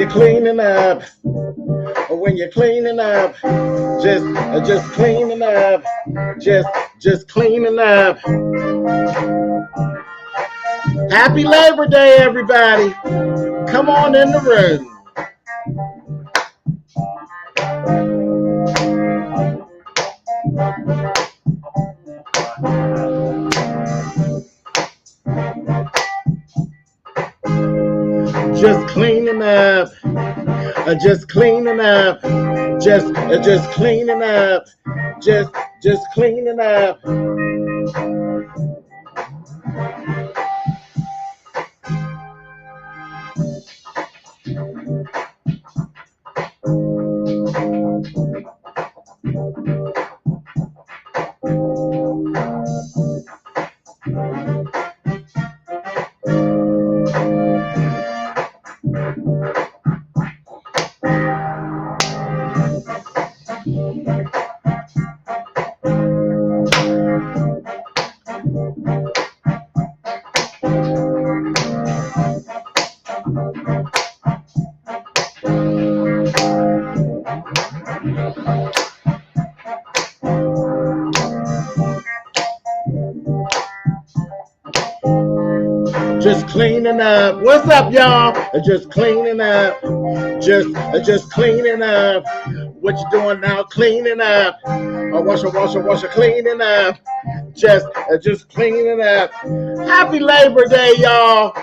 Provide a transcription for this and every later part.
you're cleaning up, when you're cleaning up, just cleaning up, just cleaning up. Happy Labor Day, everybody. Come on in the room. Just cleaning up, just cleaning up, just cleaning up, just cleaning up. Just cleaning up. What's up, y'all? Just cleaning up. Just cleaning up. What you doing now? Cleaning up. Washer, cleaning up. Just cleaning up. Happy Labor Day, y'all.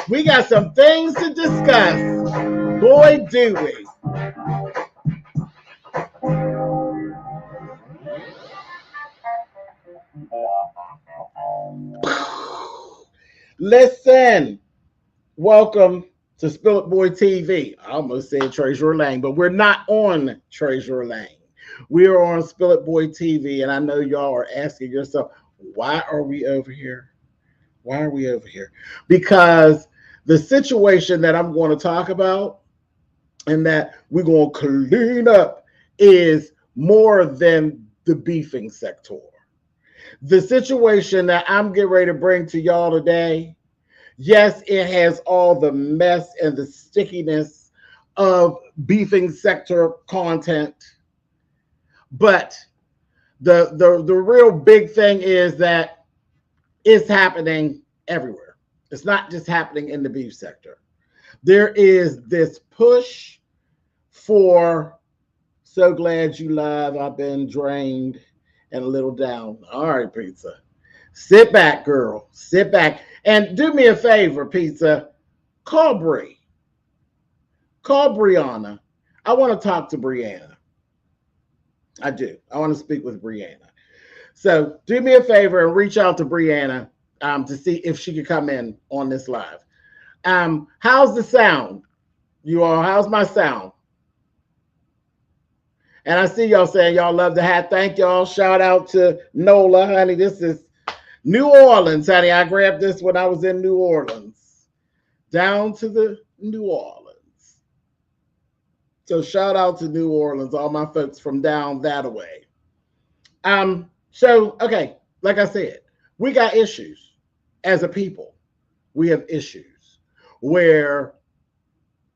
We got some things to discuss. Boy, do we. Listen, welcome to Spillitboy TV. I almost said Treasurer Lane, but we're not on Treasurer Lane. We are on Spillitboy TV, and I know y'all are asking yourself, why are we over here? Why are we over here? Because the situation that I'm going to talk about and that we're going to clean up is more than the beefing sector. The situation that I'm getting ready to bring to y'all today, yes, it has all the mess and the stickiness of beefing sector content, but the real big thing is that it's happening everywhere. It's not just happening in the beef sector. There is this push for, so glad you live, I've been drained and a little down. All right, Pizza. Sit back, girl. Sit back. And do me a favor, Pizza. Call Bree. Call Brianna. I want to talk to Brianna. I do. I want to speak with Brianna. So do me a favor and reach out to Brianna to see if she could come in on this live. How's the sound? You all, how's my sound? And I see y'all saying y'all love the hat. Thank y'all. Shout out to Nola, honey. This is New Orleans, honey. I grabbed this when I was in New Orleans. Down to the New Orleans. So shout out to New Orleans, all my folks from down that way. So, okay, like I said, we got issues as a people. We have issues where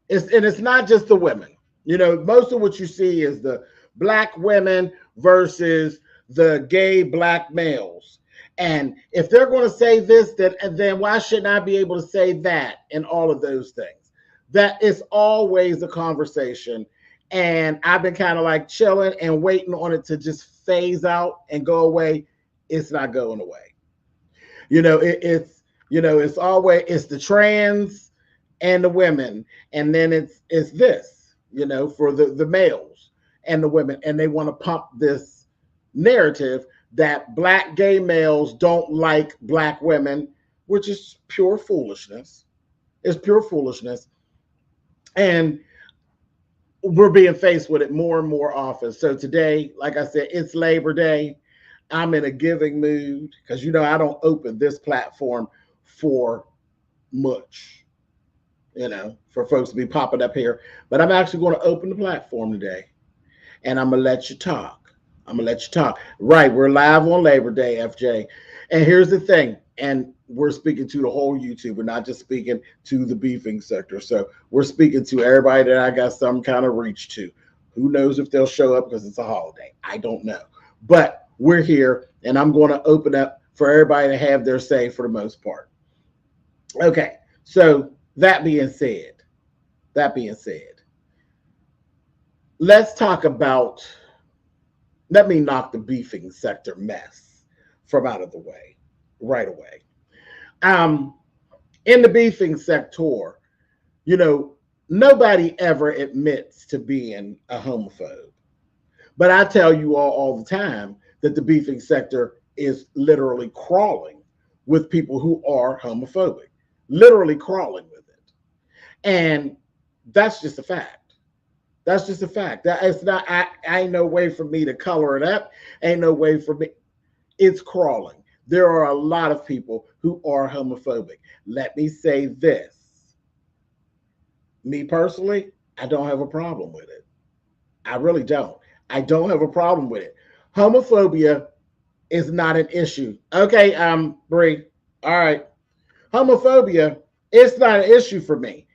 it's not just the women. You know, most of what you see is the Black women versus the gay Black males. And if they're going to say this, then why shouldn't I be able to say that and all of those things? That is always a conversation. And I've been kind of like chilling and waiting on it to just phase out and go away. It's not going away. You know, it's always, it's the trans and the women. And then it's this, you know, for the males and the women, and they want to pump this narrative that Black gay males don't like Black women, which is pure foolishness. It's pure foolishness. And we're being faced with it more and more often. So today, like I said, it's Labor Day. I'm in a giving mood because, you know, I don't open this platform for much, you know, for folks to be popping up here. But I'm actually going to open the platform today. And I'm going to let you talk. I'm gonna let you talk. Right, we're live on Labor Day, FJ. And here's the thing, and we're speaking to the whole YouTube. We're not just speaking to the beefing sector. So we're speaking to everybody that I got some kind of reach to. Who knows if they'll show up because it's a holiday? I don't know. But we're here, and I'm going to open up for everybody to have their say for the most part. Okay, so that being said, let's talk about, let me knock the beefing sector mess from out of the way right away. Um, in the beefing sector, you know, nobody ever admits to being a homophobe. But I tell you all the time that the beefing sector is literally crawling with people who are homophobic, literally crawling with it. And that's just a fact. That's just a fact. That it's not, ain't no way for me to color it up. Ain't no way for me. It's crawling. There are a lot of people who are homophobic. Let me say this. Me personally, I don't have a problem with it. I really don't. I don't have a problem with it. Homophobia is not an issue. Okay, Bree. All right. Homophobia, it's not an issue for me.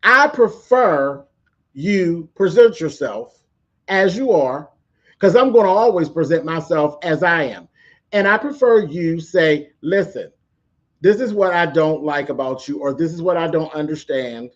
I prefer you present yourself as you are, because I'm going to always present myself as I am. And I prefer you say, listen, this is what I don't like about you, or this is what I don't understand.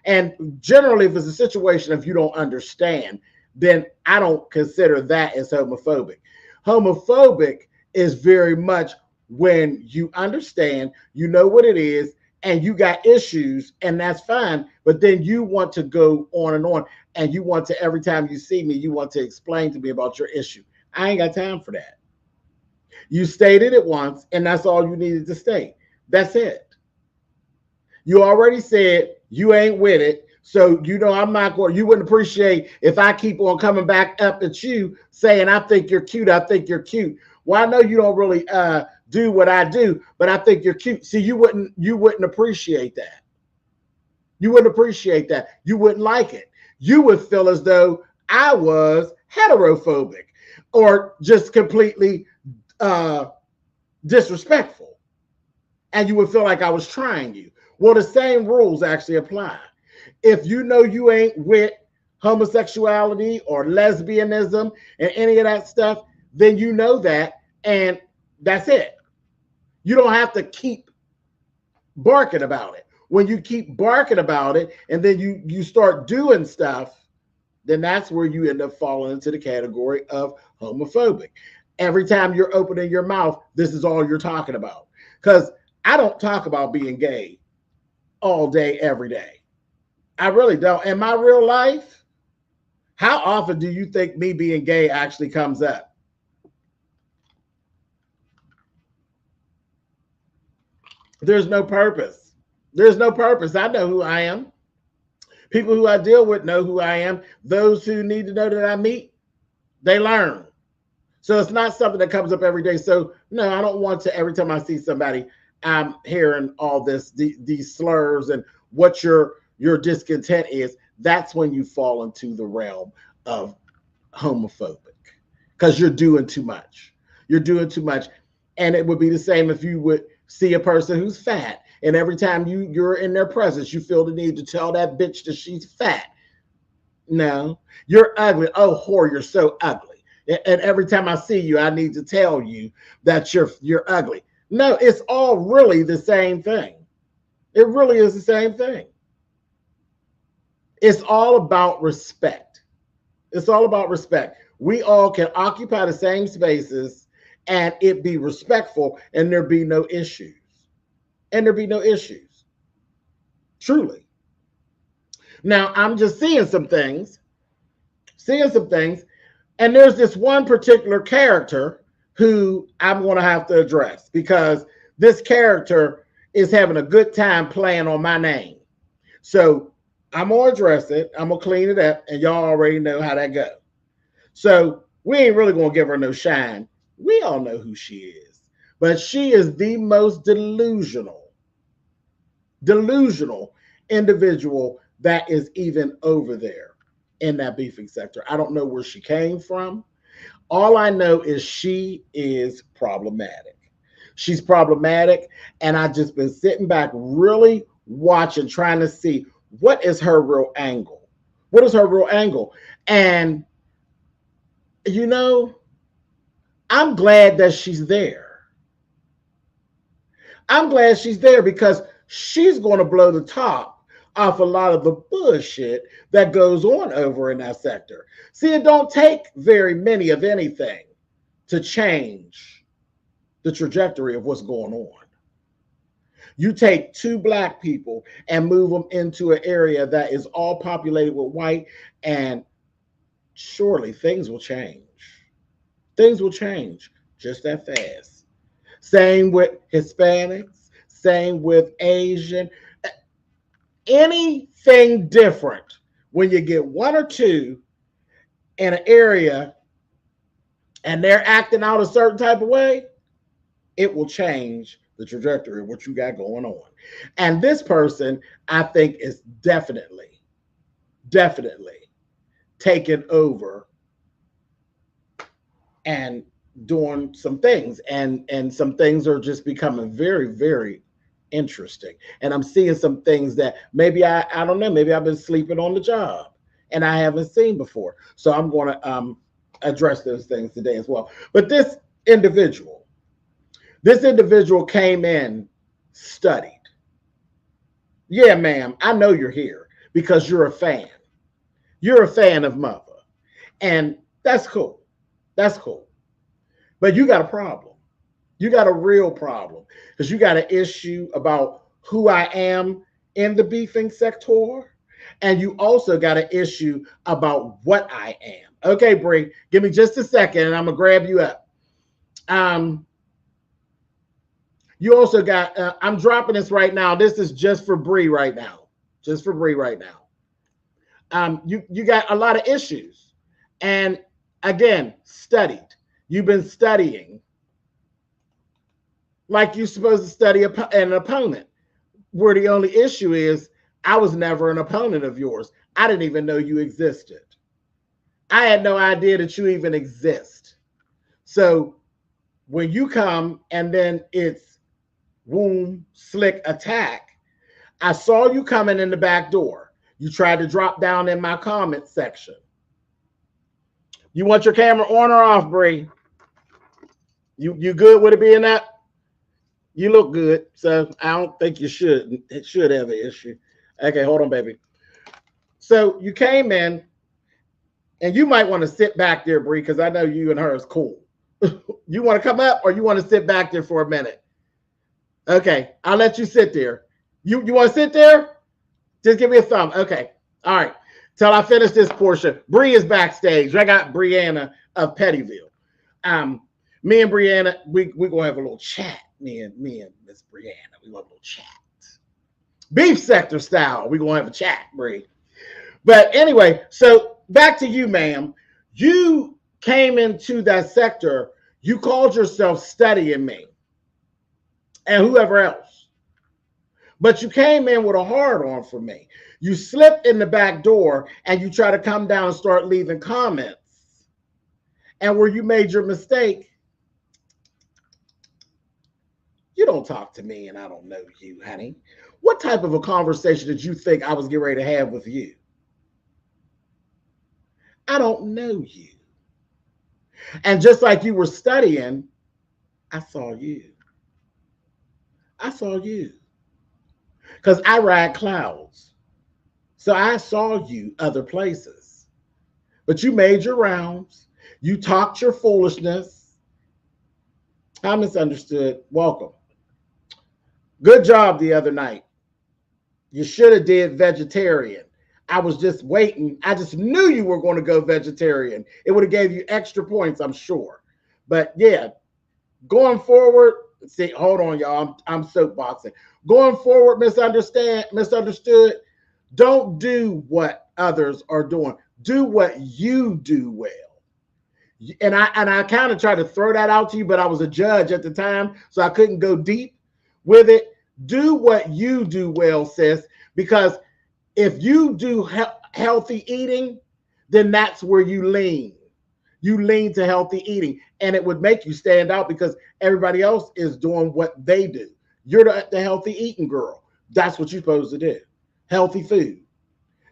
And generally, if it's a situation, if you don't understand, then I don't consider that as homophobic. Homophobic is very much when you understand, you know what it is, and you got issues, and that's fine. But then you want to go on, and you want to, every time you see me, you want to explain to me about your issue. I ain't got time for that. You stated it once, and that's all you needed to state. That's it. You already said you ain't with it. So, you know, I'm not going, you wouldn't appreciate if I keep on coming back up at you saying, I think you're cute. I think you're cute. Well, I know you don't really do what I do, but I think you're cute. See, you wouldn't appreciate that. You wouldn't appreciate that. You wouldn't like it. You would feel as though I was heterophobic or just completely disrespectful. And you would feel like I was trying you. Well, the same rules actually apply. If you know you ain't with homosexuality or lesbianism and any of that stuff, then you know that, and that's it. You don't have to keep barking about it. When you keep barking about it and then you start doing stuff, then that's where you end up falling into the category of homophobic. Every time you're opening your mouth, this is all you're talking about. Because I don't talk about being gay all day, every day. I really don't. In my real life, how often do you think me being gay actually comes up? There's no purpose. There's no purpose. I know who I am. People who I deal with know who I am. Those who need to know that I meet, they learn. So it's not something that comes up every day. So no, I don't want to, every time I see somebody, I'm hearing all this, these slurs and what your discontent is. That's when you fall into the realm of homophobic, because you're doing too much. You're doing too much. And it would be the same if you would see a person who's fat, and every time you're in their presence, you feel the need to tell that bitch that she's fat. No, you're ugly. Oh, whore, you're so ugly. And every time I see you, I need to tell you that you're ugly. No, it's all really the same thing. It really is the same thing. It's all about respect. It's all about respect. We all can occupy the same spaces and it be respectful, and there be no issues. And there be no issues. Truly. Now, I'm just seeing some things. And there's this one particular character who I'm going to have to address, because this character is having a good time playing on my name. So I'm going to address it. I'm going to clean it up, and y'all already know how that goes. So we ain't really going to give her no shine. We all know who she is. But she is the most delusional individual that is even over there in that beefing sector. I don't know where she came from. All I know is she is problematic. She's problematic, and I've just been sitting back, really watching, trying to see what is her real angle. What is her real angle? And you know, I'm glad that she's there. I'm glad she's there because she's going to blow the top off a lot of the bullshit that goes on over in that sector. See, it don't take very many of anything to change the trajectory of what's going on. You take two black people and move them into an area that is all populated with white, and surely things will change. Things will change just that fast. Same with Hispanics, same with Asian. Anything different when you get one or two in an area and they're acting out a certain type of way, it will change the trajectory of what you got going on. And this person, I think, is definitely taking over and doing some things. And some things are just becoming very, very interesting. And I'm seeing some things that maybe I don't know, maybe I've been sleeping on the job and I haven't seen before. So I'm going to address those things today as well. But this individual came in, studied. Yeah, ma'am, I know you're here because you're a fan. You're a fan of Mother. And that's cool. That's cool. But you got a problem. You got a real problem because you got an issue about who I am in the beefing sector. And you also got an issue about what I am. Okay, Bree, give me just a second and I'm going to grab you up. You also got, I'm dropping this right now. This is just for Bree right now. Just for Bree right now. You got a lot of issues. And again, studied. You've been studying like you're supposed to study an opponent, where the only issue is I was never an opponent of yours. I didn't even know you existed. I had no idea that you even exist. So when you come and then it's boom, slick attack, I saw you coming in the back door. You tried to drop down in my comment section. You want your camera on or off, Bree? You good with it being up? You look good, so I don't think you should have an issue. Okay, hold on, baby. So you came in, and you might want to sit back there, Bree, because I know you and her is cool. You want to come up, or you want to sit back there for a minute? Okay, I'll let you sit there. You want to sit there? Just give me a thumb. Okay, all right. Till I finish this portion. Bree is backstage. I got Brianna of Pettyville. Me and Brianna, we gonna have a little chat. Me and Miss Brianna, we want a little chat. Beef sector style. We gonna have a chat, Bree. But anyway, so back to you, ma'am. You came into that sector. You called yourself studying me and whoever else. But you came in with a hard on for me. You slipped in the back door and you try to come down and start leaving comments. And where you made your mistake, you don't talk to me and I don't know you, honey. What type of a conversation did you think I was getting ready to have with you? I don't know you. And just like you were studying, I saw you. I saw you. Because I ride clouds. So I saw you other places. But you made your rounds. You talked your foolishness. I misunderstood. Welcome. Good job the other night. You should have did vegetarian. I was just waiting. I just knew you were going to go vegetarian. It would have gave you extra points, I'm sure. But yeah, going forward, see, hold on, y'all. I'm soapboxing. Going forward, misunderstood. Don't do what others are doing. Do what you do well. And I kind of tried to throw that out to you, but I was a judge at the time, so I couldn't go deep with it. Do what you do well, sis, because if you do healthy eating, then that's where you lean. You lean to healthy eating, and it would make you stand out because everybody else is doing what they do. You're the healthy eating girl. That's what you're supposed to do. Healthy food.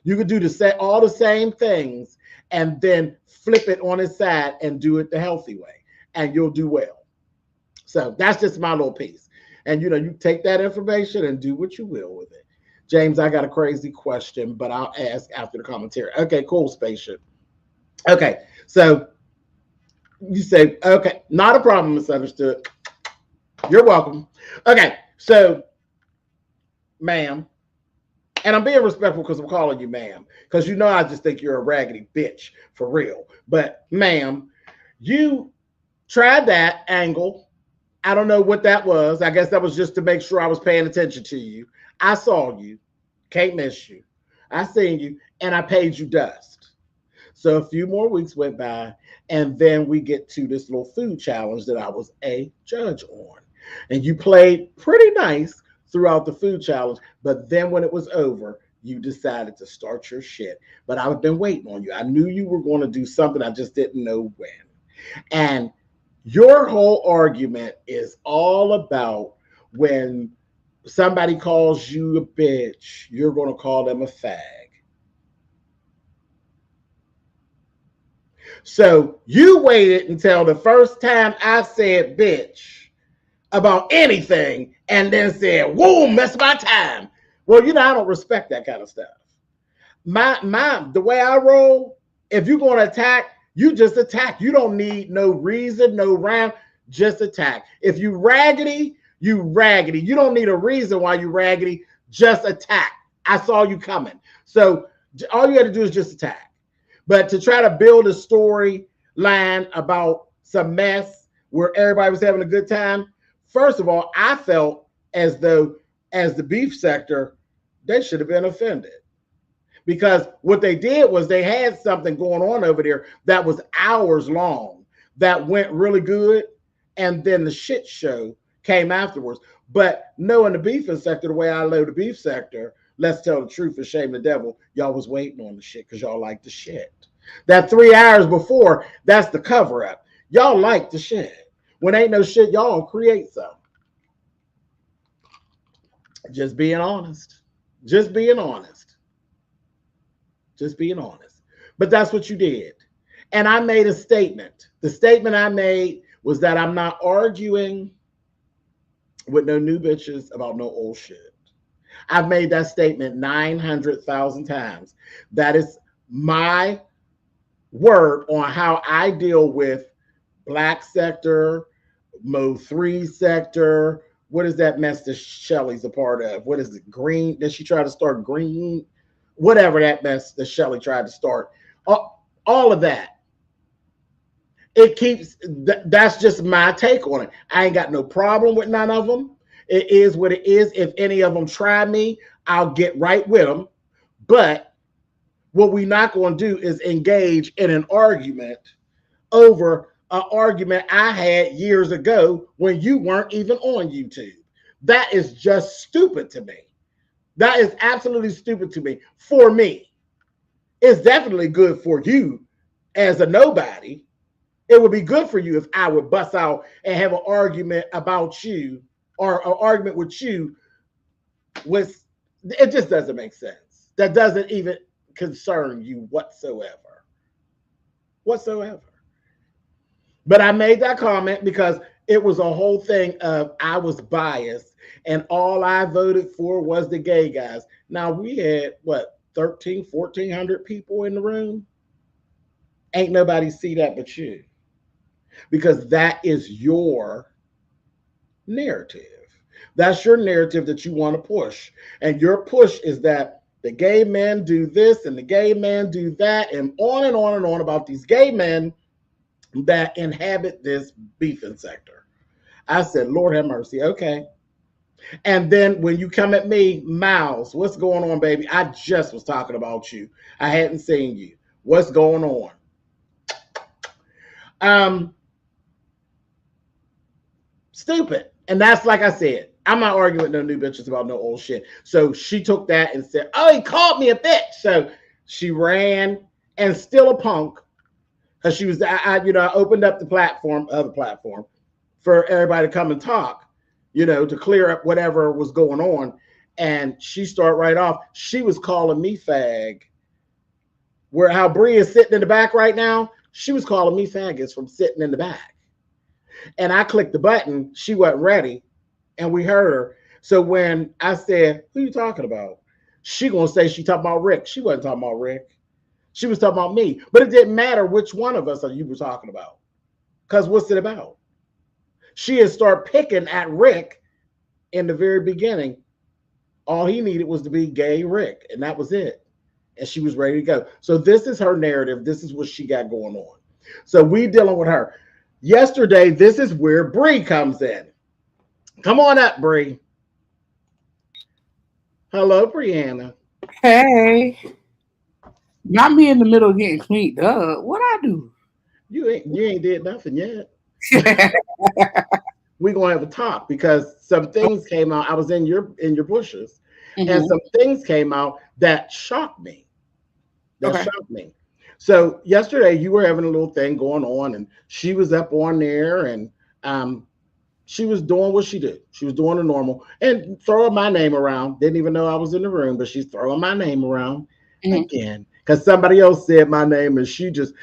You could do all the same things and then flip it on its side and do it the healthy way, and you'll do well. So that's just my little piece. And you take that information and do what you will with it. James, I got a crazy question, but I'll ask after the commentary. Okay, cool, spaceship. Okay, so you say, okay, not a problem, misunderstood. You're welcome. Okay, so, ma'am, and I'm being respectful because I'm calling you ma'am, because I just think you're a raggedy bitch for real. But, ma'am, you tried that angle. I don't know what that was. I guess that was just to make sure I was paying attention to you. I saw you. Can't miss you. I seen you, and I paid you dust. So a few more weeks went by, and then we get to this little food challenge that I was a judge on. And you played pretty nice throughout the food challenge, but then when it was over, you decided to start your shit. But I've been waiting on you. I knew you were going to do something. I just didn't know when. And your whole argument is all about when somebody calls you a bitch, you're going to call them a fag. So you waited until the first time I said bitch about anything and then said, whoa, that's my time. Well, I don't respect that kind of stuff. The way I roll, if you're going to attack, you just attack. You don't need no reason, no rhyme, just attack. If you raggedy, you raggedy. You don't need a reason why you raggedy, just attack. I saw you coming. So all you got to do is just attack. But to try to build a storyline about some mess where everybody was having a good time, first of all, I felt as though as the beef sector, they should have been offended. Because what they did was they had something going on over there that was hours long that went really good. And then the shit show came afterwards. But knowing the beefing sector, the way I know the beef sector, let's tell the truth and shame the devil, y'all was waiting on the shit because y'all like the shit. That 3 hours before, that's the cover up. Y'all like the shit. When ain't no shit, y'all create some. Just being honest. Just being honest. Just being honest. But that's what you did. And I made a statement. The statement I made was that I'm not arguing with no new bitches about no old shit. I've made that statement 900,000 times. That is my word on how I deal with black sector, Mo 3 sector. What is that mess that Shelly's a part of? What is it? Green? Did she try to start green? Whatever that mess that Shelly tried to start. All of that. It keeps, that's just my take on it. I ain't got no problem with none of them. It is what it is. If any of them try me, I'll get right with them. But what we're not going to do is engage in an argument over an argument I had years ago when you weren't even on YouTube. That is just stupid to me. That is absolutely stupid to me. For me, it's definitely good for you as a nobody. It would be good for you if I would bust out and have an argument about you or an argument with you. It just doesn't make sense. That doesn't even concern you whatsoever. But I made that comment because it was a whole thing of I was biased and all I voted for was the gay guys. Now we had, 1,400 people in the room? Ain't nobody see that but you. Because that is your narrative. That's your narrative that you want to push. And your push is that the gay men do this and the gay men do that and on and on and on about these gay men that inhabit this beefing sector. I said, Lord have mercy. Okay. And then when you come at me, Miles, what's going on, baby? I just was talking about you. I hadn't seen you. What's going on? Stupid. And that's like I said, I'm not arguing with no new bitches about no old shit. So she took that and said, oh, he called me a bitch. So she ran and still a punk. because she was, I opened up the other platform, for everybody to come and talk, to clear up whatever was going on. And she started right off. She was calling me fag. Where how Bree is sitting in the back right now, she was calling me faggots from sitting in the back. And I clicked the button. She wasn't ready, and we heard her. So when I said, "Who you talking about?" She gonna say she talking about Rick. She wasn't talking about Rick. She was talking about me. But it didn't matter which one of us you were talking about, because what's it about? She had started picking at Rick in the very beginning. All he needed was to be gay Rick, and that was it. And she was ready to go. So this is her narrative. This is what she got going on. So we dealing with her. Yesterday, this is where Bree comes in. Come on up, Bree. Hello, Brianna. Hey. Not me in the middle of getting cleaned up. What I do? You ain't did nothing yet. We're gonna have a talk because some things came out. I was in your bushes, and some things came out that shocked me. Shocked me. So yesterday you were having a little thing going on, and she was up on there, and she was doing what she did. She was doing the normal and throwing my name around. Didn't even know I was in the room, but she's throwing my name around again because somebody else said my name, and she just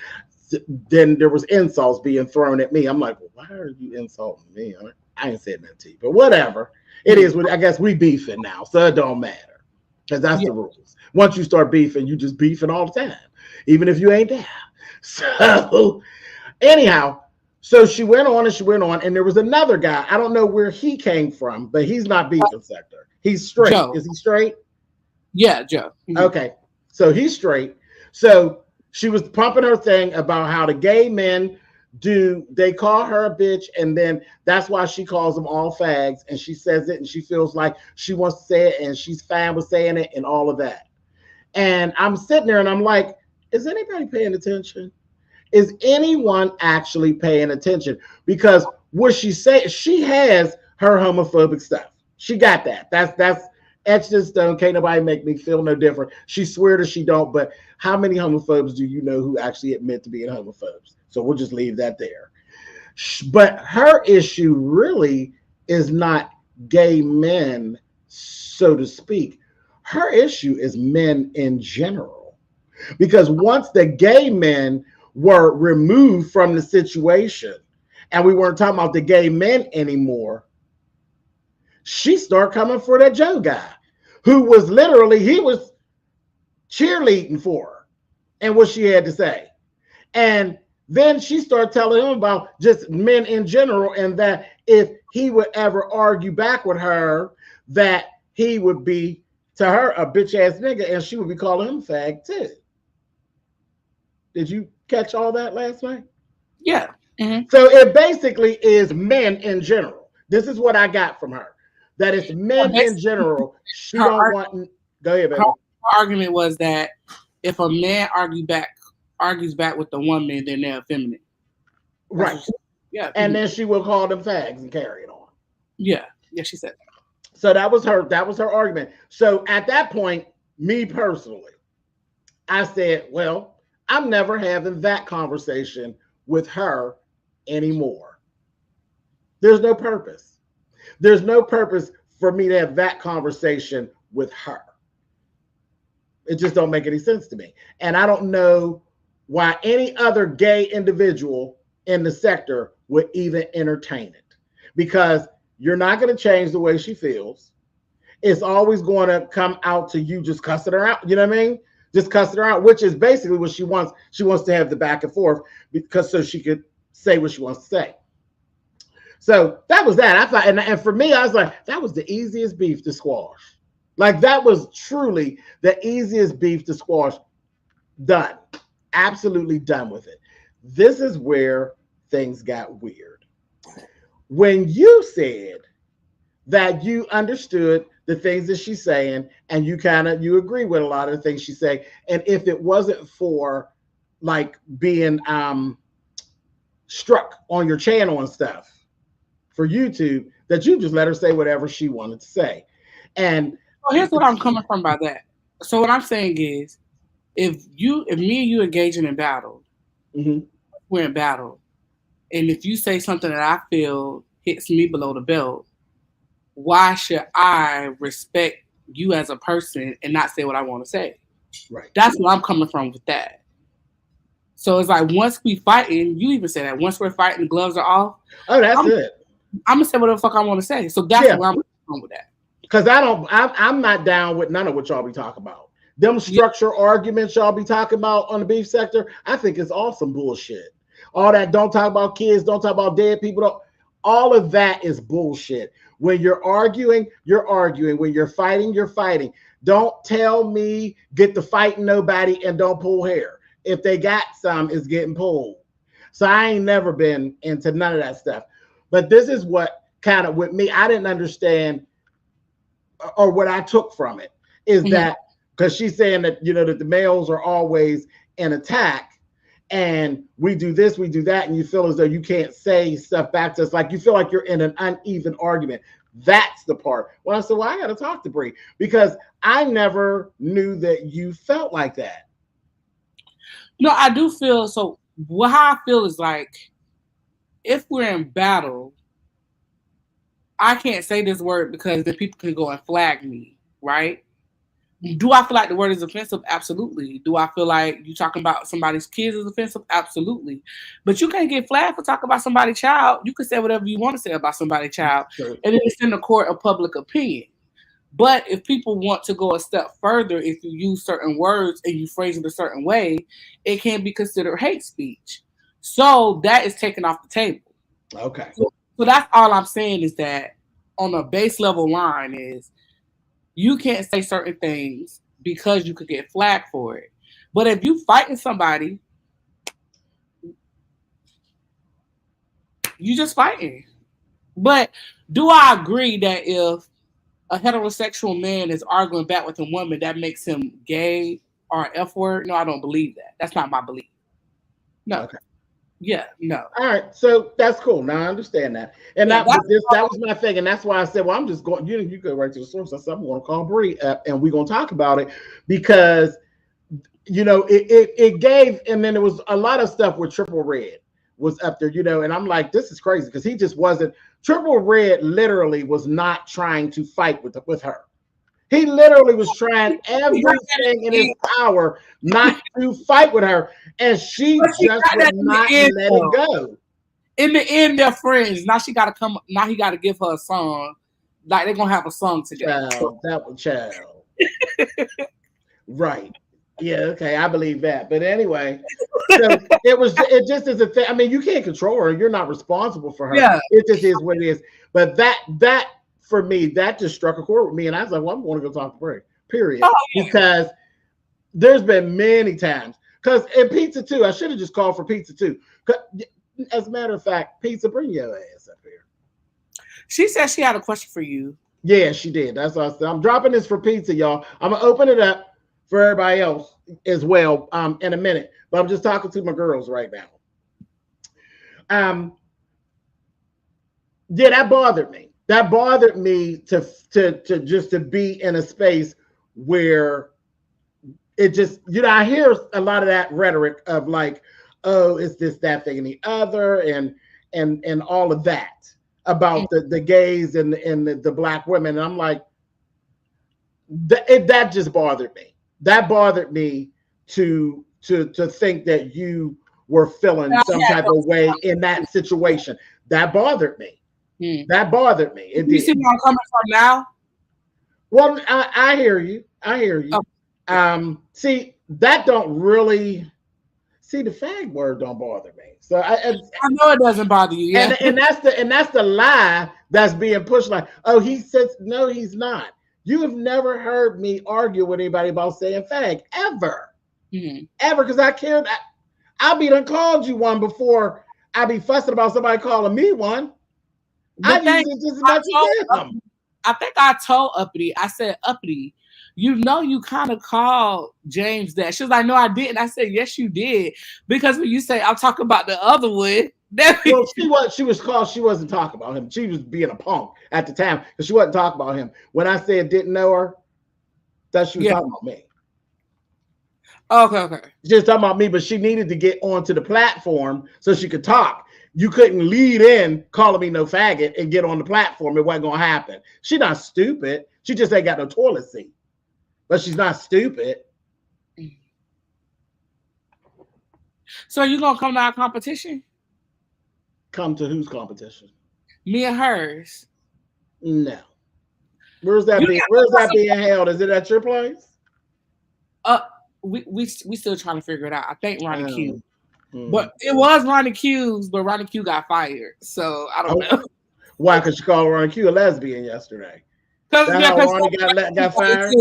then there was insults being thrown at me. I'm like, well, why are you insulting me? I ain't said nothing to you, but whatever. It is. I guess we beefing now, so it don't matter because that's the rules. Once you start beefing, you just beefing all the time, even if you ain't there. So anyhow, so she went on and she went on, and there was another guy. I don't know where he came from, but he's not beefing sector. He's straight. Joe. Is he straight? Yeah, Joe. Okay, so he's straight. So she was pumping her thing about how the gay men they call her a bitch, and then that's why she calls them all fags, and she says it, and she feels like she wants to say it, and she's fine with saying it, and all of that. And I'm sitting there, and I'm like, is anybody paying attention? Is anyone actually paying attention? Because what she say, she has her homophobic stuff. She got that. That's etched in stone. Can't nobody make me feel no different. She swear that she don't, but how many homophobes do you know who actually admit to being homophobes? So we'll just leave that there. But her issue really is not gay men, so to speak. Her issue is men in general. Because once the gay men were removed from the situation and we weren't talking about the gay men anymore, she started coming for that Joe guy who was literally, he was cheerleading for her and what she had to say. And then she started telling him about just men in general, and that if he would ever argue back with her, that he would be to her a bitch ass nigga, and she would be calling him fag too. Did you catch all that last night? Yeah. So it basically is men in general. This is what I got from her. That it's men in general. She don't want. Go ahead, baby. Her argument was that if a man argues back with the woman, then they're effeminate. Right. Yeah. And then she will call them fags and carry it on. Yeah. Yeah, she said that. So that was her argument. So at that point, me personally, I said, well, I'm never having that conversation with her anymore. There's no purpose. There's no purpose for me to have that conversation with her. It just don't make any sense to me. And I don't know why any other gay individual in the sector would even entertain it. Because you're not going to change the way she feels. It's always going to come out to you just cussing her out. You know what I mean? Just cussing her out, which is basically what she wants. She wants to have the back and forth because so she could say what she wants to say. So that was that. I thought, and for me, I was like, that was the easiest beef to squash. Like that was truly the easiest beef to squash. Done. Absolutely done with it. This is where things got weird. When you said that you understood the things that she's saying and you agree with a lot of the things she say, and if it wasn't for like being struck on your channel and stuff for YouTube, that you just let her say whatever she wanted to say. And well, here's what I'm coming from by that. So what I'm saying is, if me and you engaging in battle, we're in battle. And if you say something that I feel hits me below the belt, why should I respect you as a person and not say what I want to say? Right. That's where I'm coming from with that. So it's like once we fighting, you even say that once we're fighting, the gloves are off. Oh, that's it. I'm gonna say whatever the fuck I want to say. So that's where I'm coming from with that. Because I'm not down with none of what y'all be talking about. Them structure arguments y'all be talking about on the beef sector, I think it's all some bullshit. All that don't talk about kids, don't talk about dead people. All of that is bullshit. When you're arguing, you're arguing. When you're fighting, you're fighting. Don't tell me get to fighting nobody and don't pull hair. If they got some, it's getting pulled. So I ain't never been into none of that stuff. But this is what kind of with me, I didn't understand, or what I took from it is that because she's saying that, you know, that the males are always in attack and we do this, we do that, and you feel as though you can't say stuff back to us. Like you feel like you're in an uneven argument. That's the part. When I said, well, I got to talk to Bree because I never knew that you felt like that. No, I do feel so. How I feel is like if we're in battle, I can't say this word because then people can go and flag me, right? Do I feel like the word is offensive? Absolutely. Do I feel like you talking about somebody's kids is offensive? Absolutely. But you can't get flagged for talking about somebody's child. You can say whatever you want to say about somebody's child, and then it's in the court of public opinion. But if people want to go a step further, if you use certain words and you phrase it a certain way, it can be considered hate speech. So that is taken off the table. Okay. So that's all I'm saying is that on a base level line is you can't say certain things because you could get flagged for it. But if you fighting somebody, you just fighting. But do I agree that if a heterosexual man is arguing back with a woman, that makes him gay or F word? No, I don't believe that. That's not my belief. No. Okay. Yeah, no. All right, so that's cool. Now I understand that, and that was my thing, and that's why I said, well, I'm just going. You go right to the source. I said I'm going to call Bree up, and we're going to talk about it because, you know, it gave, and then there was a lot of stuff with Triple Red was up there, you know, and I'm like, this is crazy because he just wasn't. Triple Red literally was not trying to fight with her. He literally was trying everything in his power not to fight with her, and she just would not let it go. In the end, they're friends. Now she got to come. Now he got to give her a song. Like they're gonna have a song together. Child. Right. Yeah. Okay. I believe that. But anyway, so it just is a thing. I mean, you can't control her. You're not responsible for her. Yeah. It just is what it is. But that. For me, that just struck a chord with me, and I was like, "Well, I'm going to go talk to Bree." Period. Oh, yeah. Because there's been many times. Because in pizza too, I should have just called for pizza too. As a matter of fact, pizza, bring your ass up here. She said she had a question for you. Yeah, she did. That's what I said. I'm dropping this for pizza, y'all. I'm gonna open it up for everybody else as well in a minute. But I'm just talking to my girls right now. Yeah, that bothered me. That bothered me to just to be in a space where it just, you know, I hear a lot of that rhetoric of like, oh, it's this, that, thing, and the other, and all of that about the gays and the black women. And I'm like, that just bothered me. That bothered me to think that you were feeling some type of way in that situation. That bothered me. That bothered me. You see where I'm coming from now? Well, I hear you. I hear you. Oh. See, that don't really. See, the fag word don't bother me. So I know it doesn't bother you. Yeah. And that's the lie that's being pushed. Like, oh, he says no, he's not. You have never heard me argue with anybody about saying fag ever, ever, because I cared. I'll be done called you one before I be fussing about somebody calling me one. I think I told Uppity, I said, Uppity, you know, you kind of called James that. She was like, no, I didn't. I said, yes, you did. Because when you say I'm talking about the other one, well, she wasn't talking about him. She was being a punk at the time because she wasn't talking about him. When I said didn't know her, that she was talking about me. Okay. She's talking about me, but she needed to get onto the platform so she could talk. You couldn't lead in calling me no faggot and get on the platform. It wasn't gonna happen. She's not stupid. She just ain't got no toilet seat. But she's not stupid. So you gonna come to our competition? Come to whose competition? Me and hers. No. Where's that being held? Is it at your place? We still trying to figure it out. I think Ronnie Q. Hmm. But it was Ronnie Q's, but Ronnie Q got fired. So I don't know. Why? Because she called Ronnie Q a lesbian yesterday. That's how Ronnie got fired?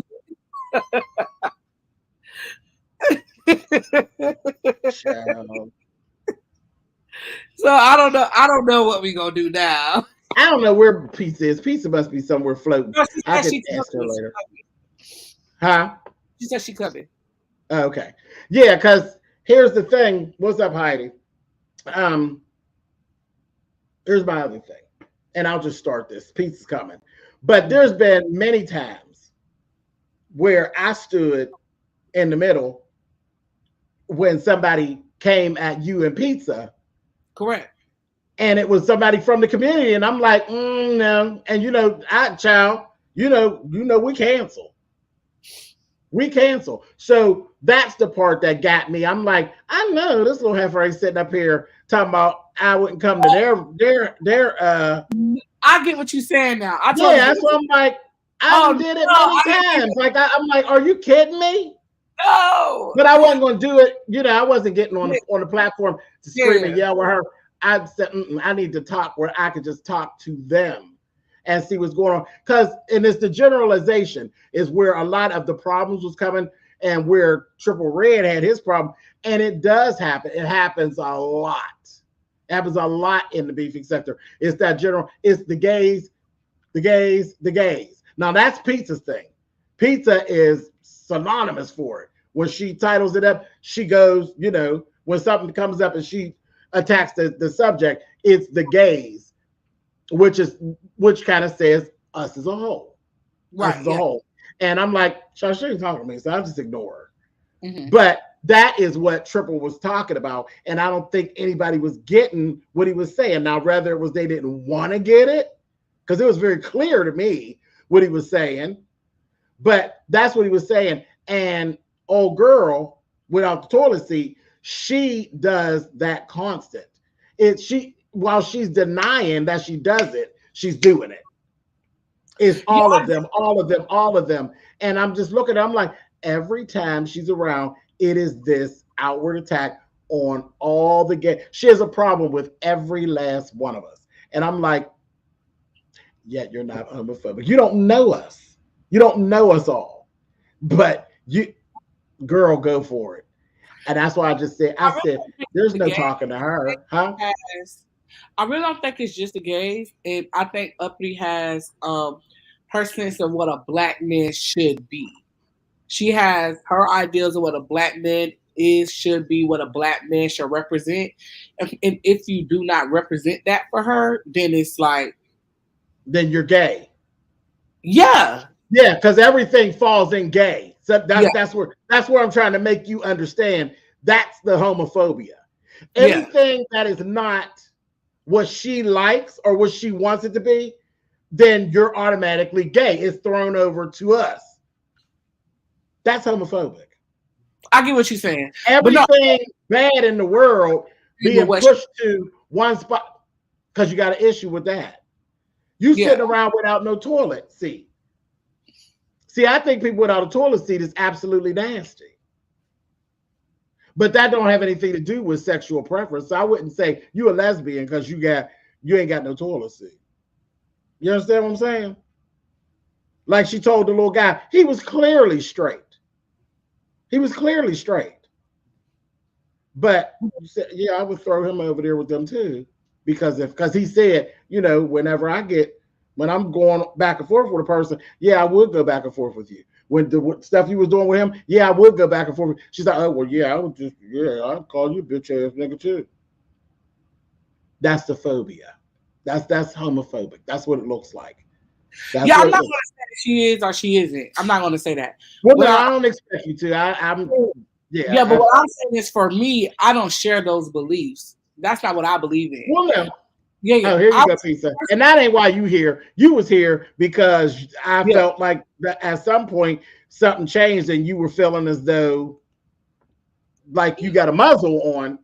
So I don't know. I don't know what we gonna do now. I don't know where Pizza is. Pizza must be somewhere floating. No, I can ask her later. Huh? She said she coming. Okay. Yeah, because here's the thing. What's up, Heidi? Here's my other thing. And I'll just start this. Pizza's coming. But there's been many times where I stood in the middle when somebody came at you and Pizza. Correct. And it was somebody from the community, and I'm like, no. And we cancel. We cancel. So that's the part that got me. I'm like, I know this little heifer ain't sitting up here talking about I wouldn't come to their I get what you're saying now. That's what I'm like. I did it many times. Like I'm like, are you kidding me? No. But I wasn't gonna do it. I wasn't getting on the platform to scream and yell with her. I said, I need to talk where I could just talk to them and see what's going on. And it's the generalization is where a lot of the problems was coming and where Triple Red had his problem. And it does happen. It happens a lot. It happens a lot in the beefing sector. It's that general, it's the gays. Now that's Pizza's thing. Pizza is synonymous for it. When she titles it up, she goes, when something comes up and she attacks the subject, it's the gays, which kind of says us as a whole. Right. Us as a whole. And I'm like, she ain't talking to me, so I'll just ignore her. Mm-hmm. But that is what Triple was talking about. And I don't think anybody was getting what he was saying. Now, whether it was they didn't want to get it, because it was very clear to me what he was saying. But that's what he was saying. And old girl without the toilet seat, she does that constant. While she's denying that she does it, she's doing it. It's all of them. And I'm just looking at I'm like, every time she's around, it is this outward attack on all the gays. She has a problem with every last one of us. And I'm like, yet you're not homophobic. You don't know us. You don't know us all. But girl, go for it. And that's why I said, there's no talking to her. Huh? I really don't think it's just the gays. And I think Uppity has her sense of what a black man should be. She has her ideas of what a black man should be, what a black man should represent. And if you do not represent that for her, then it's like, then you're gay. Yeah. Yeah, because everything falls in gay. So that's where I'm trying to make you understand. That's the homophobia. Everything that is not what she likes or what she wants it to be, then you're automatically gay. It's thrown over to us. That's homophobic. I get what you're saying. Everything bad in the world being pushed to one spot because you got an issue with that. You sitting around without no toilet seat. See, I think people without a toilet seat is absolutely nasty. But that don't have anything to do with sexual preference. So I wouldn't say you a lesbian because you ain't got no toilet seat. You understand what I'm saying? Like she told the little guy, he was clearly straight. But yeah, I would throw him over there with them too. Because he said, when I'm going back and forth with a person, I would go back and forth with you. When the stuff you was doing with him, I would go back and forth. She's like, oh, well, I would just, I'd call you a bitch ass nigga too. That's the phobia. That's homophobic. That's what it looks like. I'm not going to say that she is or she isn't. I'm not going to say that. Well, no, I don't expect you to. Yeah, but what I'm saying is, for me, I don't share those beliefs. That's not what I believe in. Well, no. Yeah. Oh, here you go, pizza. And that ain't why you here. You was here because I felt like that at some point something changed and you were feeling as though like you got a muzzle on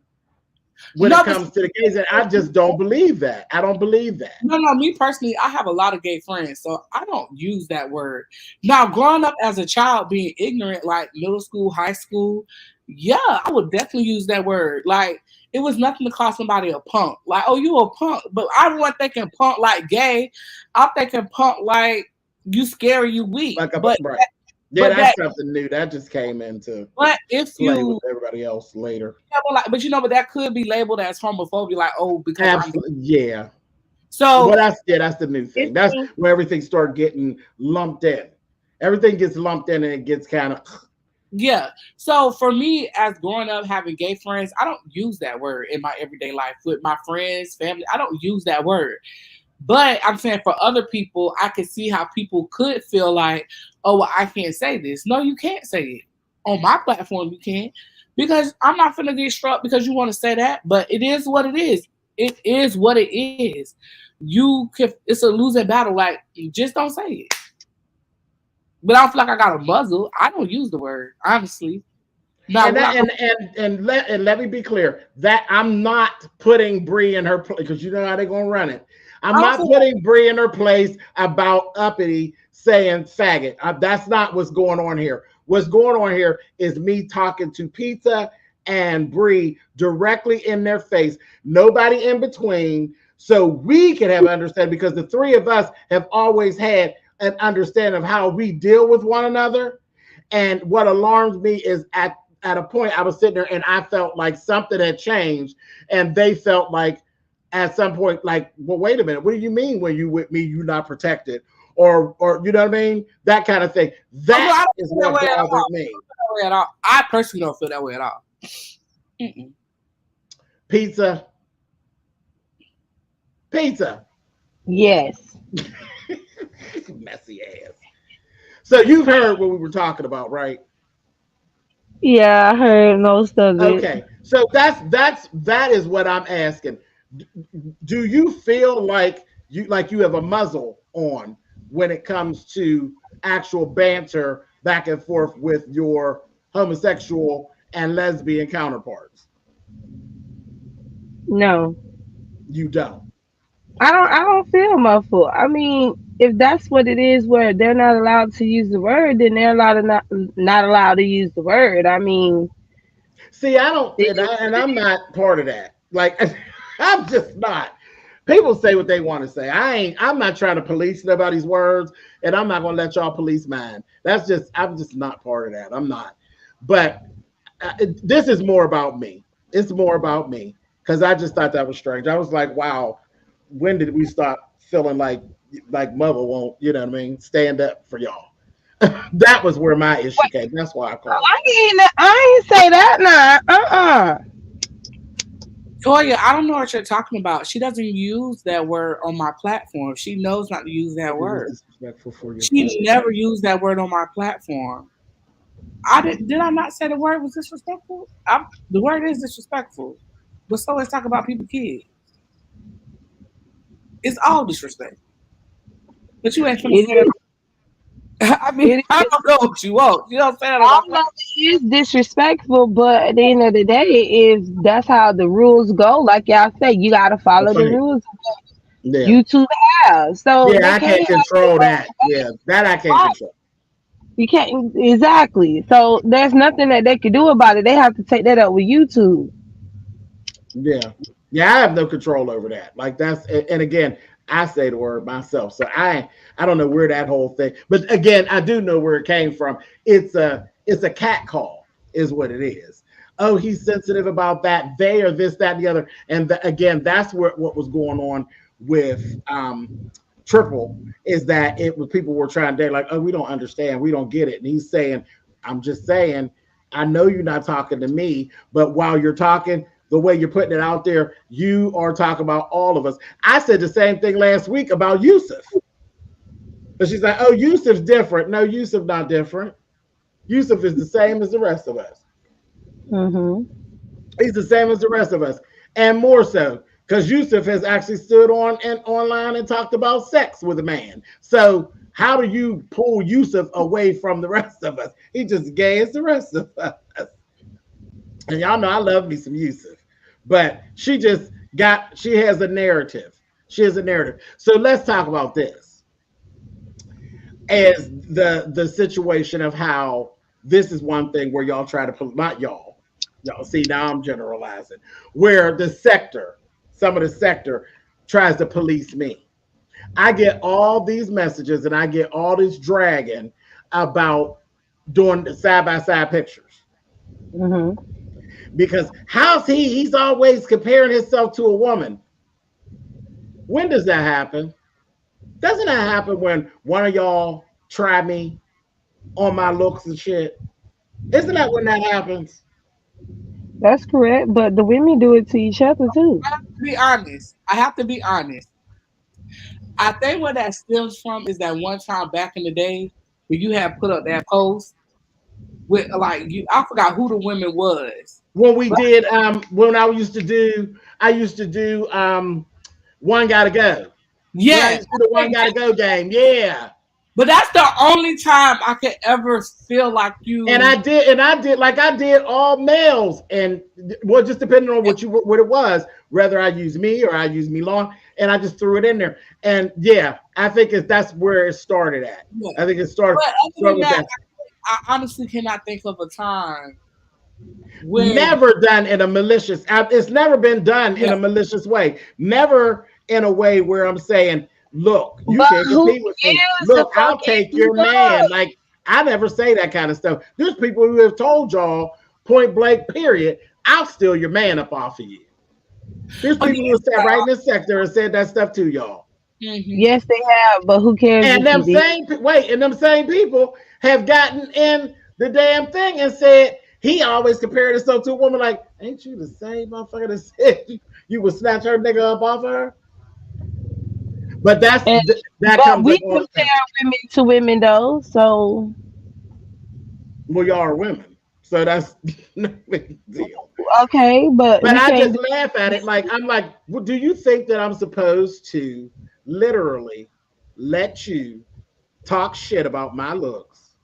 when it comes to the gays. And I just don't believe that. I don't believe that. No, me personally, I have a lot of gay friends, so I don't use that word. Now, growing up as a child, being ignorant, like middle school, high school, yeah, I would definitely use that word. Like, it was nothing to call somebody a punk. Like, oh, you a punk. But I wasn't thinking punk like gay. I'm thinking punk like you scary, you weak. Like but right. Yeah, that's something new. That just came into play with everybody else later. Yeah, but that could be labeled as homophobia, like, oh, because yeah. So that's the new thing. That's where everything started getting lumped in. Everything gets lumped in and it gets kind of yeah. So for me, as growing up having gay friends, I don't use that word in my everyday life with my friends, family. I don't use that word. But I'm saying for other people, I can see how people could feel like, oh, well, I can't say this. No, you can't say it. On my platform, you can't. Because I'm not going to get struck because you want to say that. But it is what it is. It is what it is. It's a losing battle. Like, you just don't say it. But I don't feel like I got a muzzle. I don't use the word, honestly. Now, and let me be clear that I'm not putting Bree in her place because you know how they're gonna run it. I'm not putting Bree in her place about uppity saying faggot. That's not what's going on here. What's going on here is me talking to Pizza and Bree directly in their face, nobody in between, so we can have understanding, because the three of us have always had an understanding of how we deal with one another. And what alarms me is at a point I was sitting there and I felt like something had changed, and they felt like at some point, like, well, wait a minute, what do you mean when you with me, you're not protected? Or you know what I mean? That kind of thing. That is what bothered me. I personally don't feel that way at all. Mm-mm. Pizza. Yes. Messy ass. So you've heard what we were talking about, right? Yeah, I heard most of it. Okay, so that is what I'm asking. Do you feel like you have a muzzle on when it comes to actual banter back and forth with your homosexual and lesbian counterparts? No, you don't. I don't feel muffled. I mean, if that's what it is, where they're not allowed to use the word, then they're not allowed to use the word. I mean, see, I don't, and I'm not part of that. Like, I'm just not. People say what they want to say. I'm not trying to police nobody's words, and I'm not going to let y'all police mine. I'm just not part of that. I'm not. But this is more about me. It's more about me, because I just thought that was strange. I was like, wow, when did we stop feeling like mother won't, you know what I mean, stand up for y'all? That was where my issue came. That's why I called. I ain't say that now. Toya, I don't know what you're talking about. She doesn't use that word on my platform. She knows not to use that word. She never used that word on my platform. Did I not say the word was disrespectful? The word is disrespectful. But so let's talk about people's kids. It's all disrespect. But you ain't finna say that. I mean, I don't know what you want. You know what I'm saying? All of it is disrespectful, but at the end of the day, if that's how the rules go, like y'all say, you gotta follow the rules. Yeah. YouTube have. So yeah, I can't control that. Yeah, that I can't control. You can't, exactly. So there's nothing that they can do about it. They have to take that up with YouTube. Yeah. Yeah, I have no control over that. Like, that's, and again, I say the word myself. So I don't know where that whole thing, but again, I do know where it came from. It's a cat call is what it is. Oh, he's sensitive about that. They are this, that, and the other. And again, that's what was going on with Triple, is that it was people were trying to, like, oh, we don't understand. We don't get it. And he's saying, I'm just saying, I know you're not talking to me, but while you're talking, the way you're putting it out there, you are talking about all of us. I said the same thing last week about Yusuf. But she's like, oh, Yusuf's different. No, Yusuf not different. Yusuf is the same as the rest of us. Mm-hmm. He's the same as the rest of us, and more so because Yusuf has actually stood on and online and talked about sex with a man. So how do you pull Yusuf away from the rest of us? He just gay as the rest of us. And y'all know I love me some Yusuf, but she has a narrative. She has a narrative. So let's talk about this as the situation of how this is one thing where y'all try to pull, not y'all see, now I'm generalizing, where some of the sector tries to police me. I get all these messages and I get all this dragging about doing the side by side pictures. Mm-hmm. Because he's always comparing himself to a woman. When does that happen? Doesn't that happen when one of y'all try me on my looks and shit? Isn't that when that happens? That's correct, but the women do it to each other too. To be honest, I have to be honest. I think where that stems from is that one time back in the day when you had put up that post with like you, I forgot who the women was. When we did, when I used to do One Gotta Go. When I Yes, used to do the One Gotta Go game, yeah. but that's the only time I could ever feel like you. And I did all males, and well, just depending on what it was, whether I use me or I use me long, and I just threw it in there. And yeah, I think that's where it started at. Yeah. I think it started But with that. I honestly cannot think of a time when Never done in a malicious. It's never been done in a malicious way. Never in a way where I'm saying, "Look, you But can't who compete with me. gives a Look, I'll fuck take if your you man." look? Like I never say that kind of stuff. There's people who have told y'all point blank, period, "I'll steal your man up off of you." There's people who sat right in this sector and said that stuff to y'all. Yes, they have, but who cares And if you did? them same people have gotten in the damn thing and said he always compared himself to a woman. Like, ain't you the same motherfucker that said you would snatch her nigga up off of her? But that But comes we up all the compare time. women to women though, so Well, y'all are women, so that's no big deal. okay, but But we I can't just do laugh at it. Like I'm like, well, do you think that I'm supposed to literally let you talk shit about my looks,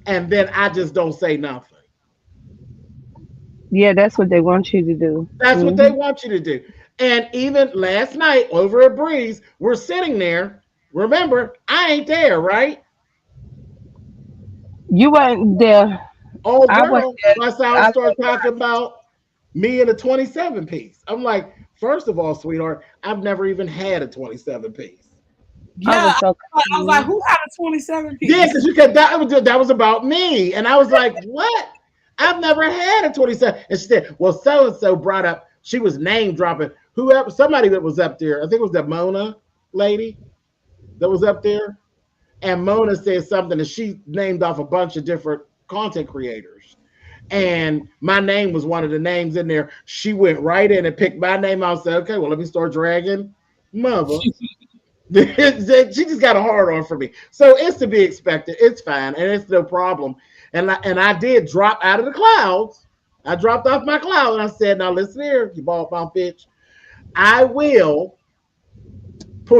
and then I just don't say nothing? yeah, that's what they want you to do. That's what they Hmm. want you to do. And even last night over at Breeze, we're sitting there. Remember, I ain't there, right? You weren't there. Old I wasn't girl there. busts out and I starts left talking about me in a 27 piece. I'm like, first of all, sweetheart, I've never even had a 27 piece. I yeah, was so I was like, confused. who had a 27 Yeah, piece? because that was about me. And I was like, what? I've never had a 27. And she said, well, so and so brought up, she was name dropping whoever, somebody that was up there. I think it was that Mona lady that was up there. And Mona said something that she named off a bunch of different content creators. And my name was one of the names in there. She went right in and picked my name out and said, okay, well, let me start dragging mother. She just got a hard on for me. So it's to be expected. It's fine. And it's no problem. And I did drop out of the clouds. I dropped off my cloud and I said, now listen here, you bald mouth bitch. I will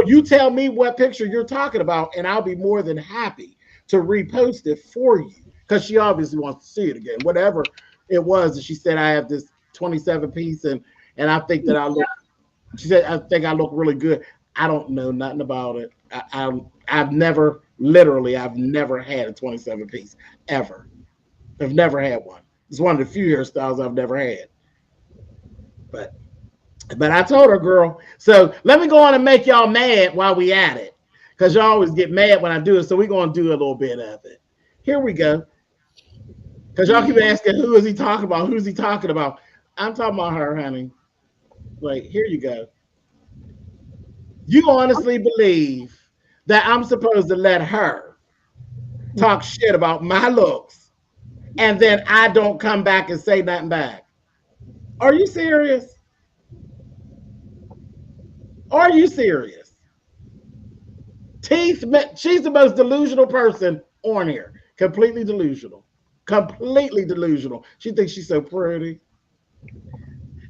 you tell me what picture you're talking about, and I'll be more than happy to repost it for you. Because she obviously wants to see it again. Whatever it was, and she said I have this 27 piece, and I think that I look. She said I think I look really good. I don't know nothing about it. I've never I've never had a 27 piece ever. I've never had one. It's one of the few hairstyles I've never had. But I told her, girl, so let me go on and make y'all mad while we at it. Because y'all always get mad when I do it. So we're going to do a little bit of it. Here we go. Because y'all keep asking, who is he talking about? Who's he talking about? I'm talking about her, honey. Like, here you go. You honestly believe that I'm supposed to let her talk shit about my looks and then I don't come back and say nothing back? Are you serious? Are you serious? Teeth, she's the most delusional person on here. Completely delusional. completely delusional. She thinks she's so pretty.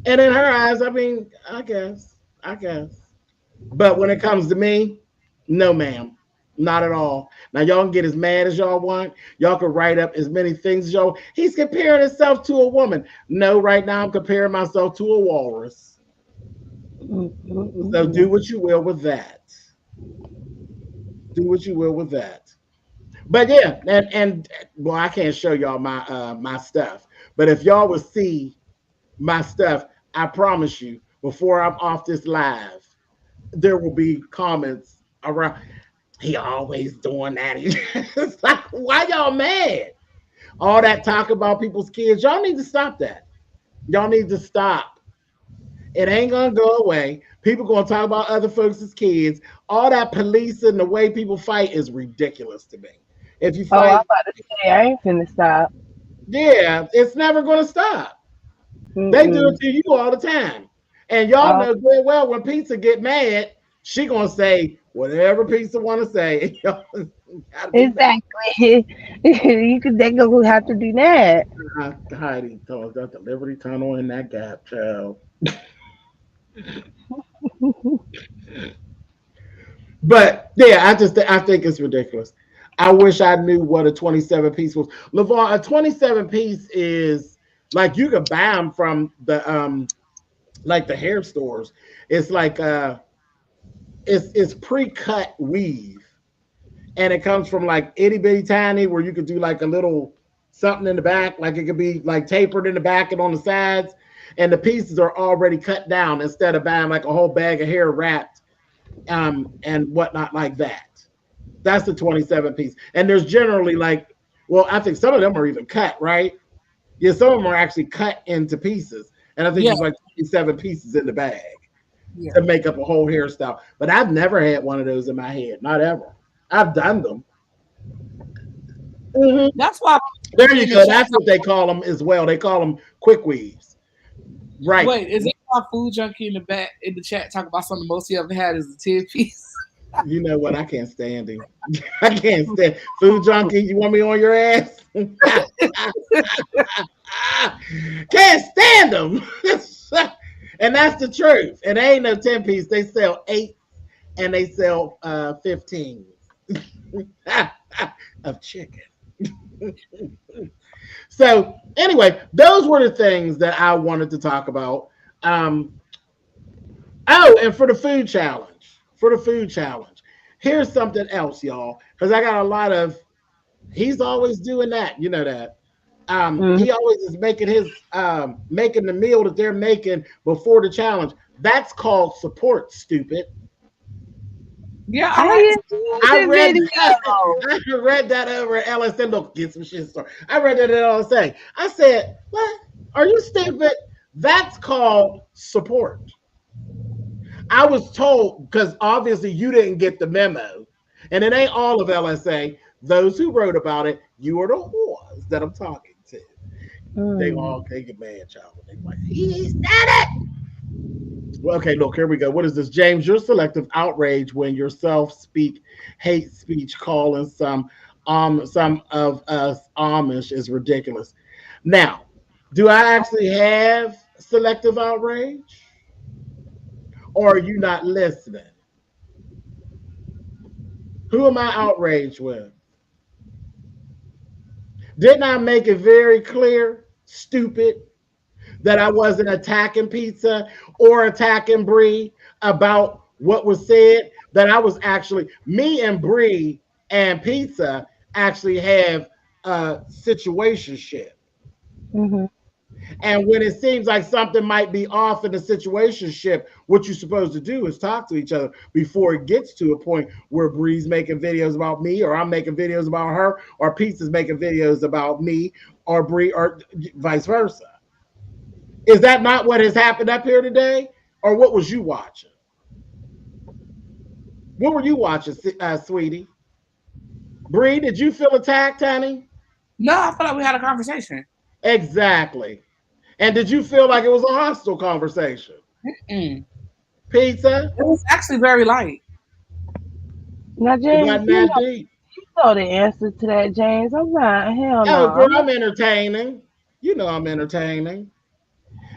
And in her eyes, I mean, I guess. But when it comes to me, no, ma'am, not at all. Now, y'all can get as mad as y'all want. Y'all can write up as many things as y'all. He's comparing himself to a woman. No, right now I'm comparing myself to a walrus. So do what you will with that. Do what you will with that. But yeah, and well, I can't show y'all my stuff. But if y'all will see my stuff, I promise you, before I'm off this live, there will be comments around. He always doing that. It's like, why y'all mad? All that talk about people's kids, y'all need to stop that. Y'all need to stop. It ain't gonna go away. People gonna talk about other folks' kids. All that policing, the way people fight is ridiculous to me. If you fight, I'm about to say I ain't finna stop. yeah, it's never gonna stop. They do it to you all the time. And y'all know good well when Pizza get mad, she gonna say whatever Pizza want to say. Exactly. They gonna have to do that. Heidi told that the Liberty Tunnel in that gap, child. But yeah, I think it's ridiculous. I wish I knew what a 27 piece was. LeVar, a 27 piece is like you can buy them from the like the hair stores. It's like it's pre-cut weave, and it comes from like itty bitty tiny, where you could do like a little something in the back, like it could be like tapered in the back and on the sides, and the pieces are already cut down instead of buying like a whole bag of hair wrapped and whatnot like that. That's the 27 piece, and there's generally like, well, I think some of them are even cut, right? Yeah, some of them are actually cut into pieces, and I think there's like 27 pieces in the bag to make up a whole hairstyle. But I've never had one of those in my head, not ever. I've done them. Mm-hmm. That's why. There you go. That's what they call them as well. They call them quick weaves. Right. Wait, is it my food junkie in the chat talking about something most you ever had is a 10 piece? You know what? I can't stand him. I can't stand food junkie. You want me on your ass? Can't stand them. And that's the truth. And they ain't no 10 piece. They sell 8 and they sell 15 of chicken. So anyway, those were the things that I wanted to talk about. Oh, and for the food challenge. Here's something else, y'all, because I got a lot of. He's always doing that, you know that. He always is making his making the meal that they're making before the challenge. That's called support, stupid. Yeah, I read that over at LSN. Look, get some shit started. I read that at LSA. I said, "What? Are you stupid?" That's called support. I was told, because obviously you didn't get the memo, and it ain't all of LSA. Those who wrote about it, you are the whores that I'm talking to. They all take it mad, child. They like, he said it. Well, okay, look, here we go. What is this? James, your selective outrage when your self-speak hate speech calling some of us Amish is ridiculous. Now, do I actually have selective outrage? Or are you not listening? Who am I outraged with? Didn't I make it very clear, stupid, that I wasn't attacking Pizza or attacking Bree about what was said? That I was actually, me and Bree and Pizza actually have a situationship. Mm-hmm. And when it seems like something might be off in the situationship, what you're supposed to do is talk to each other before it gets to a point where Bree's making videos about me, or I'm making videos about her, or Pizza's making videos about me, or Bree, or vice versa. Is that not what has happened up here today? Or what was you watching? What were you watching, sweetie? Bree, did you feel attacked, honey? No, I feel like we had a conversation. Exactly. And did you feel like it was a hostile conversation? Pizza? It was actually very light. Now, James, it wasn't that deep. know the answer to that, James. I'm not. Hell no. Oh, girl, I'm entertaining. You know I'm entertaining.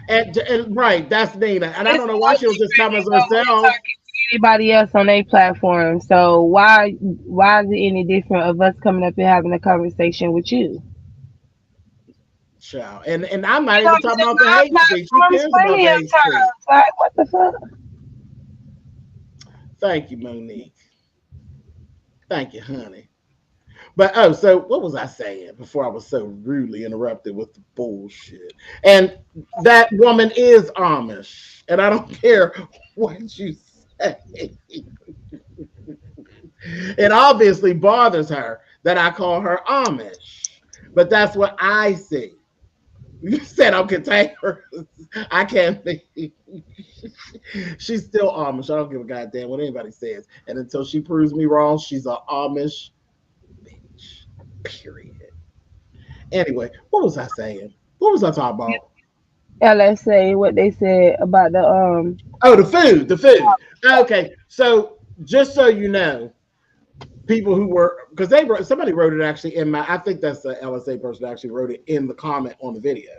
And right, that's Nina. And I It's don't know no why she was just coming as herself. anybody else on their platform. So why is it any different of us coming up and having a conversation with you? Child. And I'm not You know, even talking to about the my hate speech. Who platforms cares about plenty the of hate speech? times. Like, what the fuck? Thank you, Monique. Thank you, honey. But oh, so what was I saying before I was so rudely interrupted with the bullshit? And that woman is Amish, and I don't care what you say. It obviously bothers her that I call her Amish, but that's what I see. You said I'm contagious. I can't be. She's still Amish. I don't give a goddamn what anybody says. And until she proves me wrong, she's an Amish bitch. Period. Anyway, what was I saying? What was I talking about? LSA, what they said about the Oh, the food. The food. Okay. So just so you know, people who were because they wrote somebody wrote it actually in my I think that's the LSA person that actually wrote it in the comment on the video.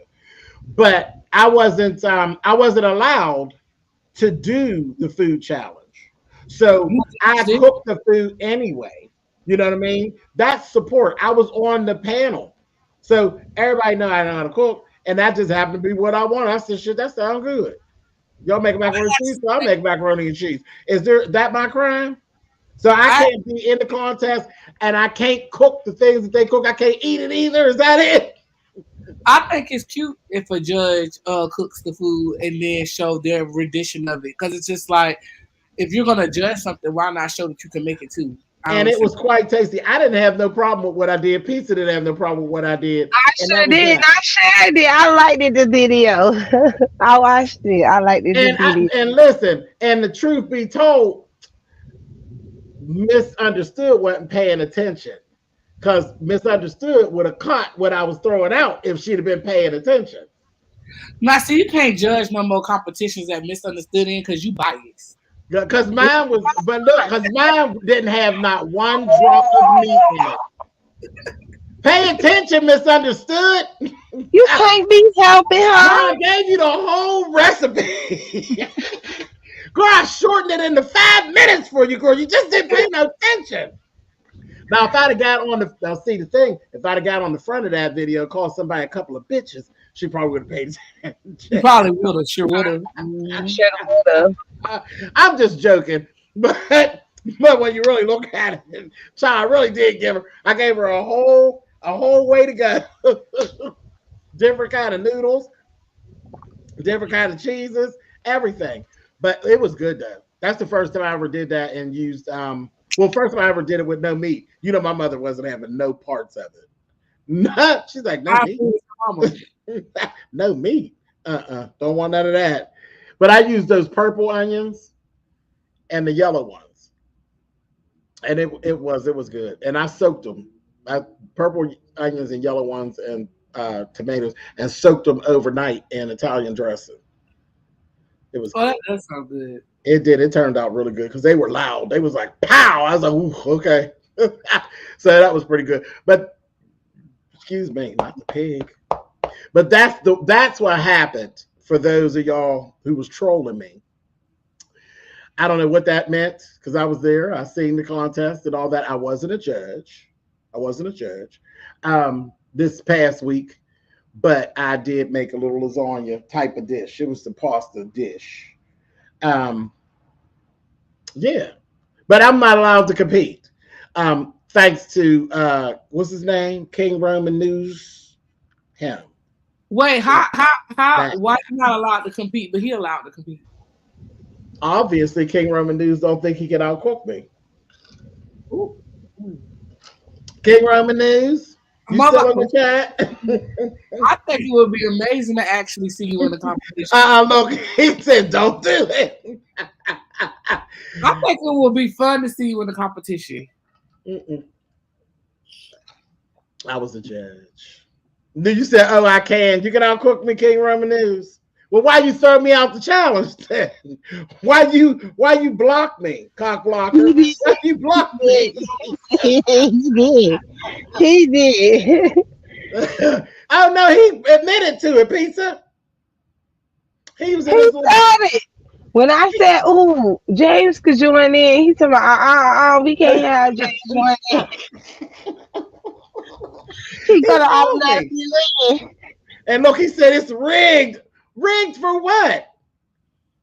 But I wasn't allowed to do the food challenge. So I cooked the food anyway. You know what I mean? That's support. I was on the panel. So everybody know I know how to cook. And that just happened to be what I wanted. I said, shit, that sounds good. Y'all make macaroni and cheese, so I make macaroni and cheese. Is there that my crime? So I can't be in the contest and I can't cook the things that they cook. I can't eat it either. Is that it? I think it's cute if a judge cooks the food and then show their rendition of it, because it's just like if you're gonna judge something, why not show that you can make it too? And it was quite tasty. I didn't have no problem with what I did. Pizza didn't have no problem with what I did. I And sure that was did. that. I shared it. I liked it, the video. I watched it. I liked it, the video. And listen, and the truth be told, misunderstood wasn't paying attention. Because misunderstood would have caught what I was throwing out if she'd have been paying attention. Now, see, you can't judge no more competitions that misunderstood in because you biased. Because mine was, but look, because mine didn't have not one drop of meat in it. Pay attention, misunderstood. You can't be helping her. I gave you the whole recipe. Girl, I shortened it into 5 minutes for you, girl. You just didn't pay no attention. Now, if I'd have got on now see the thing, if I'd have got on the front of that video, called somebody a couple of bitches, she probably would have paid attention. You probably would have, sure would have. I'm just joking, but when you really look at it, child, I really did give her. I gave her a whole way to go. Different kind of noodles, different kind of cheeses, everything. But it was good though. That's the first time I ever did that and used well, first time I ever did it with no meat. You know, my mother wasn't having no parts of it. No, she's like, no meat. No meat. Don't want none of that. But I used those purple onions and the yellow ones. And it was good. And I soaked them. Purple onions and yellow ones and tomatoes and soaked them overnight in Italian dressing. It was that does sound good. It did. It turned out really good because they were loud. They was like, pow. I was like, ooh, okay. So that was pretty good. But excuse me, not the pig. But that's what happened for those of y'all who was trolling me. I don't know what that meant because I was there. I seen the contest and all that. I wasn't a judge. This past week, but I did make a little lasagna type of dish. It was the pasta dish. Yeah, but I'm not allowed to compete. Thanks to what's his name, King Roman News. Him. Wait, why you not allowed to compete, but he allowed to compete? Obviously, King Roman News don't think he can outcook me. Ooh. King Roman News, you still in the chat? I think it would be amazing to actually see you in the competition. Look, he said, don't do it. I think it would be fun to see you in the competition. I was a judge. You said, oh, I can. You can outcook me, King Roman News. Well, why you throw me out the challenge then? Why you block me, cock blocker? Why you block me? He did. He did. Oh no, he admitted to it, pizza. He was He in his little. said it. When I said, "Ooh, James could join in," he told me, we can't have James join in. He He got to told me. automatically win. And look, he said it's rigged. Rigged for what?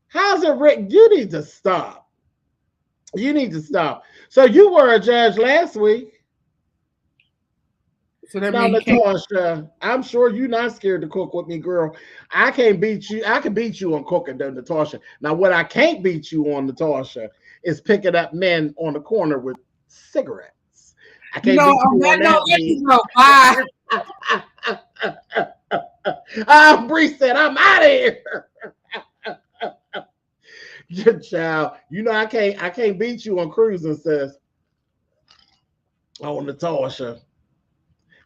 How's it rigged? You need to stop. You need to stop. So you were a judge last week. So that Now, means you can't. Natasha, I'm sure you're not scared to cook with me, girl. I can't beat you. I can beat you on cooking, though, Natasha. Now, what I can't beat you on, Natasha, is picking up men on the corner with cigarettes. I can't beat On you on that that. bye. Bree said, I'm out of here. Good child. You know I can't beat you on cruising, sis. Oh, Natasha.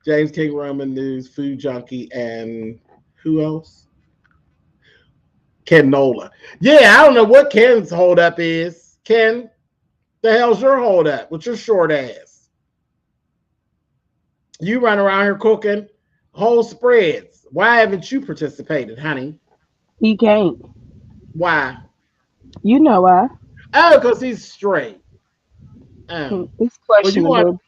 James King Roman News, Food Junkie, and who else? Ken Nola. Yeah, I don't know what Ken's holdup is. Ken, the hell's your holdup with your short ass? You run around here cooking whole spreads. Why haven't you participated, honey? He can't. Why? You know why? Oh, because he's straight. Oh. It's Well, you want. questionable.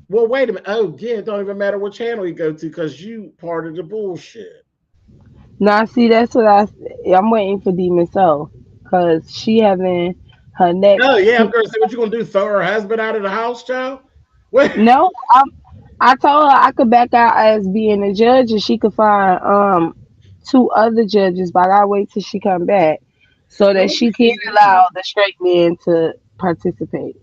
Well, wait a minute. Oh, yeah, it don't even matter what channel you go to because you part of the bullshit. Now, see, that's what I'm waiting for Demon Soul because she having her Oh, next. yeah, I'm going to say, what you going to do? Throw her husband out of the house, child? What? No, I told her I could back out as being a judge, and she could find two other judges, but I gotta wait till she come back so that she can allow the straight men to participate.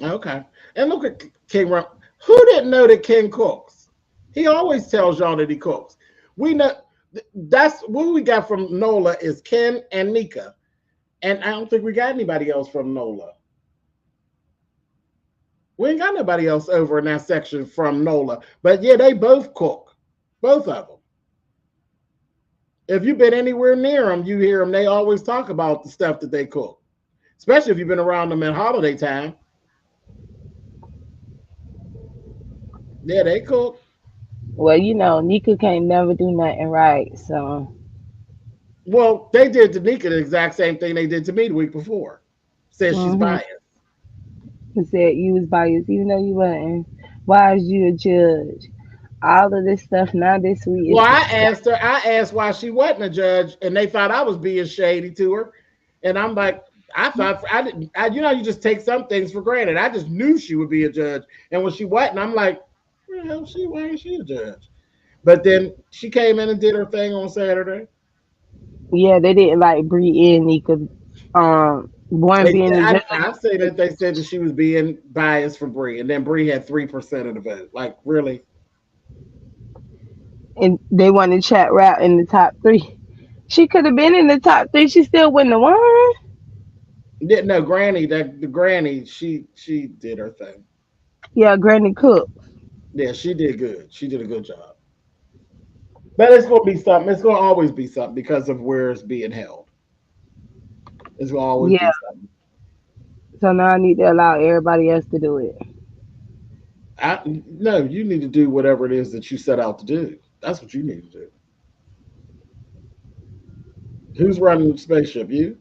Okay. And look at King Rum. Who didn't know that King cooks? He always tells y'all that he cooks. We know that's what we got from Nola is Ken and Nika. And I don't think we got anybody else from Nola. We ain't got nobody else over in that section from Nola. But yeah, they both cook. Both of them. If you've been anywhere near them, you hear them. They always talk about the stuff that they cook. Especially if you've been around them at holiday time. Yeah, they cook. Well, Nika can't never do nothing right, so Well, they did to Nika the exact same thing they did to me the week before. Said she's hmm biased. he said you was biased, even though you wasn't. Why is you a judge? All of this stuff now this week Well, is I asked why she wasn't a judge, and they thought I was being shady to her. And I'm like, I thought I didn't. You just take some things for granted. I just knew she would be a judge, and when she wasn't, I'm like, well, why is she a judge? But then she came in and did her thing on Saturday. yeah, they didn't like Bree and Nika one being a judge. I say that they said that she was being biased for Bree, and then Bree had 3% of the vote. Like, really? And they won the chat rap in the top three. She could have been in the top three. She still wouldn't have won. Yeah, no, Granny. The Granny, she did her thing. Yeah, Granny Cook. Yeah, she did good. She did a good job. But it's going to be something. It's going to always be something because of where it's being held. It's going to always be Yeah. something. So now I need to allow everybody else to do it. No, you need to do whatever it is that you set out to do. That's what you need to do. Who's running the spaceship? You?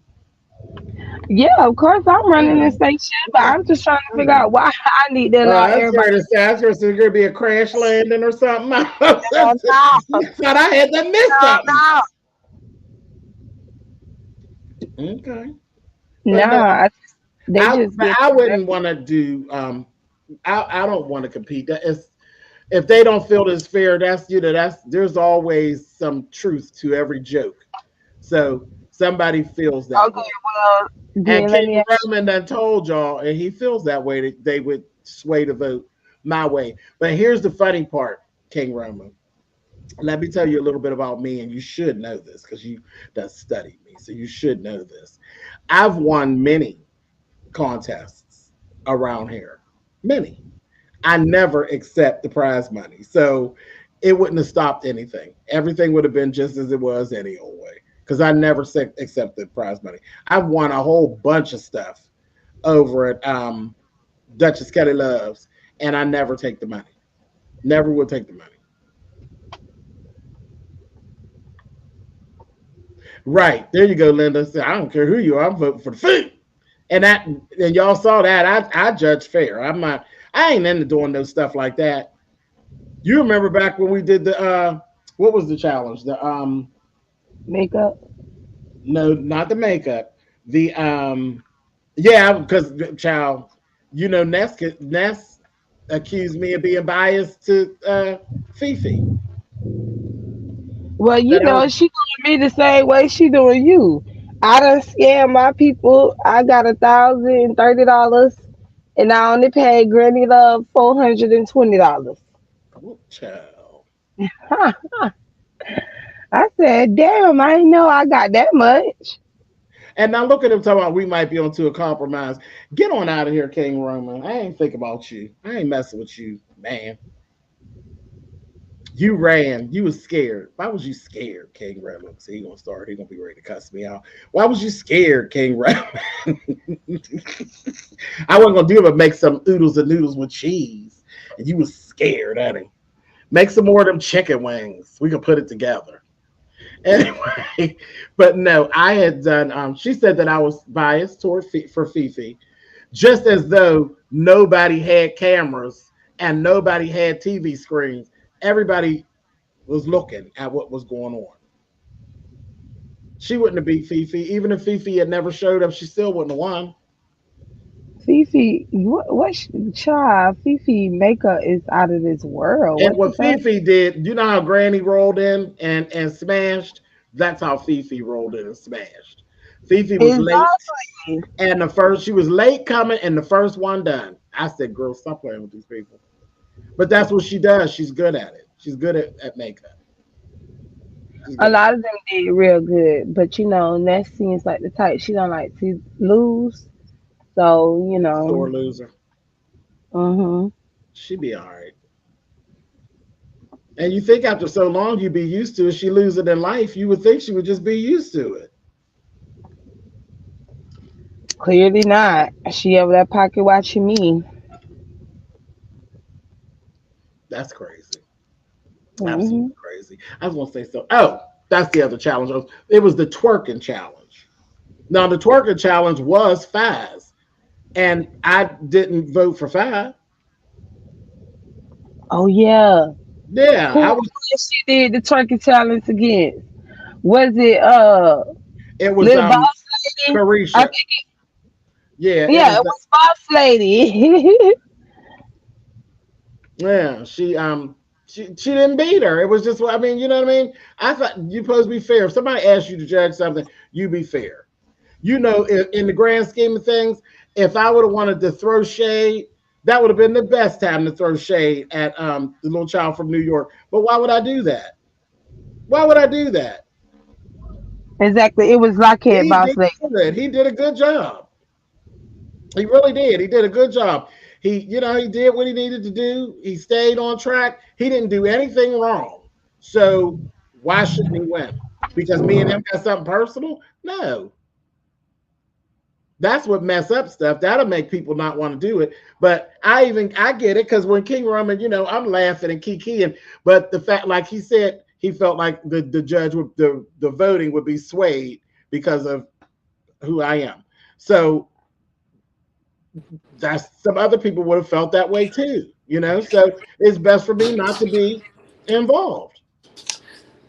Yeah, of course I'm running Yeah. this spaceship, but Okay. I'm just trying to All figure right. out why I need to Oh, allow I was everybody. going to say, there's going to be a crash landing or something. I No, no, thought I had to miss something. no, Okay. no. But no, They just but get I wouldn't want to do. I don't want to compete. If they don't feel it's fair, that's there's always some truth to every joke. So somebody feels that okay. way. Well, And then let me King ask Roman done told y'all, and he feels that way that they would sway the vote my way. But here's the funny part, King Roman. Let me tell you a little bit about me, and you should know this because you done studied me, so you should know this. I've won many contests around here. Many. I never accept the prize money. So it wouldn't have stopped anything. Everything would have been just as it was any old way. because I never accepted prize money. I've won a whole bunch of stuff over at Duchess Kelly Loves, and I never take the money. Never will take the money. Right. There you go, Linda. So I don't care who you are, I'm voting for the food. And y'all saw that. I judge fair. I ain't into doing those stuff like that. You remember back when we did the what was the challenge? The Makeup. no, not the makeup. The yeah, because child, you know, Ness accused me of being biased to Fifi. Well, you That I know, was she doing me the same way she doing you. I done scammed my people. I got $1,030, and I only paid Granny Love $420. oh, child. I said, "Damn, I didn't know I got that much." And now look at him talking about we might be onto a compromise. Get on out of here, King Roman. I ain't think about you. I ain't messing with you, man. You ran. You was scared. Why was you scared, King Roman? So he gonna start. He gonna be ready to cuss me out. Why was you scared, King Roman? I wasn't gonna do it, but make some oodles and noodles with cheese, and you was scared, honey. Make some more of them chicken wings. We can put it together. Anyway, but no, I had done. She said that I was biased toward for Fifi, just as though nobody had cameras and nobody had TV screens. Everybody was looking at what was going on. She wouldn't have beat Fifi, even if Fifi had never showed up. She still wouldn't have won. Fifi, child? Fifi makeup is out of this world. And What the what fuck? Fifi did, you know how Granny rolled in and smashed. That's how Fifi rolled in and smashed. Fifi was late. Exactly. And she was late coming and the first one done. I said, girl, stop playing with these people. But that's what she does. She's good at it. She's good at makeup. She's A good at lot of them did real good, but you know, Ness seems like the type she don't like to lose. So sore loser. mhm. She'd be all right. And you think after so long you'd be used to it. She lose it in life. You would think she would just be used to it. Clearly not. She over that pocket watching me. That's crazy. Mhm. Absolutely crazy. I was gonna say so. Oh, that's the other challenge. It was the twerking challenge. Now the twerking challenge was Faz, and I didn't vote for Faz. Oh yeah. Yeah, Who I was. was she did the turkey challenge against? Was it It was Little Boss Lady? I Carisha. think Yeah, it yeah, was it the, was Boss Lady. yeah. She didn't beat her. It was just I mean, you know what I mean? I thought you supposed to be fair. If somebody asked you to judge something, you be fair. You know, in the grand scheme of things, if I would have wanted to throw shade, that would have been the best time to throw shade at the little child from New York. But why would I do that? Why would I do that? Exactly. It was Lockheed He Boss did Lady. good. He did a good job. He really did. He did a good job. He did what he needed to do. He stayed on track. He didn't do anything wrong. So why shouldn't he win? Because me and him got something personal? No. That's what mess up stuff. That'll make people not want to do it. But I get it because when King Roman, I'm laughing and kikiing. But the fact, like he said, he felt like the judge would the voting would be swayed because of who I am. So that's some other people would have felt that way too. So it's best for me not to be involved.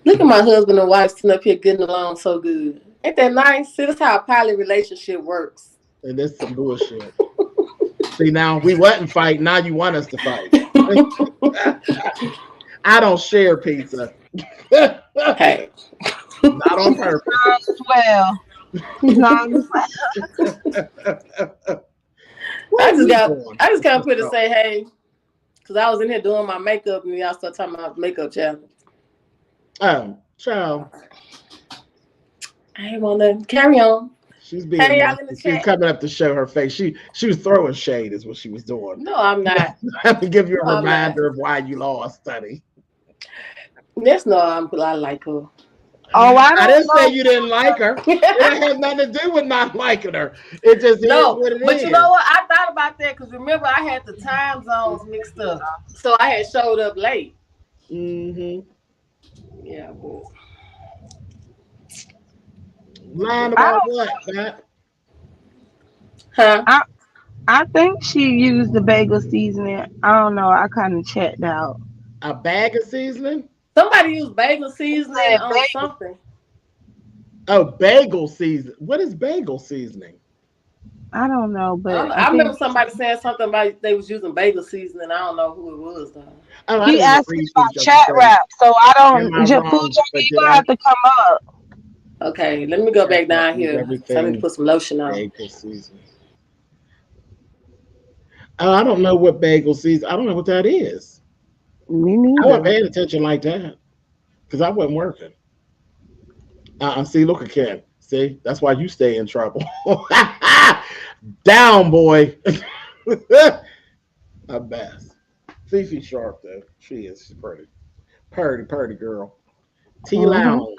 Look at my husband and wife sitting up here getting along so good. Ain't that nice? See, that's how a poly relationship works. And that's some bullshit. See, now we wasn't fighting. Now you want us to fight. I don't share pizza. Hey. Not on purpose. Well, long as I just got up here to say hey, because I was in here doing my makeup and y'all started talking about makeup challenge. Child. I ain't want to carry on. She's being Hey, y'all in the she's chat. coming up to show her face. She was throwing shade is what she was doing. No, I'm not. I have to give you a No, reminder of why you lost, honey. That's no, I like her. Oh, I I don't didn't say know. you didn't like her. It had nothing to do with not liking her. It just is No, what it but is. you know what? I thought about that because remember I had the time zones mixed up, so I had showed up late. Mm-hmm. Yeah, but Lying I about don't. what, Matt? huh? I I think she used the bagel seasoning. I don't know. I kind of checked out. A bag of seasoning? Somebody used bagel seasoning Said on bagel. something. Oh, bagel season. What is bagel seasoning? I don't know, I, but don't know. I I remember think somebody saying something about they was using bagel seasoning. I don't know who it was though. Oh, I he didn't asked me read through about just to chat say, rap, so I am I don't. Just Pooh, wrong? you But did gonna I have to come up. Okay, let me go check back that down with here. So I need to everything put some lotion on. bagel season? Oh, I don't know what bagel season. I don't know what that is. Me I wasn't neither. paying attention like that because I wasn't working. See, look at Ken. See, that's why you stay in trouble. Down, boy. A mess. Fifi Sharp, though. She is. She's pretty. Pretty girl. T Hmm. Lounge.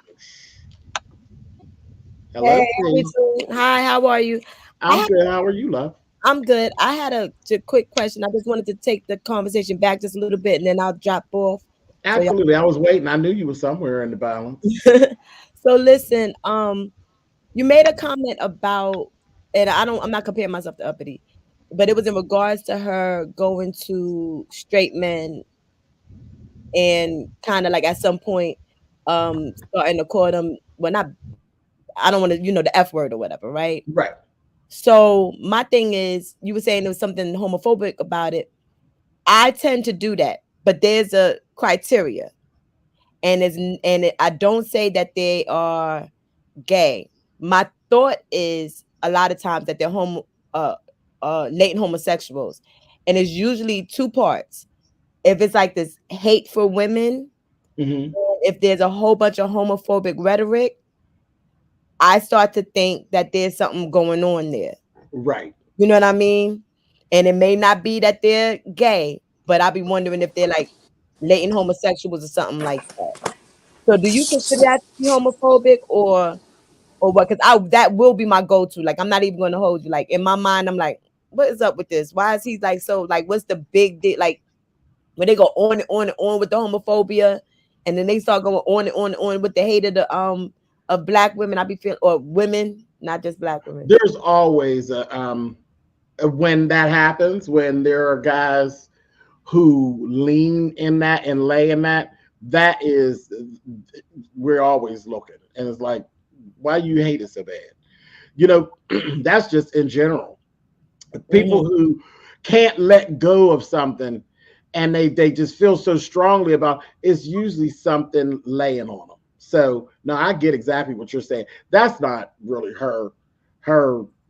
Hello, Hey, how you T. doing? Hi, how are you? I I'm had, good. How are you, love? I'm good. I had a quick question. I just wanted to take the conversation back just a little bit, and then I'll drop off. So y'all. Absolutely. I was waiting. I knew you were somewhere in the balance. So listen, you made a comment about, and I'm not comparing myself to Uppity, but it was in regards to her going to straight men and kind of like at some point, starting to call them. Well, not. I don't want to, the F word or whatever, right? Right. So my thing is, you were saying there was something homophobic about it. I tend to do that, but there's a criteria, and I don't say that they are gay. My thought is a lot of times that they're latent homosexuals, and it's usually two parts. If it's like this hate for women, Mm-hmm. if there's a whole bunch of homophobic rhetoric, I start to think that there's something going on there. Right. You know what I mean? And it may not be that they're gay, but I'll be wondering if they're like latent homosexuals or something like that. So do you consider that to be homophobic or what? Because that will be my go-to. Like I'm not even gonna hold you. Like in my mind, I'm like, what is up with this? Why is he like so like what's the big deal? Like when they go on and on and on with the homophobia, and then they start going on and on and on with the hate of black women, I be feeling or women, not just black women. There's always when that happens, when there are guys who lean in that and lay in that, that is, we're always looking. And it's like, why you hate it so bad? You know, that's just in general. People who can't let go of something and they just feel so strongly about it's usually something laying on them. So no, I get exactly what you're saying. That's not really her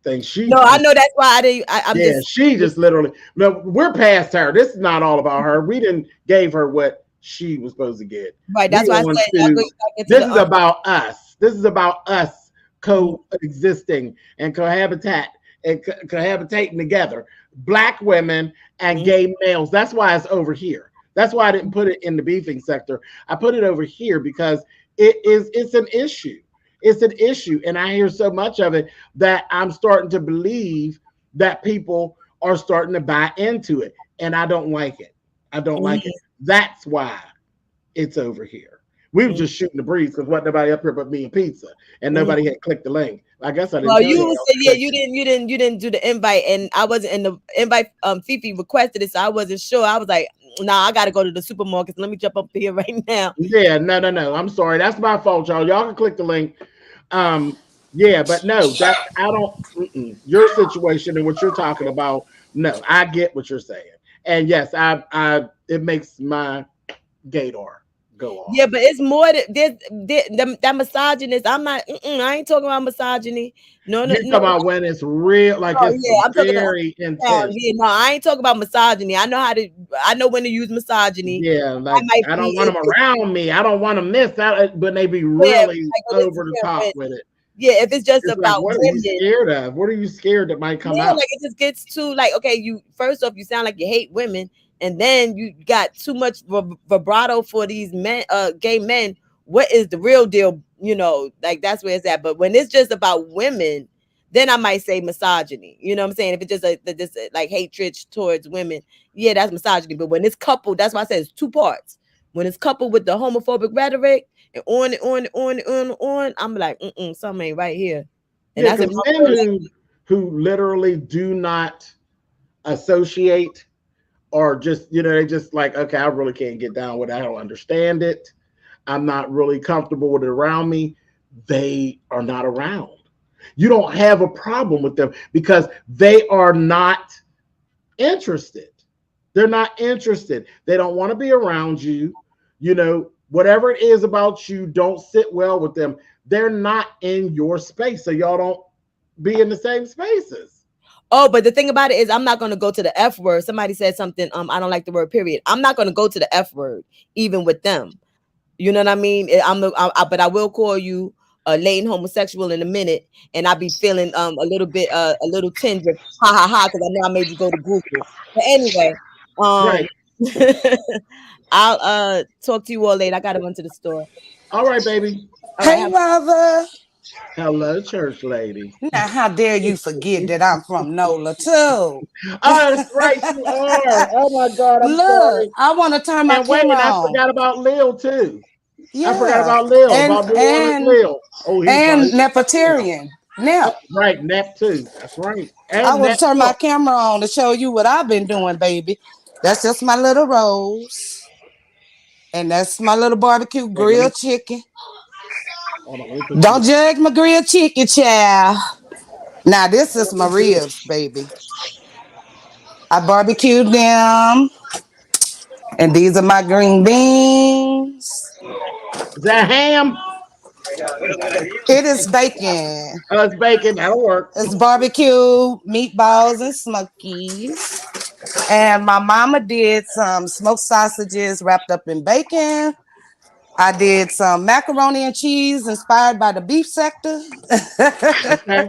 thing. No, I know that's why I didn't. I'm Yeah, just she just literally. No, we're past her. This is not all about her. We didn't gave her what she was supposed to get. right. We That's why I want said I'll go to. back into This the is about us. This is about us Mhm. coexisting and cohabitating together. Black women and Mhm. gay males. That's why it's over here. That's why I didn't put it in the beefing sector. I put it over here because it's an issue. It's an issue. And I hear so much of it that I'm starting to believe that people are starting to buy into it. And I don't like it. I don't like it. That's why it's over here. We were Mhm. just shooting the breeze because wasn't nobody up here but me and Pizza. And nobody had clicked the link. I guess I didn't Well, tell you you. said you didn't do the invite, and I wasn't in the invite. Fifi requested it, so I wasn't sure. I was like, nah, I gotta go to the supermarket. Let me jump up here right now. Yeah, no. I'm sorry. That's my fault, y'all. Y'all can click the link. Yeah, but no, that I don't. Your situation and what you're talking about. No, I get what you're saying, and yes, I it makes my gaydar go off. Yeah, but it's more that that misogynist. I'm not. I ain't talking about misogyny. No, no, You no. talk about when it's real, like No, it's yeah, I'm talking about. very intense. Yeah, no, I ain't talking about misogyny. I know how to. I know when to use misogyny. Yeah, I like might I don't be. want them around me. I don't want to miss out, but they be Yeah, really like, oh, over the top with it. yeah, if it's just It's like, about what are you women. scared of? What are you scared that might come Yeah, out? like it just gets too like okay, you first off you sound like you hate women, and then you got too much vibrato for these men, gay men. What is the real deal? you know, like that's where it's at. But when it's just about women, then I might say misogyny. You know what I'm saying? If it's just like hatred towards women, yeah, that's misogyny. But when it's coupled, that's why I said it's two parts. When it's coupled with the homophobic rhetoric and on and on and on and on and on, I'm like, something ain't right here. And Yeah, that's because men who literally do not associate or just, you know, they just like, okay, I really can't get down with it. I don't understand it. I'm not really comfortable with it around me. They are not around. You don't have a problem with them because they are not interested. They're not interested. They don't want to be around you. You know, whatever it is about you don't sit well with them. They're not in your space. So y'all don't be in the same spaces. Oh, but the thing about it is I'm not going to go to the F word. Somebody said something. I don't like the word period. I'm not going to go to the F word, even with them. You know what I mean? But I will call you a latent homosexual in a minute, and I'll be feeling a little tinge of ha, because I know I made you go to Google. But anyway, Right. I'll talk to you all later. I gotta run to the store. All right, baby. All right, Hey, mother. Hello, church lady. Now, how dare you forget that I'm from NOLA, too? Oh, that's right, you are. Oh, my God, I'm Look, sorry. I want to turn my And wait, camera and I on. forgot about Lil, too. Yeah. I forgot about Lil, about New Orleans Lil. Oh, and Nefertarian. Now, right, Nep, too. That's right. And I want Nep to turn my Milk. camera on to show you what I've been doing, baby. That's just my little rose. And that's my little barbecue grilled chicken. Hold on, let me put Don't judge my grilled chicken, child. Now, this is my ribs, baby. I barbecued them. And these are my green beans. Is that ham? It is bacon. Oh, it's bacon. That'll work. It's barbecue, meatballs, and smokies. And my mama did some smoked sausages wrapped up in bacon. I did some macaroni and cheese inspired by the beef sector. Okay.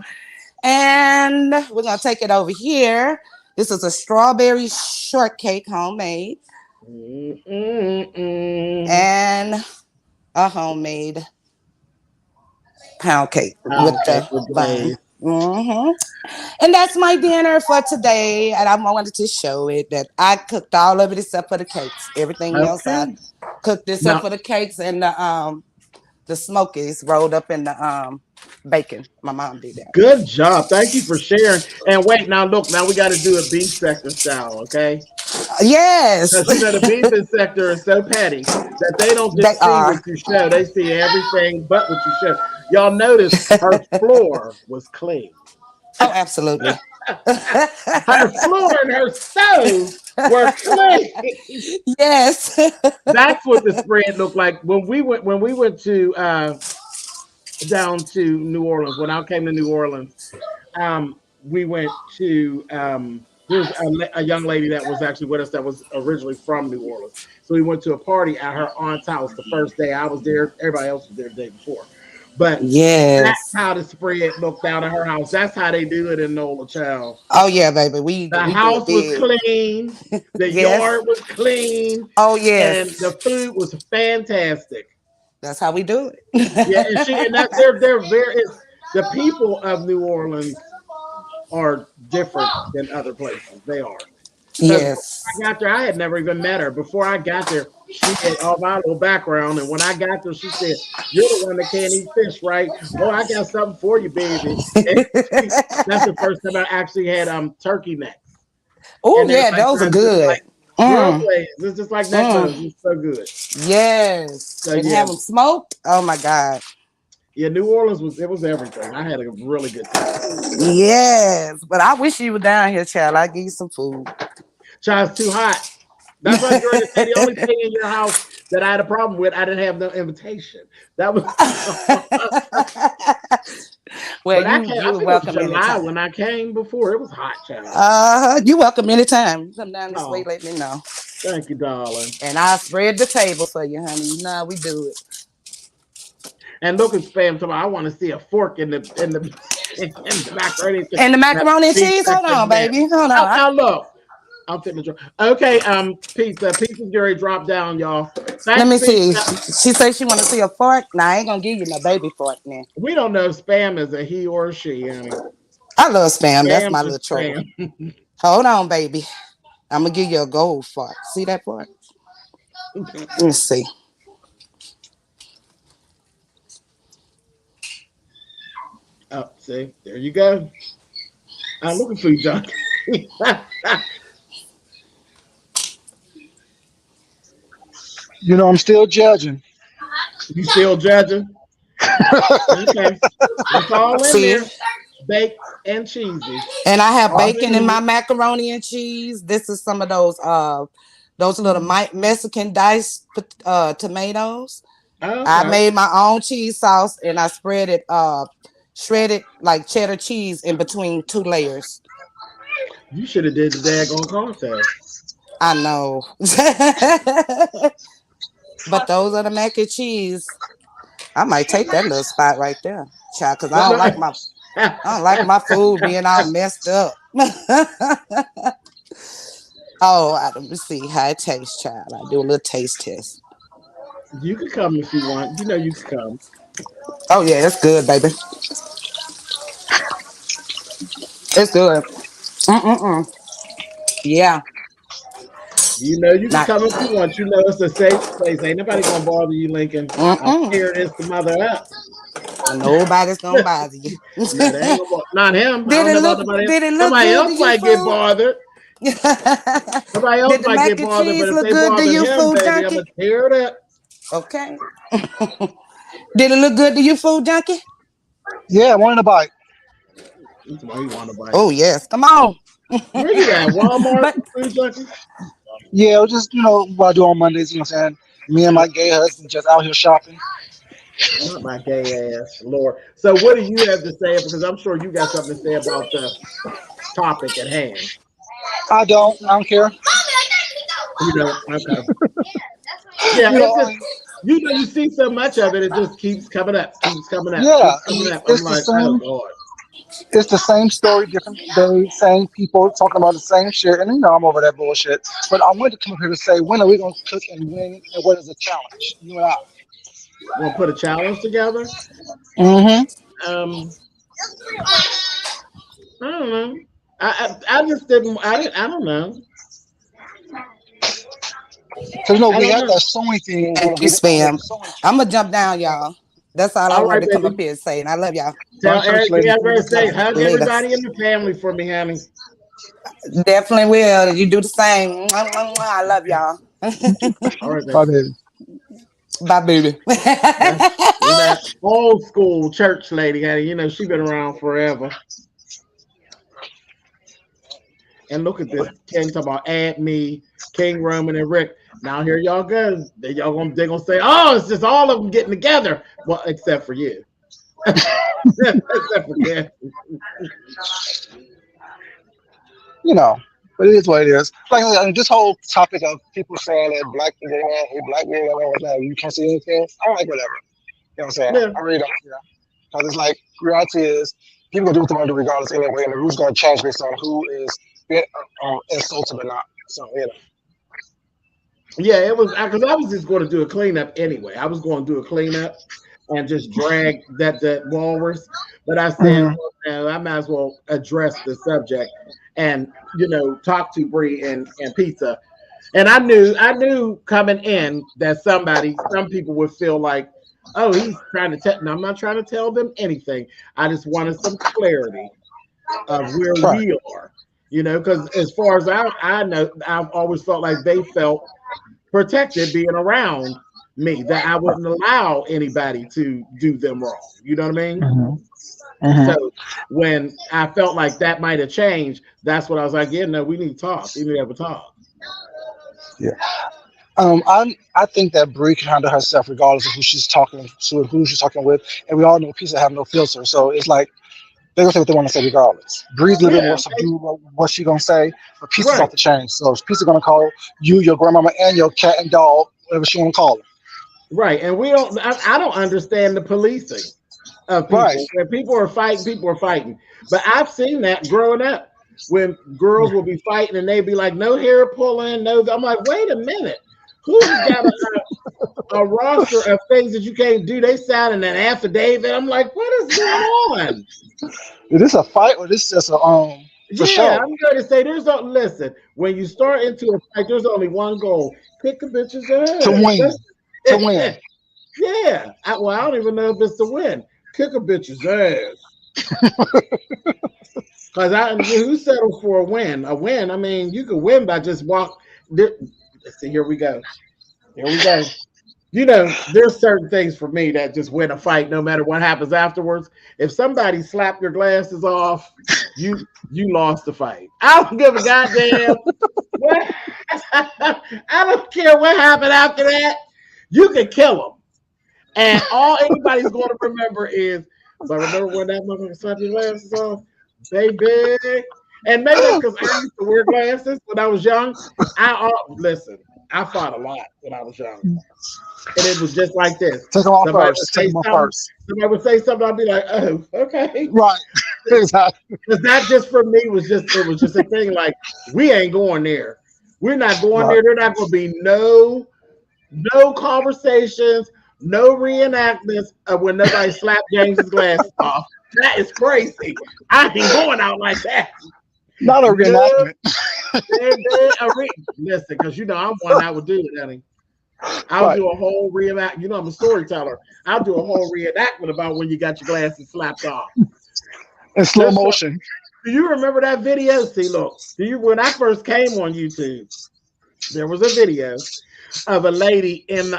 And we're going to take it over here. This is a strawberry shortcake homemade. And a homemade pound cake with the bun. And that's my dinner for today. And I wanted to show it that I cooked all of it except for the cakes. Everything else I cooked except for the cakes and the smokies rolled up in the bacon. My mom did that. Good job. Thank you for sharing. And wait, now look, now we got to do a beef sector style, okay? Yes. Because you know the beef sector is so petty that they don't just see what you show; they see everything but what you show. Y'all notice her floor was clean. Oh, absolutely. Her floor and her stove were clean. Yes. That's what the spread looked like when we went to down to New Orleans. When I came to New Orleans, we went to there's a young lady that was actually with us that was originally from New Orleans. So we went to a party at her aunt's house the first day I was there. Everybody else was there the day before. But that's how the spread looked out of her house. That's how they do it in NOLA, child. Oh yeah, baby. The house was clean. The yard was clean. Oh yes. And the food was fantastic. That's how we do it. Yeah, and that's they're very the people of New Orleans are different than other places. They are. Yes. When I got there, I had never even met her. Before I got there, she had all my little background. And when I got there, she said, "You're the one that can't eat fish, right? Oh, I got something for you, baby." That's the first time I actually had turkey necks. Oh, yeah, those are good. Like, it's just like that. It's so good. Yes. So, and have them smoked. Oh my God. Yeah, New Orleans was everything. I had a really good time. Yes, but I wish you were down here, child. I'd give you some food. Child, it's too hot. That's why you're to say the only thing in your house that I had a problem with, I didn't have no invitation. That was well, you welcome July when I came before. It was hot, child. You welcome anytime. You come down this way, let me know. Thank you, darling. And I'll spread the table for you, honey. You know we do it. And look at Spam tomorrow. I want to see a fork in the macaroni. And the macaroni and cheese. Hold on, baby. Hold on. Now look, I'm finna drop. Okay, pizza's already dropped down, y'all. Thanks, Let me see. pizza. She says she want to see a fork. Nah, I ain't gonna give you no baby fork now. We don't know if spam is a he or a she, honey. I love spam. That's Spam my is little trouble. spam. Hold on, baby. I'm gonna give you a gold fork. See that fork? Let me see. Oh, see, there you go. I'm looking for you, John. You know, I'm still judging. You still judging? Okay. It's all in See? there. Baked and cheesy. And I have All bacon in in there. my macaroni and cheese. This is some of those little Mexican diced tomatoes. I Okay. made my own cheese sauce and I spread it shredded like cheddar cheese in between 2 layers. You should have did the daggone contest. I know. But those are the mac and cheese. I might take that little spot right there, child, because I don't like my food being all messed up. Let me see how it tastes, child. I do a little taste test. You can come if you want. You know you can come. Oh yeah, it's good, baby. It's good. Mm-mm-mm. Yeah. You know you can Not. come if you want. You know it's a safe place. Ain't nobody gonna bother you, Lincoln. I'll Mm-mm. tear this the mother up. Nobody's gonna bother you. No, they ain't gonna not him. I Did don't it know about look? nobody else. Did it look Somebody good to else you, might get food? bothered. Somebody else Did the might mac get and bothered, but cheese if look they good to bother you, him, food baby, I'm junkie? gonna tear it up. Okay. Did it look good to you, food junkie? Yeah, I wanted a bite. That's why he want to bite. Oh yes, come on. Where you at? Walmart? But Food junkie? Yeah, it was just, what I do on Mondays, you know what I'm saying? Me and my gay husband just out here shopping. Not my gay ass, Lord. So what do you have to say? Because I'm sure you got something to say about the topic at hand. I don't care. You know, okay. Yeah, You it's know, just you see so much of it, it just keeps coming up, keeps coming up, yeah, keeps coming up. I'm it's the like, oh same. Lord. It's the same story, different day, same people talking about the same shit, and I'm over that bullshit. But I wanted to come up here to say, when are we gonna cook and win, and what is the challenge? You and I. We'll put a challenge together. Mm-hmm. Um, I don't know. I just didn't. I don't know. So I we don't had know. that sewing thing. We're thank gonna you, be on here spam. sewing I'm challenge. gonna jump down, y'all. That's all I All right, wanted to come up baby. here and say, and I love y'all. Tell Bunch church Eric, ladies yeah, doing the say same. hug Later. everybody in the family for me, honey. Definitely will. You do the same. Mwah, mwah, mwah. I love y'all. All right, baby. Bye, baby. Bye, baby. That's that old school church lady, honey. You know she been around forever. And look at this. King talking about add me, King Roman and Rick. Now here y'all go. They're gonna say, oh, it's just all of them getting together. Well, except for you. Except for Ken. You know, but it is what it is. Like I mean, this whole topic of people saying that black people, black people, you can't see anything. I don't like whatever. You know what I'm saying? Yeah. I really don't care. Because it's like, reality is, people gonna do what they want to do regardless anyway, and the rules gonna change based on who is being insulted or not. So, Yeah, it was because I was just going to do a cleanup anyway. I was going to do a cleanup and just drag that walrus. But I said, Mhm. well, no, I might as well address the subject and talk to Bree and Pizza. And I knew coming in that some people would feel like, oh, he's trying to tell. No, I'm not trying to tell them anything. I just wanted some clarity of where Right. we are. Because as far as I know, I've always felt like they felt protected being around me, that I wouldn't allow anybody to do them wrong. You know what I mean? Mhm. Mhm. So when I felt like that might have changed, that's what I was like, yeah, no, we need to talk. We need to have a talk. Yeah. I think that Brie can handle herself regardless of who she's talking with, and we all know Pizza have no filter, so it's like they're gonna say what they want to say regardless. Bree's a little bit Yeah, more subdued about what she gonna say, but Pizza's right, off the chain. So Pizza gonna call you, your grandmama, and your cat and dog, whatever she wanna call them. right. And we don't. I don't understand the policing of Right. people. When people are fighting, people are fighting. But I've seen that growing up. when girls will be fighting and they'd be like, no hair pulling, no. I'm like, wait a minute. Who's got a roster of things that you can't do? They signing an affidavit. I'm like, what is going on? Is this a fight or this just a Yeah, show? I'm going to say there's no listen. When you start into a fight, there's only one goal: kick a bitch's ass. To win. To win. Yeah. I don't even know if it's to win. Kick a bitch's ass. Because who settled for a win? A win. I mean, you could win by just walk. Let's see. Here we go. Here we go. You know, there's certain things for me that just win a fight, no matter what happens afterwards. If somebody slapped your glasses off, you lost the fight. I don't give a goddamn. What? I don't care what happened after that. You can kill them, and all anybody's going to remember is. But remember when that motherfucker slapped your glasses off, baby. And maybe that's because I used to wear glasses when I was young. Listen. I fought a lot when I was young. And it was just like this. Take them off first. Take them off first. Somebody would say something, I'd be like, oh, okay. Right. Exactly. Because that just for me was just a thing like, we ain't going there. We're not going there. There's not going to be no conversations, no reenactments of when nobody slapped James's glasses off. That is crazy. I ain't going out like that. Not a reenactment. Listen, because I'm one that would do it, honey. I'll do a whole reenact. I'm a storyteller. I'll do a whole reenactment about when you got your glasses slapped off in slow motion. Do you remember that video? See, look, when I first came on YouTube, there was a video of a lady in the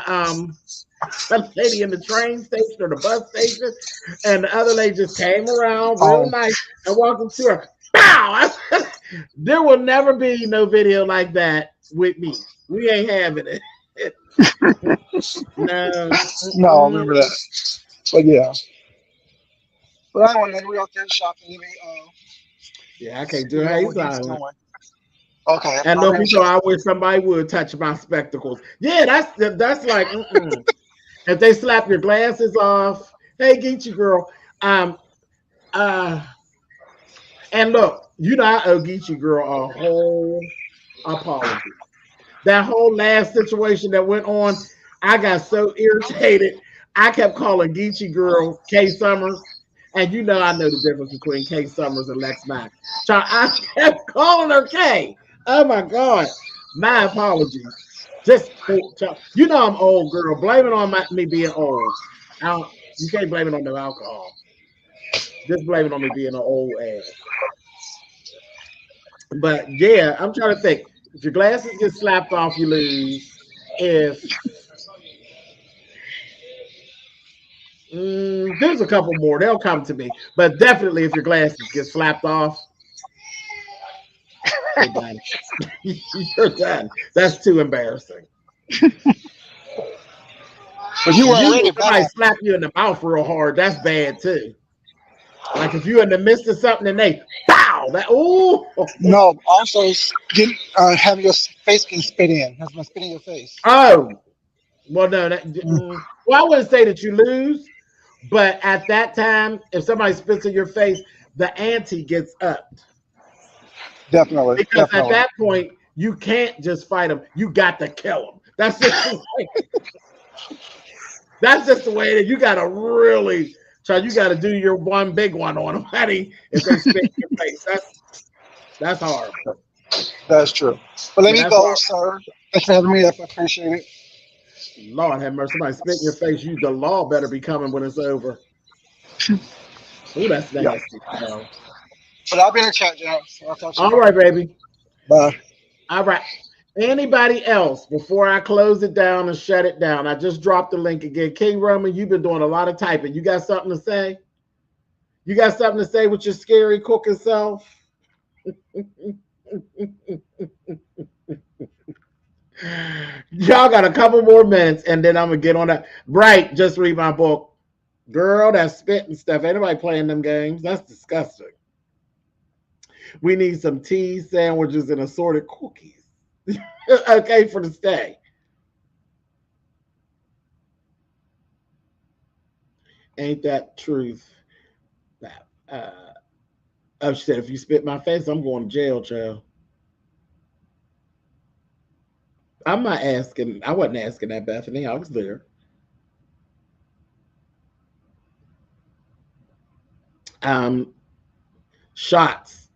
train station or the bus station, and the other lady just came around real nice and walked up to her. Pow! There will never be no video like that with me. We ain't having it. No, I remember that. But yeah. But I want to go out there shopping. Yeah, I can't do it. Okay. And no, so I wish somebody would touch my spectacles. Yeah, that's like if they slap your glasses off. Hey, Geechee girl. And look, I owe Geechee girl a whole apology. That whole last situation that went on, I got so irritated. I kept calling Geechee girl K Summers. And I know the difference between K Summers and Lex Mack. So I kept calling her K. Oh my God. My apologies. Just I'm old, girl. Blame it on me being old. You can't blame it on no alcohol. Just blame it on me being an old ass. But yeah, I'm trying to think. If your glasses get slapped off, you lose. If there's a couple more, they'll come to me. But definitely, if your glasses get slapped off, you're done. You're done. That's too embarrassing. But you weren't ready. Somebody slap you in the mouth real hard. That's bad too. Like if you're in the midst of something and they pow, that No, also having your face getting spit in. Has been spit in your face. Oh, well, no. Well, I wouldn't say that you lose, but at that time, if somebody spits in your face, the ante gets up. Definitely. Because at that point, you can't just fight them. You got to kill them. That's just the way. That's just the way that you got to really try. You got to do your one big one on them, honey. If they spit in your face, that's hard. That's true. But let me go, sir. Thanks for having me. I appreciate it. Lord have mercy. Somebody spit in your face. The law better be coming when it's over. Oh, that's nasty. Yeah. But I'll be in the chat, James. All right, baby. Bye. All right. Anybody else before I close it down and shut it down? I just dropped the link again. King Roman, you've been doing a lot of typing. You got something to say? You got something to say with your scary cooking self? Y'all got a couple more minutes and then I'm going to get on that. Right, just read my book. Girl, that's spitting stuff. Anybody playing them games? That's disgusting. We need some tea, sandwiches, and assorted cookies. Okay, for the stay. Ain't that truth? Oh, she said, if you spit my face, I'm going to jail, child. I'm not asking. I wasn't asking that, Bethany. I was there. Um, Shots.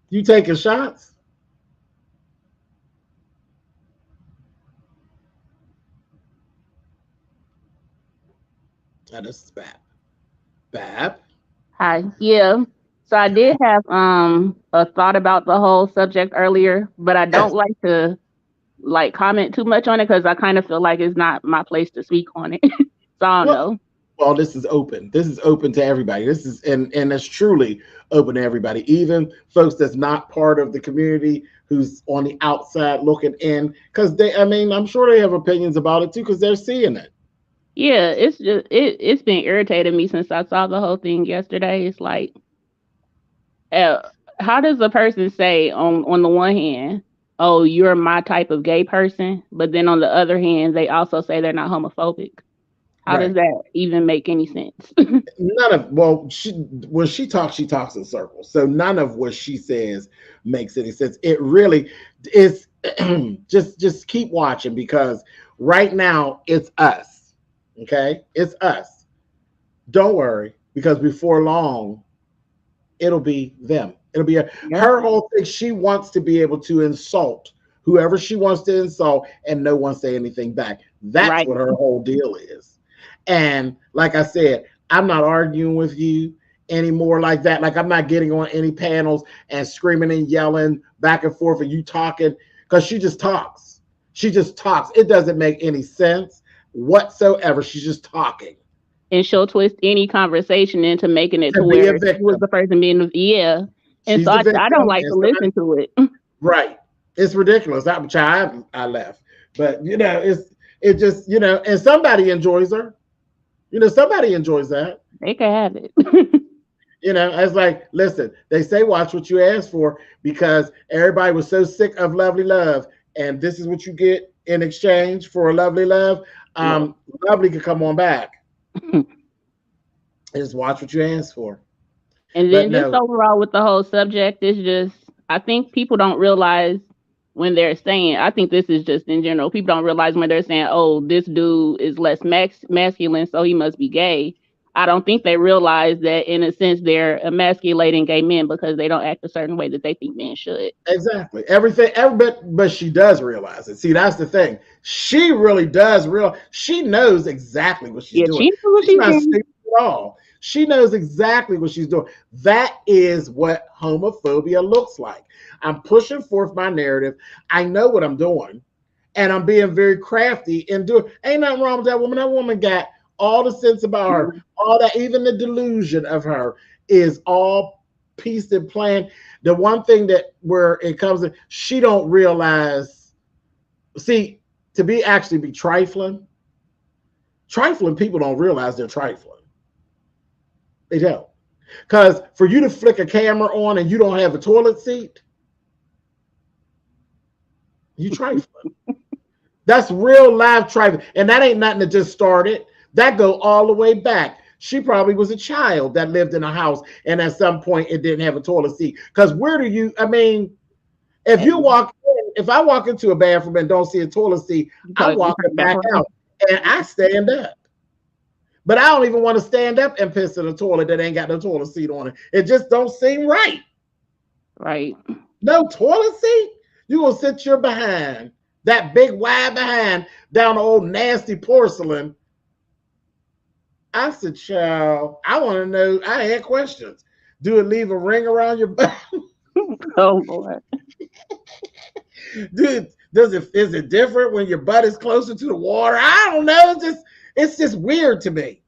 You taking shots? This is Bab. Bab. Hi. Yeah. So I did have a thought about the whole subject earlier, but I don't Yes. like to like comment too much on it because I kind of feel like it's not my place to speak on it. So I don't Well, know. well, this is open. This is open to everybody. This is and it's truly open to everybody, even folks that's not part of the community who's on the outside looking in. Because they, I mean, I'm sure they have opinions about it too, because they're seeing it. Yeah, it's just it's been irritating me since I saw the whole thing yesterday. It's like, uh, how does a person say on the one hand, "Oh, you're my type of gay person," but then on the other hand, they also say they're not homophobic? How does Right. that even make any sense? None of well, she when she talks in circles. So none of what she says makes any sense. It really is. Just keep watching because right now it's us. Okay, it's us. Don't worry because before long it'll be them. It'll be Yep. her whole thing. She wants to be able to insult whoever she wants to insult and no one say anything back. That's Right. what her whole deal is. And like I said, I'm not arguing with you anymore like that. Like I'm not getting on any panels and screaming and yelling back and forth and you talking because she just talks. She just talks. It doesn't make any sense whatsoever. She's just talking And she'll twist any conversation into making it to to be a where she was victim. the person being yeah. And She's so the I don't victim. like And to somebody, listen to it. right. It's ridiculous. I left. But you know, it just, you know, and somebody enjoys her. You know, somebody enjoys that. They can have it. You know, it's like, listen, they say watch what you ask for because everybody was so sick of lovely love. And this is what you get in exchange for a lovely love. Look. Lovely could come on back. Just watch what you ask for. And But then just no, overall with the whole subject, it's just I think people don't realize when they're saying I think this is just in general, people don't realize when they're saying, "Oh, this dude is less masculine, so he must be gay." I don't think they realize that in a sense they're emasculating gay men because they don't act a certain way that they think men should. exactly. Everything, every bit, but she does realize it. See, that's the thing. She really does realize. She knows exactly what she's Yeah, doing. she knows what She's she's not doing. stupid at all. She knows exactly what she's doing. That is what homophobia looks like. I'm pushing forth my narrative. I know what I'm doing, and I'm being very crafty in doing. Ain't nothing wrong with that woman. That woman got all the sense about her, all that, even the delusion of her is all pieced and planned. The one thing that where it comes in, she don't realize. See, to be actually be trifling people don't realize they're trifling. They don't. Because for you to flick a camera on and you don't have a toilet seat, you trifling. That's real live trifling. And that ain't nothing that just started. That go all the way back. She probably was a child that lived in a house and at some point it didn't have a toilet seat. Because where do you, I mean, if you walk in, if I walk into a bathroom and don't see a toilet seat, I'm walking back out and I stand up. But I don't even want to stand up and piss in a toilet that ain't got no toilet seat on it. It just don't seem right. Right. No toilet seat? You gonna sit your behind, that big wide behind, down the old nasty porcelain. I said, child, I want to know. I had questions. Do it leave a ring around your butt? Oh Lord. Dude, is it different when your butt is closer to the water? I don't know. It's just weird to me.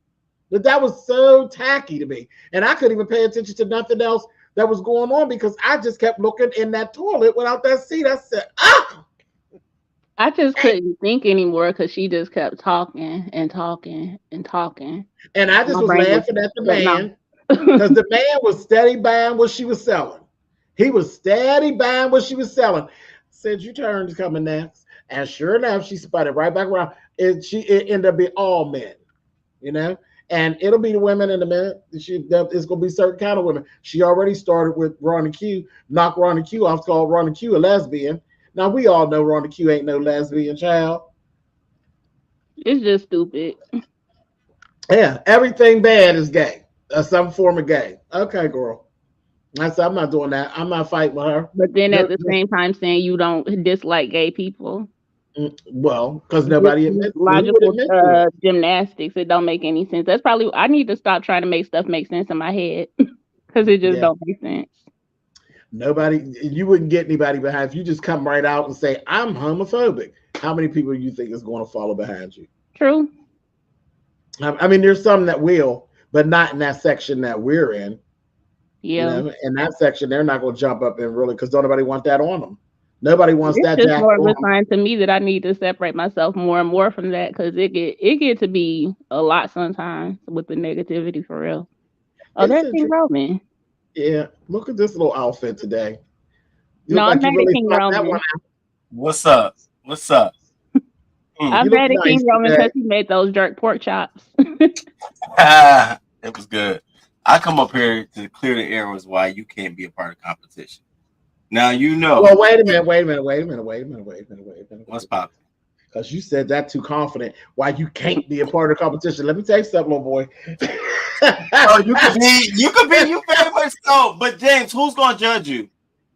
But that was so tacky to me. And I couldn't even pay attention to nothing else that was going on because I just kept looking in that toilet without that seat. I said, ah! I just couldn't think anymore because she just kept talking and talking and talking. And I just My was brain was laughing at the shutting off. man because the man was steady buying what she was selling. He was steady buying what she was selling. Said, your turn's coming next. And sure enough, she spun it right back around. It ended up being all men, you know? And it'll be the women in a minute. It's gonna be certain kind of women. She already started with Ronnie Q, knock Ronnie Q off, called Ronnie Q a lesbian. Now we all know Ronnie Q ain't no lesbian, child. It's just stupid. Yeah, everything bad is gay. Some form of gay. Okay, girl. I'm not doing that. I'm not fighting with her. But then at the same time saying you don't dislike gay people. Well, because nobody admits logical gymnastics. It don't make any sense. That's probably I need to stop trying to make stuff make sense in my head because it just don't make sense. Nobody, you wouldn't get anybody behind if you just come right out and say I'm homophobic. How many people do you think is going to follow behind you? True. I mean, there's some that will, but not in that section that we're in. Yeah. You know, in that section, they're not going to jump up and really because don't nobody want that on them. Nobody wants that. It's just more of a sign to me that I need to separate myself more and more from that because it get to be a lot sometimes with the negativity for real. Oh, that's King Roman. Yeah, look at this little outfit today. No, I'm mad at King Roman. What's up? What's up? I'm mad at King Roman because he made those jerk pork chops. It was good. I come up here to clear the air was why you can't be a part of competition. Now you know. Well, wait a minute. What's popping? Because you said that too confident. Why you can't be a part of the competition? Let me tell you something, little boy. Oh, you could be, you very much so. But James, who's gonna judge you?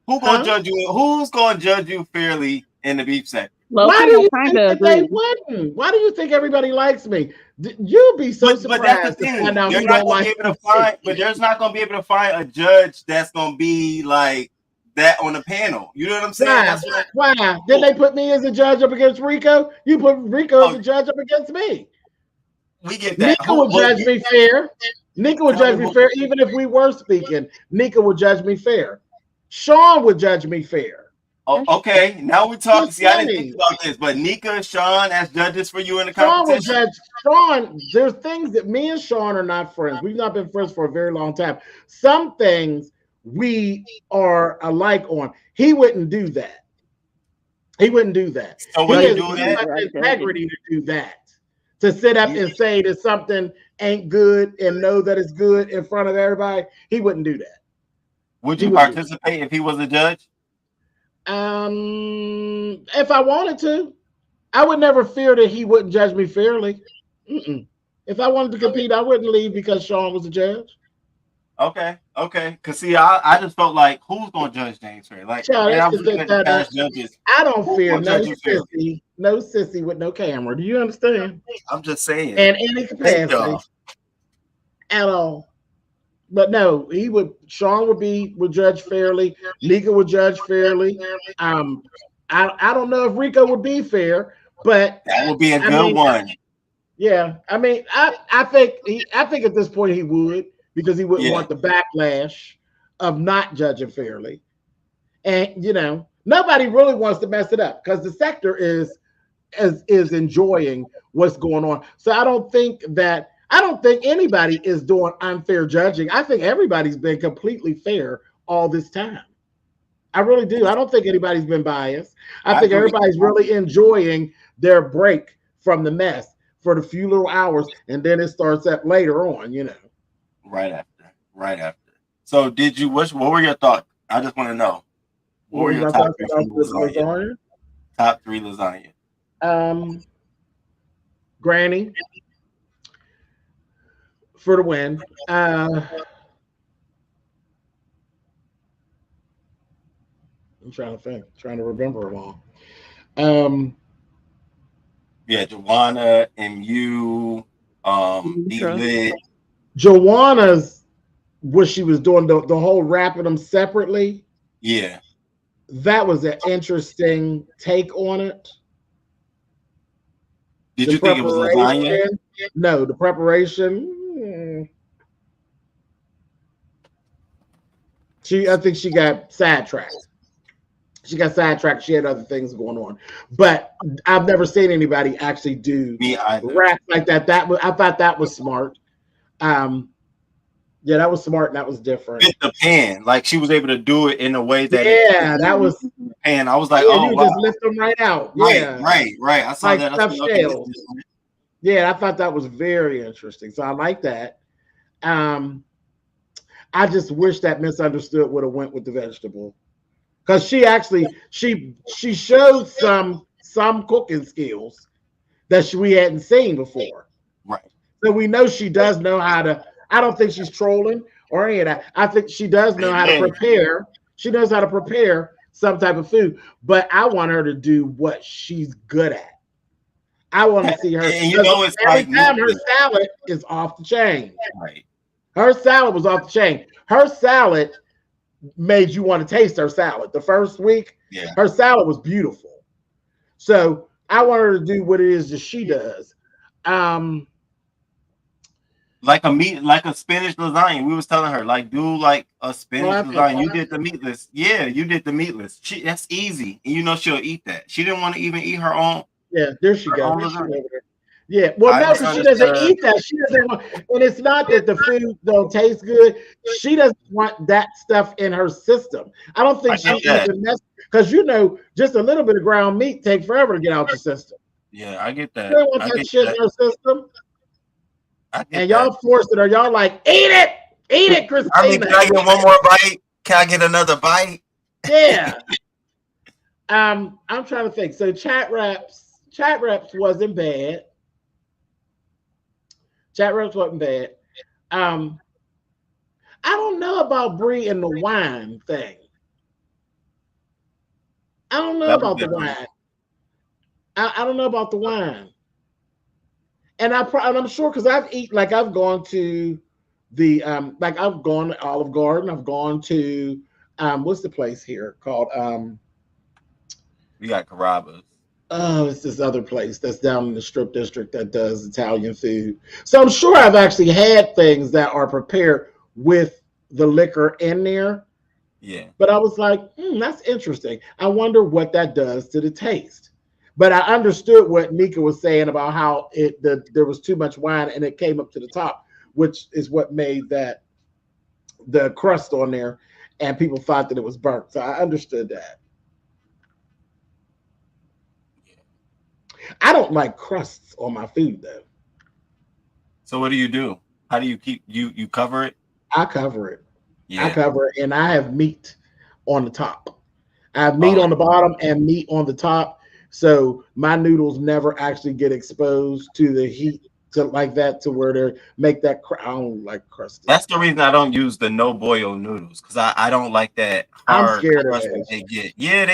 Who's gonna judge you? Who's gonna judge you fairly in the beef sector? Why do you think that they wouldn't? Why do you think everybody likes me? You'll be so surprised. But that's the thing. There's not gonna be able to find a judge that's gonna be like that on the panel. You know what I'm saying? Why? Did they put me as a judge up against Rico? You put Rico as a judge up against me. We get that. Nika would judge me fair. Nika would judge me fair, even if we were speaking. Nika would judge me fair. Sean would judge me fair. Oh, okay, now we're talking. See, I didn't think about this, but Nika, Sean as judges for you in the competition. Sean, there's things that me and Sean are not friends. We've not been friends for a very long time. Some things we are alike on. He wouldn't do that. He wouldn't do that. So when you do that, integrity to do that. To sit up and say that something ain't good and know that it's good in front of everybody, he wouldn't do that. Would you participate if he was a judge? If I wanted to, I would never fear that he wouldn't judge me fairly. If I wanted to compete, I wouldn't leave because Sean was a judge. Okay. Cause see, I just felt like who's gonna judge James fair? Like, I don't fear no sissy with no camera. Do you understand? I'm just saying. And any capacity at all. But no, Sean would judge fairly. Nika would judge fairly. I don't know if Rico would be fair, but that would be a good one. Yeah, I mean, I think at this point he would because he wouldn't want the backlash of not judging fairly, and nobody really wants to mess it up because the sector is enjoying what's going on. So I don't think anybody is doing unfair judging. I think everybody's been completely fair all this time. I really do. I don't think anybody's been biased. I think everybody's really enjoying their break from the mess for the few little hours, and then it starts up later on, Right after. So what were your thoughts? I just want to know. What were your top 3 lasagna? Top 3 lasagna. Granny for the win. I'm trying to remember them all. Yeah, Joanna, MU, D-Lit. Joanna's, what she was doing, the whole wrapping them separately. Yeah. That was an interesting take on it. Did you think it was lasagna? No, the preparation. I think she got sidetracked. She had other things going on, but I've never seen anybody actually do rap like that. I thought that was smart. Yeah, that was smart and that was different. With the pan, like she was able to do it in a way that that was. And I was like, you just lift them right out. Right. I saw like that. Stuffed shells. Yeah, I thought that was very interesting. So I like that. I just wish that Misunderstood would have went with the vegetable, because she actually she showed some cooking skills that we hadn't seen before. Right. So we know she does know how to. I don't think she's trolling or any of that. I think she does know how to prepare. She knows how to prepare some type of food, but I want her to do what she's good at. I want to see her. And you know, it's every time her salad is off the chain. Right. Her salad was off the chain. Her salad made you want to taste her salad. The first week, her salad was beautiful. So I want her to do what it is that she does. Like a spinach lasagna. We was telling her, like, do like a spinach lasagna. You did the meatless. Yeah, you did the meatless. That's easy. And you know she'll eat that. She didn't want to even eat her own. Yeah, there she goes. Yeah, well, no, because she doesn't eat that. She doesn't want, and it's not that the food don't taste good. She doesn't want that stuff in her system. I don't think she even because just a little bit of ground meat takes forever to get out your system. Yeah, I get that. You don't want that shit in your system. And y'all forced it, or y'all like, eat it, Christina. I mean, can I get one more bite? Can I get another bite? Yeah. I'm trying to think. So chat reps wasn't bad. Chat reps wasn't bad. I don't know about Brie and the wine thing. I don't know about the wine. I don't know about the wine. And I'm sure, because I've gone to the I've gone to Olive Garden. I've gone to what's the place here called? We got Carrabba's. Oh, it's this other place that's down in the Strip District that does Italian food. So I'm sure I've actually had things that are prepared with the liquor in there. Yeah. But I was like, that's interesting. I wonder what that does to the taste. But I understood what Nika was saying about how there was too much wine and it came up to the top, which is what made the crust on there, and people thought that it was burnt. So I understood that. I don't like crusts on my food though. So what do? How do you keep you cover it? I cover it. Yeah. I cover it, and I have meat on the top. I have meat on the bottom and meat on the top. So my noodles never actually get exposed to the heat to where they make that. I don't like crust. That's the reason I don't use the no boil noodles, because I don't like that hard. I'm scared of that they get. Yeah,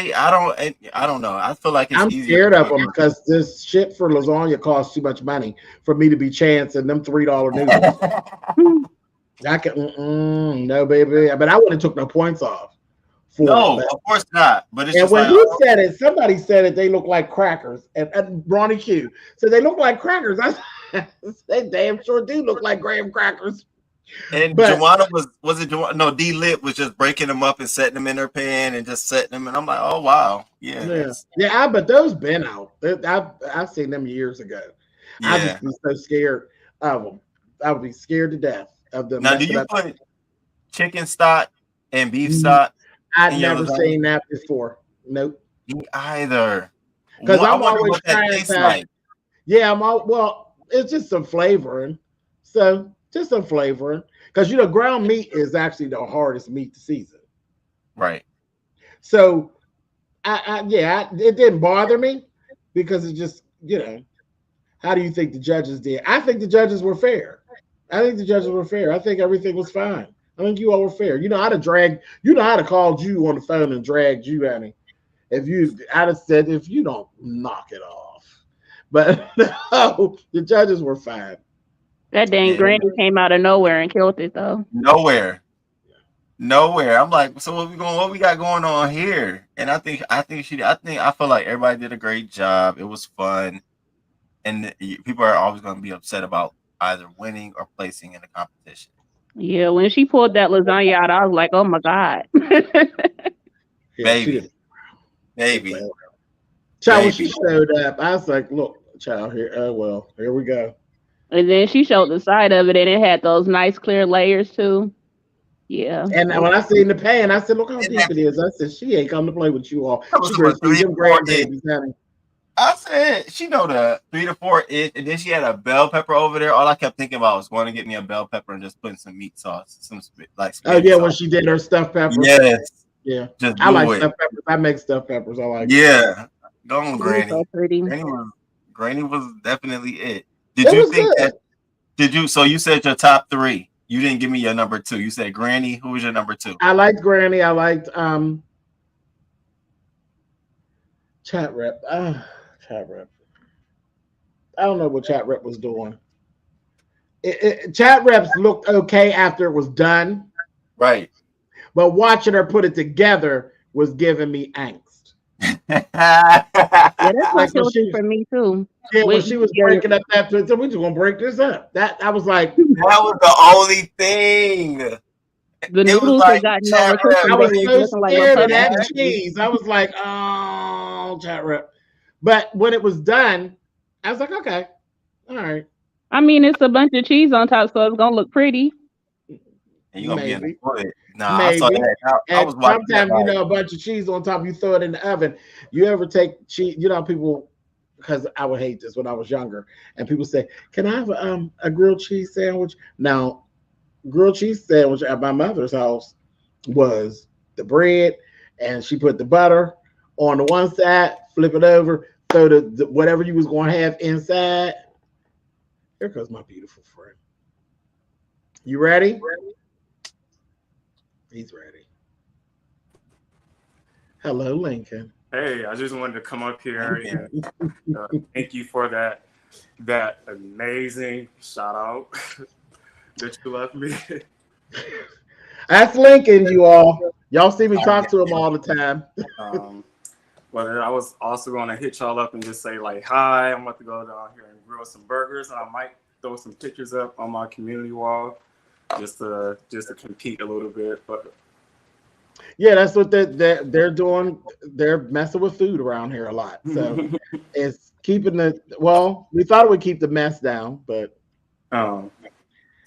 I don't know. I feel like it's easier. I'm scared of them because this shit for lasagna costs too much money for me to be chancing them $3 noodles. I can no, baby. But I wouldn't took no points off. No, of course not. But it's and just when you said it, somebody said it. They look like crackers, and Ronnie Q. So they look like crackers. They damn sure do look like graham crackers. And Joanna was it? No, D Lit was just breaking them up and setting them in her pan and just setting them. And I'm like, oh wow, yeah. But those been out. I've seen them years ago. Yeah. I just be so scared of them. I would be scared to death of them. Now, do you put chicken stock and beef stock? I've never seen that before. Nope. Me either. Because I'm always trying to. Yeah, it's just some flavoring. So just some flavoring. Because ground meat is actually the hardest meat to season. Right. So it didn't bother me because it just, how do you think the judges did? I think the judges were fair. I think everything was fine. I think you all were fair. I'd have called you on the phone and dragged you, honey. I'd have said, if you don't knock it off. But no, the judges were fine. That dang granny came out of nowhere and killed it though. Nowhere. I'm like, so what we got going on here? And I feel like everybody did a great job. It was fun. And people are always going to be upset about either winning or placing in the competition. Yeah, when she pulled that lasagna out, I was like, oh my God. Baby. Child, when she showed up, I was like, look, child, here we go. And then she showed the side of it, and it had those nice clear layers too. Yeah. And when I seen the pan, I said, look how deep it is. I said, she ain't come to play with you all. She them grandbabies, honey. I said she know the 3 to 4 inch, and then she had a bell pepper over there. All I kept thinking about was going to get me a bell pepper and just putting some meat sauce, like Oh spaghetti yeah, sauce. when she did her stuffed peppers. Yes, Yeah, just I like do it. stuffed peppers. I make stuffed peppers. I like. Yeah, go on, It was Granny. so pretty. Granny was definitely it. It was good. Did you? So you said your top 3. You didn't give me your number 2. You said Granny. Who was your number 2? I liked Granny. I liked Chat Rep. Chat Rep. I don't know what Chat Rep was doing. Chat Reps looked okay after it was done. Right. But watching her put it together was giving me angst. Yeah, that's Like what she was for me too. Yeah, when she was breaking up that, so we just gonna break this up. That I was like, that was the only thing. The noodles had gotten overcooked. I was so scared of that puffy. cheese. I was like, oh, Chat Rep. But when it was done, I was like, okay, all right. I mean, it's a bunch of cheese on top, so it's gonna look pretty. And you gonna be in the toilet. Nah, I saw that. I was watching sometimes that, you know a bunch of cheese on top, you throw it in the oven. You ever take cheese? You know, people, because I would hate this when I was younger, and people say, "Can I have a grilled cheese sandwich?" Now, grilled cheese sandwich at my mother's house was the bread, and she put the butter on the one side, flip it over, throw the whatever you was going to have inside. Here comes my beautiful friend. You ready? He's ready. Hello, Lincoln. Hey, I just wanted to come up here and thank you for that amazing shout out that you left me. That's Lincoln, you all. Y'all see me talk to him all the time. But I was also going to hit y'all up and just say like, hi, I'm about to go down here and grill some burgers, and I might throw some pictures up on my community wall just to compete a little bit. But yeah, that's what they're doing. They're messing with food around here a lot. So it's keeping we thought it would keep the mess down, but no,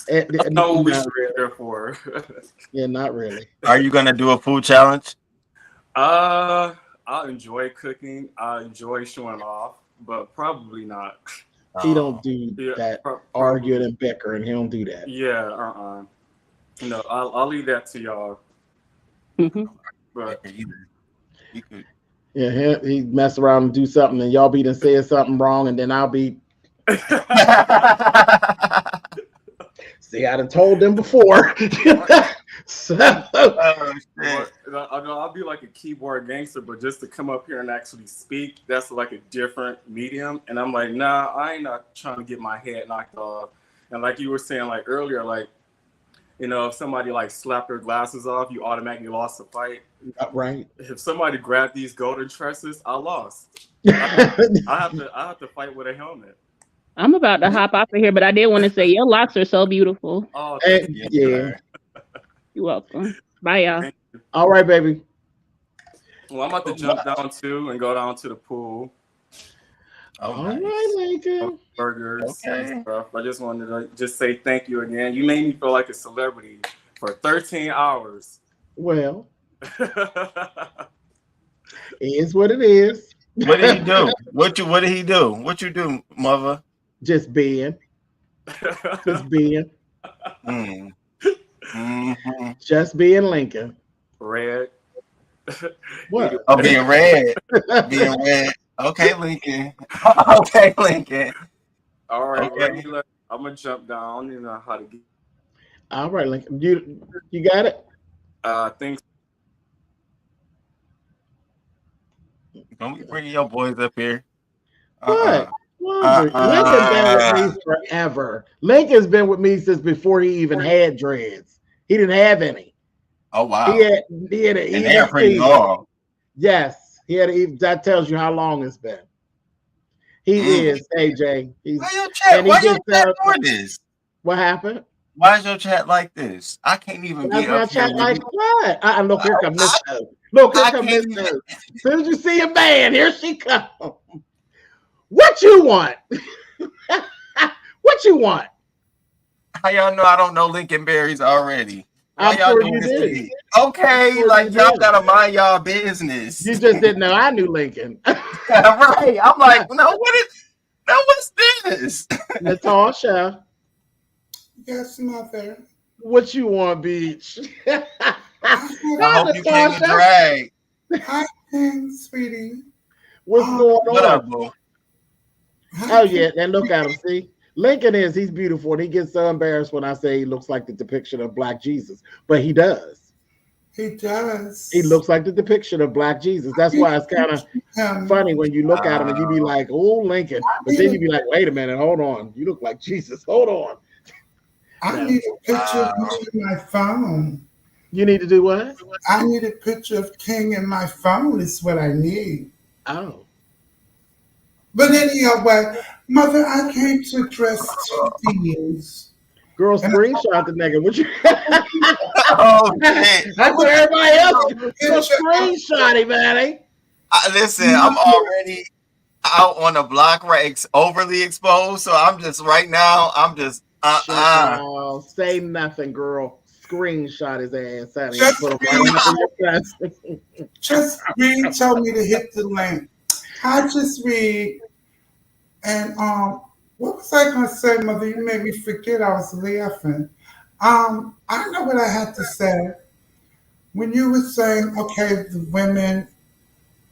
not we really. there for. Yeah, not really. Are you gonna do a food challenge? I enjoy cooking. I enjoy showing off, but probably not. He don't do that arguing and bickering. He don't do that. Yeah, No, I'll leave that to y'all. But you could. Yeah, he mess around and do something, and y'all be done saying something wrong, and then I'll be. See, I done told them before. I'll be like a keyboard gangster, but just to come up here and actually speak, that's like a different medium. And I'm like, nah, I ain't not trying to get my head knocked off. And like you were saying like earlier, like, you know, if somebody like slapped their glasses off, you automatically lost the fight. Right. If somebody grabbed these golden tresses, I lost. I have to fight with a helmet. I'm about to hop off of here, but I did want to say your locks are so beautiful. Oh, yeah. You're welcome. Bye, y'all. All right, baby. Well, I'm about to jump down too and go down to the pool. All right, Lincoln. Burgers and stuff. I just wanted to just say thank you again. You made me feel like a celebrity for 13 hours. Well, it is what it is. What did he do? What did he do? What you do, mother? Just being. Just being. Mm-hmm. Just being Lincoln. Red. What? Oh, being red. Being red. Okay, Lincoln. Okay, Lincoln. All right, okay. I'm gonna jump down. You know how to get. All right, Lincoln. You got it. Thanks. Don't be bringing your boys up here. What? Lincoln's been with me forever. Lincoln's been with me since before he even had dreads. He didn't have any. Oh wow. He had an and they're pretty long. Yes, he had that tells you how long it's been. He is AJ. Why your chat doing this? What happened? Why is your chat like this? I can't even get up here. Like what? Look, here comes Miss Nose. Look, here comes Miss Nose. As soon as you see a man, here she comes. What you want? What you want? How y'all know I don't know Lincoln Berries already? Why I'm y'all sure doing you this to did. me? Okay, sure like you y'all did. gotta mind y'all business. You just didn't know I knew Lincoln. Right. I'm like, no, what's this? Natasha, Yes, mother. what you want, Beach? I Hi, hope you came in Natasha. drag. Hi, King, sweetie. What's going What on? up, boo? Oh yeah, and look at him. See, Lincoln he's beautiful, and he gets so embarrassed when I say he looks like the depiction of Black Jesus, but he does. He does. He looks like the depiction of Black Jesus. That's why it's kind of funny when you look at him and you be like, "Oh, Lincoln," but then you be like, "Wait a minute, hold on, you look like Jesus. Hold on." I need a picture of him in my phone. You need to do what? I need a picture of King in my phone. Is what I need. Oh. But anyway, mother, I came to address two things. Girl, screenshot the nigga. What you? Oh shit! That's what everybody else. Girl, screenshot him, man. Listen, I'm already out on the block, right? Overly exposed. So I'm just right now. I'm just Say nothing, girl. Screenshot his ass out and put him right up in your face. Just read. Tell me to hit the link. I just read, and what was I gonna say, mother? You made me forget. I was laughing. I know what I had to say. When you were saying, okay, the women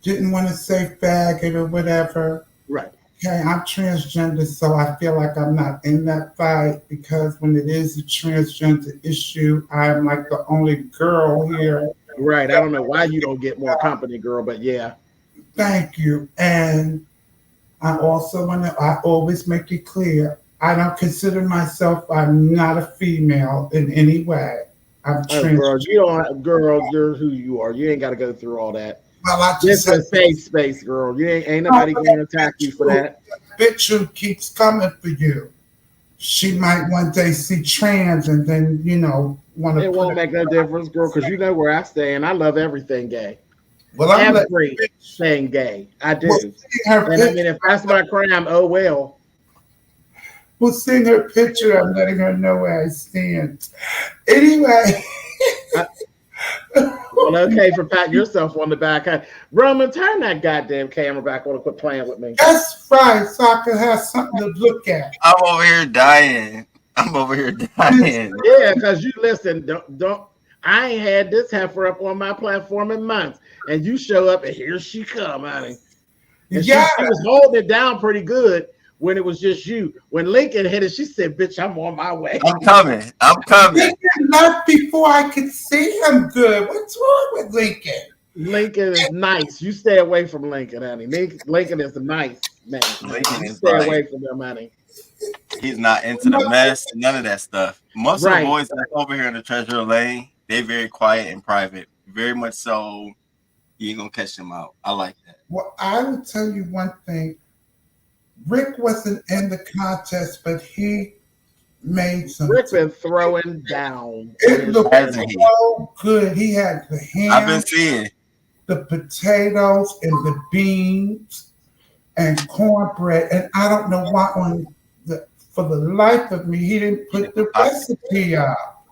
didn't want to say faggot or whatever. Right. Okay, I'm transgender, so I feel like I'm not in that fight because when it is a transgender issue, I'm like the only girl here. Right. I don't know why you don't get more company, girl, but yeah. Thank you. And I also want to, I always make it clear, I don't consider myself, I'm not a female in any way. I'm trans. Girl, you don't, girl, you're who you are. You ain't got to go through all that. Well, I just a safe space, girl. You ain't nobody going to attack you for that. Bitch who keeps coming for you. She might one day see trans and then, want to. It won't make no difference, girl, because you know where I stand. I love everything gay. Well, I'm everything gay. I do. And I mean, if that's my crime, oh well. Well, seeing her picture, I'm letting her know where I stand. Anyway. Well, okay, for patting yourself on the back. Roman, turn that goddamn camera back on and quit playing with me. That's right, so I can have something to look at. I'm over here dying. Yeah, because you listen, don't. I ain't had this heifer up on my platform in months, and you show up, and here she come, honey. And she was holding it down pretty good when it was just you. When Lincoln hit it, she said, "Bitch, I'm on my way. I'm coming. Lincoln left before I could see him good. What's wrong with Lincoln? Lincoln is nice. You stay away from Lincoln, honey. Lincoln is a nice man. Lincoln is stay away from him, honey. He's not into the mess, none of that stuff. Most of the boys that's over here in the Treasure Lane, they very quiet and private. Very much so. You ain't gonna catch them out. I like that. Well, I will tell you one thing. Rick wasn't in the contest, but he made some. Rick been throwing down. It looked so good. He had the ham. I've been seeing the potatoes and the beans and cornbread, and I don't know why for the life of me he didn't put the recipe up.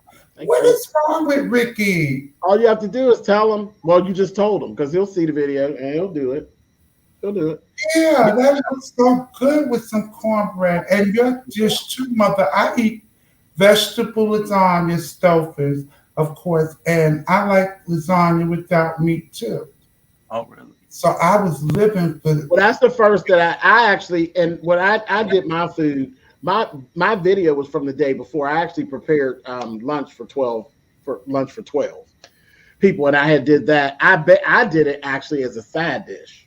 What is wrong with Ricky? All you have to do is tell him. Well, you just told him because he'll see the video and he'll do it. He'll do it. Yeah, that looks so good with some cornbread. And your dish too, mother. I eat vegetable lasagna, Stouffer's, of course, and I like lasagna without meat too. Oh, really? So I was living for. Well, that's the first that I actually, and when I did my food. My video was from the day before. I actually prepared lunch for 12 people, and I did that. I did it actually as a side dish,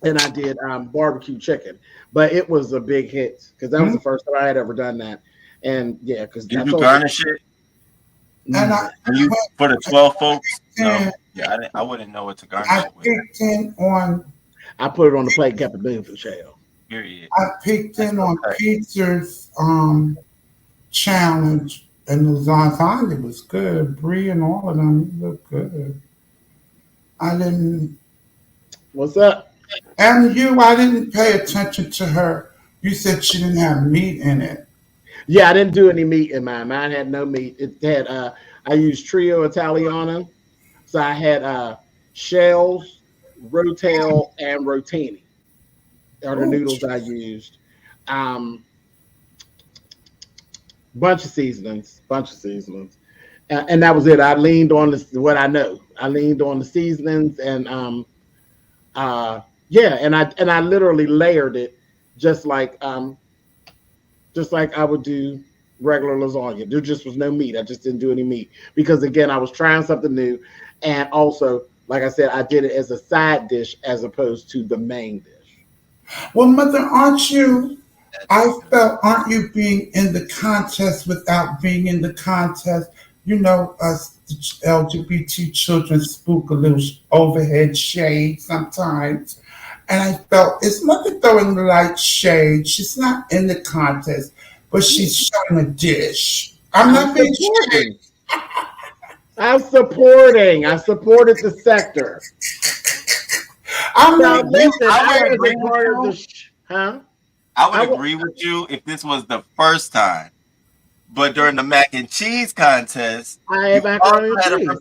and I did barbecue chicken. But it was a big hit because that was the first time I had ever done that. And yeah, because did you garnish it? And you for the 12 folks? No, yeah, I wouldn't know what to garnish it with. I put it on the plate and kept it moving for Shell. Period. I picked in on Pizza's challenge, and the lasagna was good. Brie and all of them looked good. I didn't. What's up? And I didn't pay attention to her. You said she didn't have meat in it. Yeah, I didn't do any meat in mine. Mine had no meat. It had I used Trio Italiano. So I had shells, rotel, and rotini are the noodles I used. Um, bunch of seasonings, and that was it. I leaned on what I know. I leaned on the seasonings and yeah, and I literally layered it just like I would do regular lasagna. There just was no meat. I just didn't do any meat because again, I was trying something new, and also, like I said, I did it as a side dish as opposed to the main dish. Well, Mother, aren't you? Aren't you being in the contest without being in the contest? You know, us LGBT children spook a little overhead shade sometimes. And I felt it's Mother throwing the light shade. She's not in the contest, but she's showing a dish. I'm not being shady. I'm supporting. I supported the sector. I'm not. Listen, I would agree with you. I would agree with you if this was the first time. But during the mac and cheese contest, I had macaroni and cheese.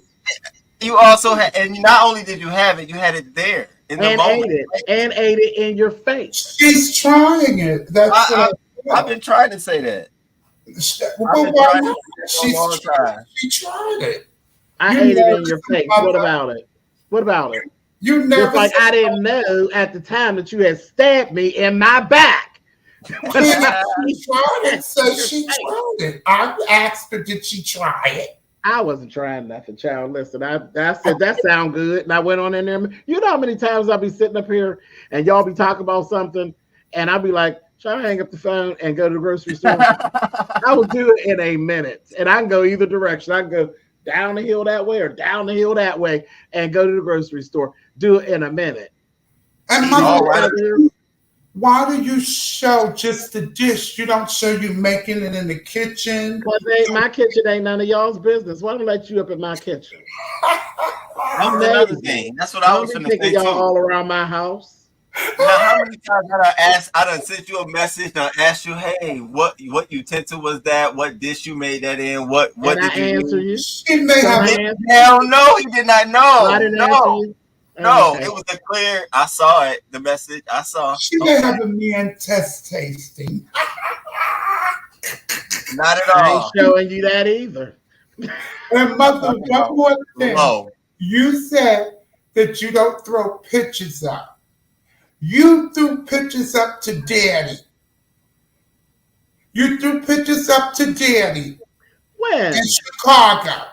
You also had, and not only did you have it, you had it there in the moment. Ate it in your face. She's trying it. I've been trying to say that. She tried it. I ate it in your face. What about it? What about it? You never. Just like I didn't know at the time that you had stabbed me in my back. She tried it. So she tried it. I asked her, did she try it? I wasn't trying nothing, child. Listen, I said that sound good, and I went on in there. You know how many times I'll be sitting up here and y'all be talking about something, and I'll be like, "Shall I hang up the phone and go to the grocery store?" I will do it in a minute, and I can go either direction. I can go down the hill that way or down the hill that way, and go to the grocery store. Do it in a minute. And why do you show just the dish? You don't show you making it in the kitchen? Because my kitchen ain't none of y'all's business. Why don't I let you up in my kitchen? That's another thing. That's what I was going to say y'all too. All around my house. Now, how many times I done sent you a message and I asked you, hey, what utensil was that? What dish you made that in? What did I you answer you? Hell no, he did not know. I didn't answer you. No, it was a clear. I saw it. The message I saw. She may have a man test tasting. Not at all. I ain't showing you that either. And Mother, one more thing. You said that you don't throw pictures up. You threw pictures up to Daddy. You threw pictures up to Daddy. When? In Chicago.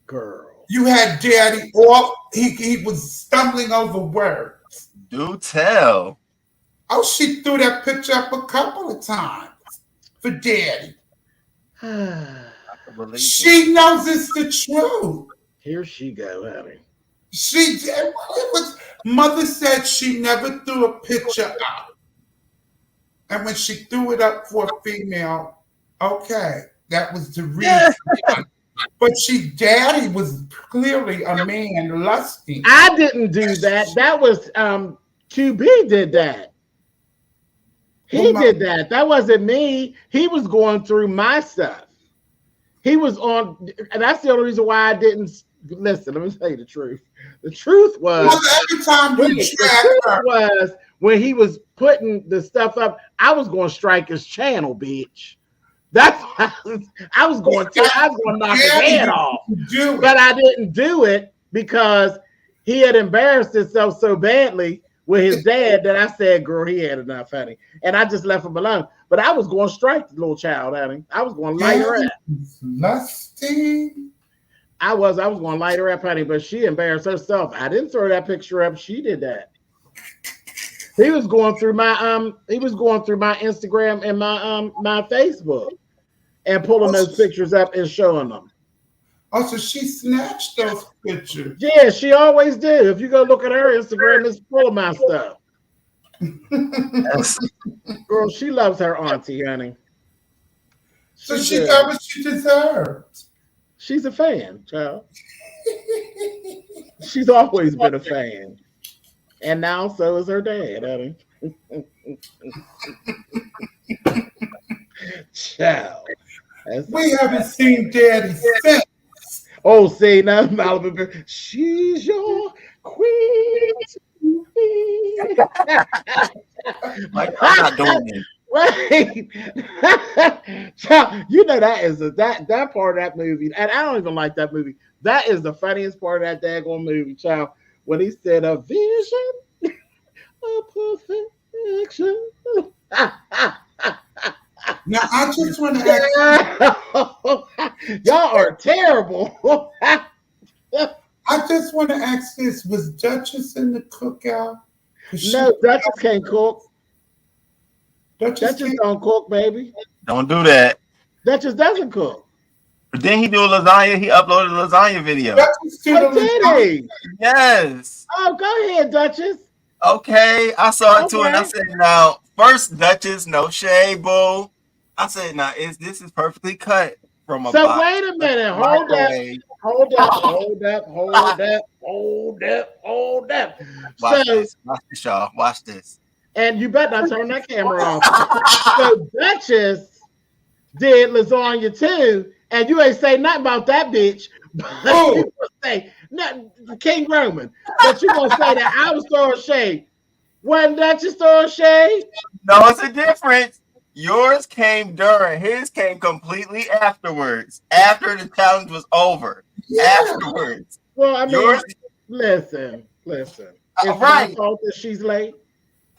Girl. You had Daddy off. He was stumbling over words. Do tell. Oh, she threw that picture up a couple of times for Daddy. She knows it's the truth. Here she go, honey. Mother said she never threw a picture up. And when she threw it up for a female, okay, that was the reason. But Daddy was clearly a man lusting. I didn't do that. That was QB did that. He did that. That wasn't me. He was going through my stuff. He was on, and that's the only reason why I didn't listen. Let me tell you the truth. The truth was every time was when he was putting the stuff up, I was going to strike his channel, bitch. That's I was going to knock his head off. But I didn't do it because he had embarrassed himself so badly with his dad that I said, girl, he had enough, honey. And I just left him alone. But I was going to strike the little child, honey. I was going to light her up. Lusting. I was going to light her up, honey, but she embarrassed herself. I didn't throw that picture up. She did that. He was going through my Instagram and my Facebook and pulling those pictures up and showing them. Oh, so she snatched those pictures. Yeah, she always do. If you go look at her Instagram, it's full of my stuff. Girl, she loves her auntie, honey. So she got what she deserved. She's a fan, child. She's always been a fan. And now so is her dad, honey. Child. We haven't seen Daddy since. Oh, see now, Malibu, she's your queen. Like, I'm not doing it. Wait, child, you know that part of that movie, and I don't even like that movie. That is the funniest part of that daggone movie, child. When he said a vision of perfection. Now I just want to ask. Y'all are terrible. I just want to ask this: was Duchess in the cookout? No, Duchess can't cook. Duchess don't cook, baby. Don't do that. Duchess doesn't cook. But then he do lasagna. He uploaded a lasagna video. Oh, did he? Yes. Oh, go ahead, Duchess. Okay, I saw it too, and I said, "Now, first, Duchess, no shade, boo." I said, "Now, this is perfectly cut from a." So wait a minute. Hold up. Watch this, y'all. Watch this. And you better not turn that camera off. So Duchess did lasagna too, and you ain't say nothing about that bitch. But you gonna say nothing, King Roman. But you gonna say that I was throwing shade. Wasn't Duchess throwing shade? No, it's a difference. Yours came during. His came completely afterwards. After the challenge was over. Yeah. Afterwards. Well, I mean, listen. It's my fault that she's late.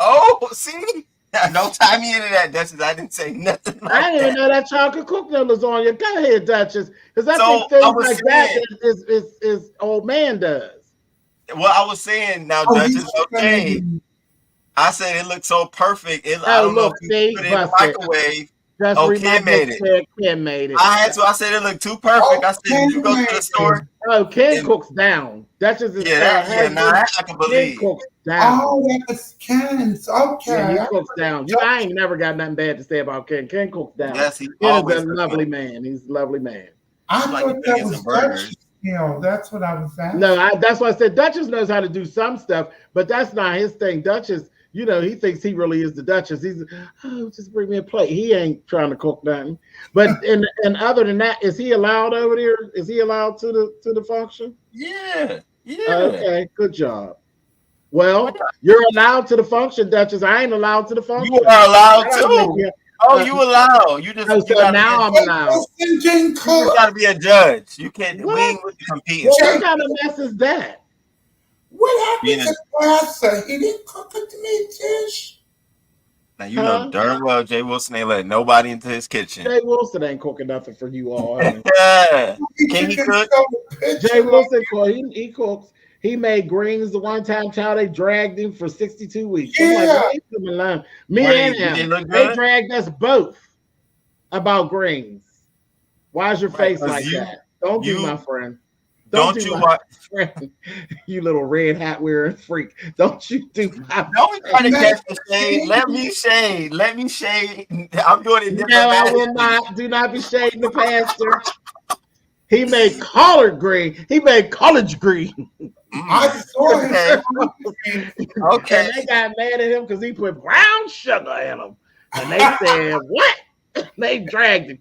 Oh, see? Don't tie me into that, Duchess. I didn't say nothing like I didn't even know that y'all could cook no lasagna. Go ahead, Duchess. Because I think things like that is old man does. Well, I was saying now, Duchess, okay. I said it looked so perfect. I don't know if you put it in the microwave. Ken made it. Ken made it. I said it looked too perfect. I said, did you go to the store? Oh, Ken cooks down. That's just I can believe. Ken cooks down. Oh, that's Ken's. Okay. Yeah, he cooks down. I ain't never got nothing bad to say about Ken. Ken cooks down. Yes, he is a lovely man. He's a lovely man. I thought that was Duchess. That's what I was asking. No, that's why I said Duchess knows how to do some stuff, but that's not his thing. Duchess, you know, he thinks he really is the Duchess. He's just bring me a plate. He ain't trying to cook nothing. But and other than that, is he allowed over there? Is he allowed to the function? Yeah. Okay, good job. Well, you're allowed to the function, Duchess. I ain't allowed to the function. You are allowed to. You allow. You just so now I'm allowed. You just gotta be a judge. You can't win with the competing. What kind of mess is that? What happened to Pasta? He didn't cook it to me, Tish. Now you know darn well Jay Wilson ain't let nobody into his kitchen. Jay Wilson ain't cooking nothing for you all. Yeah. Can he cook? Jay Wilson he cooks. He made greens the one time, child. They dragged him for 62 weeks. I'm like, leave him alone. Me and him. They dragged us both about greens. Why's your face like that? Don't do my friend. Don't you watch? You little red hat wearing freak. Don't you do my Don't try to catch the shade. Let me shade. I'm doing it different. No, I will not. Do not be shading the pastor. He made collard green. He made college green. I saw him. Okay. And they got mad at him because he put brown sugar in them. And they said, what? They dragged him.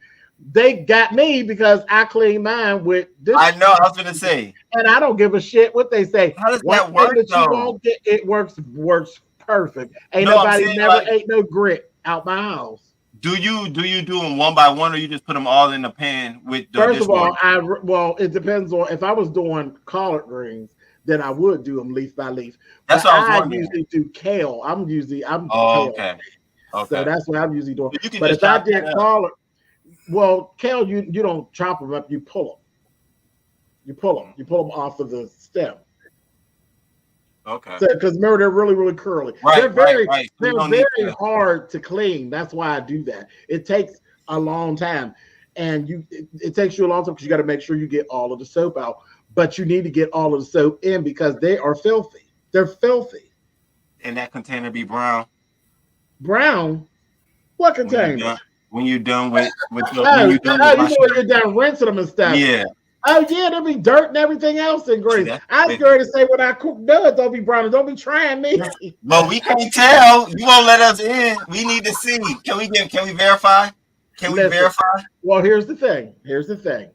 They got me because I cleaned mine with this. I know. I was going to say. And I don't give a shit what they say. How does that work, though? It works perfect. Ain't nobody never ate no grit out my house. Do you do them one by one, or you just put them all in the pan with the First of all, it depends on if I was doing collard greens, then I would do them leaf by leaf. That's what I was wondering. usually do kale. I'm kale. Okay. So that's what I'm usually doing. But if I did collard, kale, you don't chop them up, you pull them. You pull them off of the stem. Okay. Because remember, they're really, really curly. Right, they're very hard to clean. That's why I do that. It takes a long time, and it takes you a long time because you got to make sure you get all of the soap out. But you need to get all of the soap in because they are filthy. They're filthy. And that container be brown. Brown? What container? When you're done with when you're done rinsing them and stuff. Yeah. Oh yeah, there'll be dirt and everything else in grease. I was going to say when I cook nuts, don't be brown. Don't be trying me. Well, we can't tell. You won't let us in. We need to see. Can we verify? Can we verify? Well, here's the thing.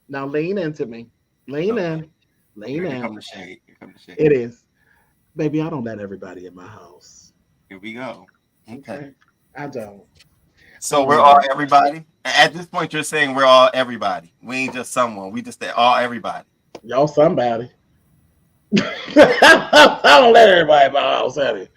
Now lean into me. Lean in. Here come the shade. It is. Baby, I don't let everybody in my house. Here we go. Okay. I don't. So we're all everybody? At this point, you're saying we're all everybody. We ain't just someone. We just all everybody. Y'all somebody. I don't let everybody in my house, Eddie.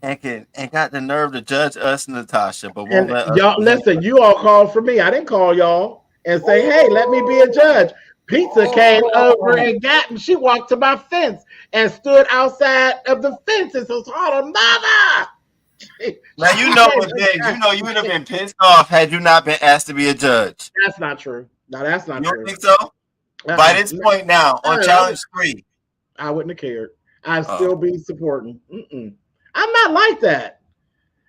And got the nerve to judge us, Natasha, but won't And let y'all us. listen, you all called for me. I didn't call y'all and say, hey, let me be a judge. Pizza came over and got me. She walked to my fence and stood outside of the fence and says, "Hold on, mama." Now you would have been pissed off had you not been asked to be a judge. That's not true. No, that's not you true. You don't think so? By this point now, on challenge 3. I wouldn't have cared. I'd still be supporting. I'm not like that.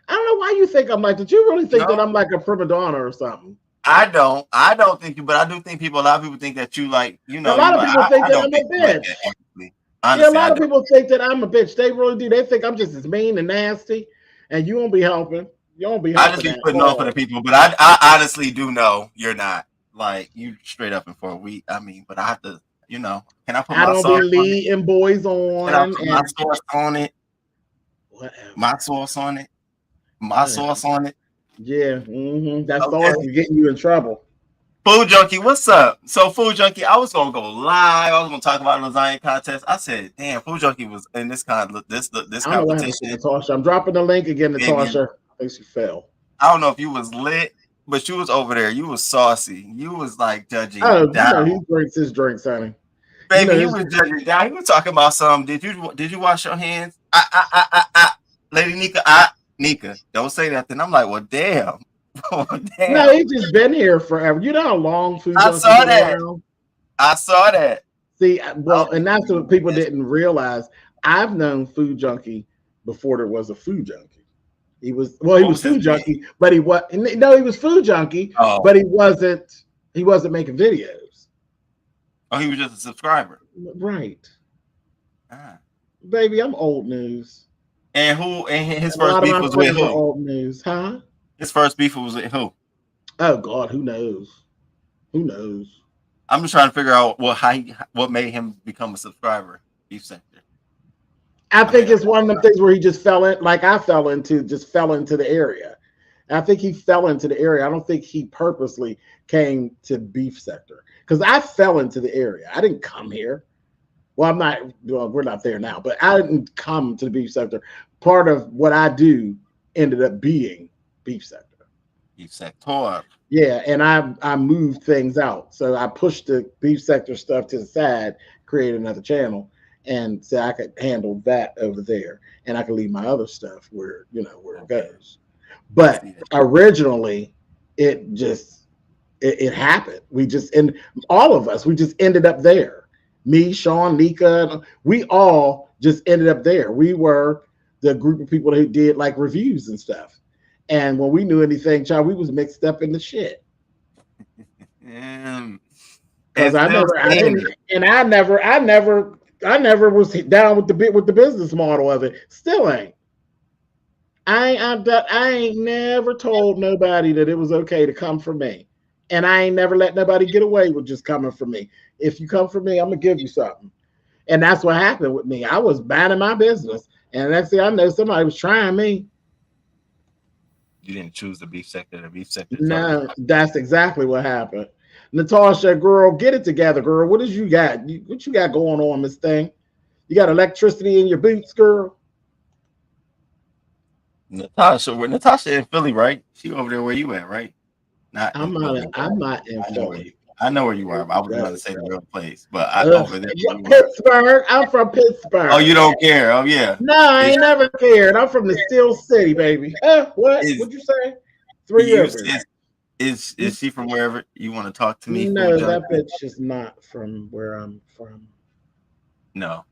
I don't know why you think I'm like that. You really think that I'm like a prima donna or something? I don't think you, but I do think a lot of people think that you like, a lot of people think that I'm a bitch. Honestly, a lot of people think that I'm a bitch. They really do. They think I'm just as mean and nasty, and you won't be helping. You won't be helping. I just be putting on for the people, but I honestly do know you're not. Like, you straight up and for a week. I mean, but I have to, can I put my sauce on it? I don't be leading boys on. Can I put my sauce on it? Whatever. My sauce on it? My sauce on it? Yeah, that sauce is getting you in trouble. Food Junkie, what's up? So Food Junkie, I was gonna go live. I was gonna talk about lasagna contest. I said, "Damn, Food Junkie was in this competition." Natasha, I'm dropping the link again, Natasha. I think she fell. I don't know if you was lit, but you was over there. You was saucy. You was like judging. Down. He drinks his drinks, honey. Baby, he was judging down. He was talking about something. Did you wash your hands? Lady Nika, Nika, don't say that. Then I'm like, well, damn. Damn. No, he's just been here forever. You know how long Food I saw that. See, well, and that's what people didn't realize. I've known Food Junkie before there was a Food Junkie. He was Food Junkie, but he was Food Junkie, but he wasn't making videos. Oh, he was just a subscriber. Right. Baby, I'm old news. And his first beef was with who? Old news, huh? His first beef was with who? Oh God, who knows? Who knows? I'm just trying to figure out what made him become a subscriber. Beef Sector. I think it's one of them things where he just fell into the area. I think he fell into the area. I don't think he purposely came to Beef Sector because I fell into the area. I didn't come here. Well, we're not there now, but I didn't come to the Beef Sector. Part of what I do ended up being Beef Sector. Beef Sector. Yeah, and I moved things out. So I pushed the Beef Sector stuff to the side, created another channel, and so I could handle that over there. And I could leave my other stuff where it goes. But originally it happened. We just ended up there. Me, Sean, Nika, we all just ended up there. We were the group of people who did like reviews and stuff. And when we knew anything, child, we was mixed up in the shit. Because I never was down with the business model of it. Still ain't. I ain't never told nobody that it was okay to come for me. And I ain't never let nobody get away with just coming for me. If you come for me, I'm going to give you something. And that's what happened with me. I was minding my business. And next thing I know, somebody was trying me. You didn't choose the Beef Sector. The Beef Sector. No, that's exactly what happened. Natasha, girl, get it together, girl. What you got? What you got going on, Miss Thing? You got electricity in your boots, girl? Natasha in Philly, right? She over there where you at, right? I'm not in Philly. I know where you are, but I was about to say the real place. But over there. Pittsburgh. I'm from Pittsburgh. Oh, you don't care? Oh, yeah. No, I ain't never cared. I'm from the Steel City, baby. What? What'd you say? 3 Rivers. Is she from wherever you want to talk to me? No, that bitch is not from where I'm from. No.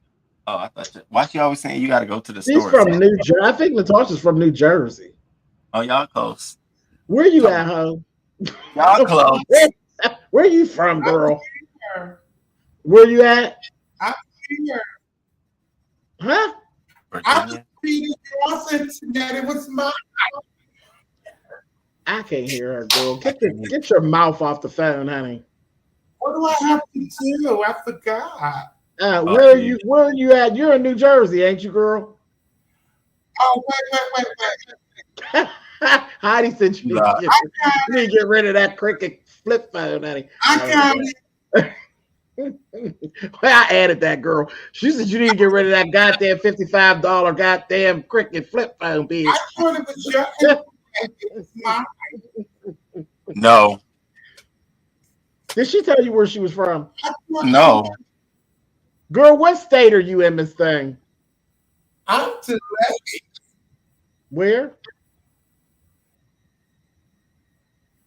Oh, I thought. Why she always saying you got to go to the store? She's from New Jersey. I think Natasha's from New Jersey. Oh, y'all close. Where you at, ho? Y'all close. Where you from, girl? Where you at? I'm here. Huh? I just read your sentence that it was mine. I can't hear her, girl. Get your mouth off the phone, honey. What do I have to do? I forgot. Where are you at? You're in New Jersey, ain't you, girl? Oh, wait. Heidi said you need to get rid of that cricket flip phone, honey. I got Well, I added that, girl. She said you need to get rid of that goddamn $55 goddamn cricket flip phone, bitch. I thought it was your No. Did she tell you where she was from? No. Girl, what state are you in, Miss Thing? I'm delayed. Where?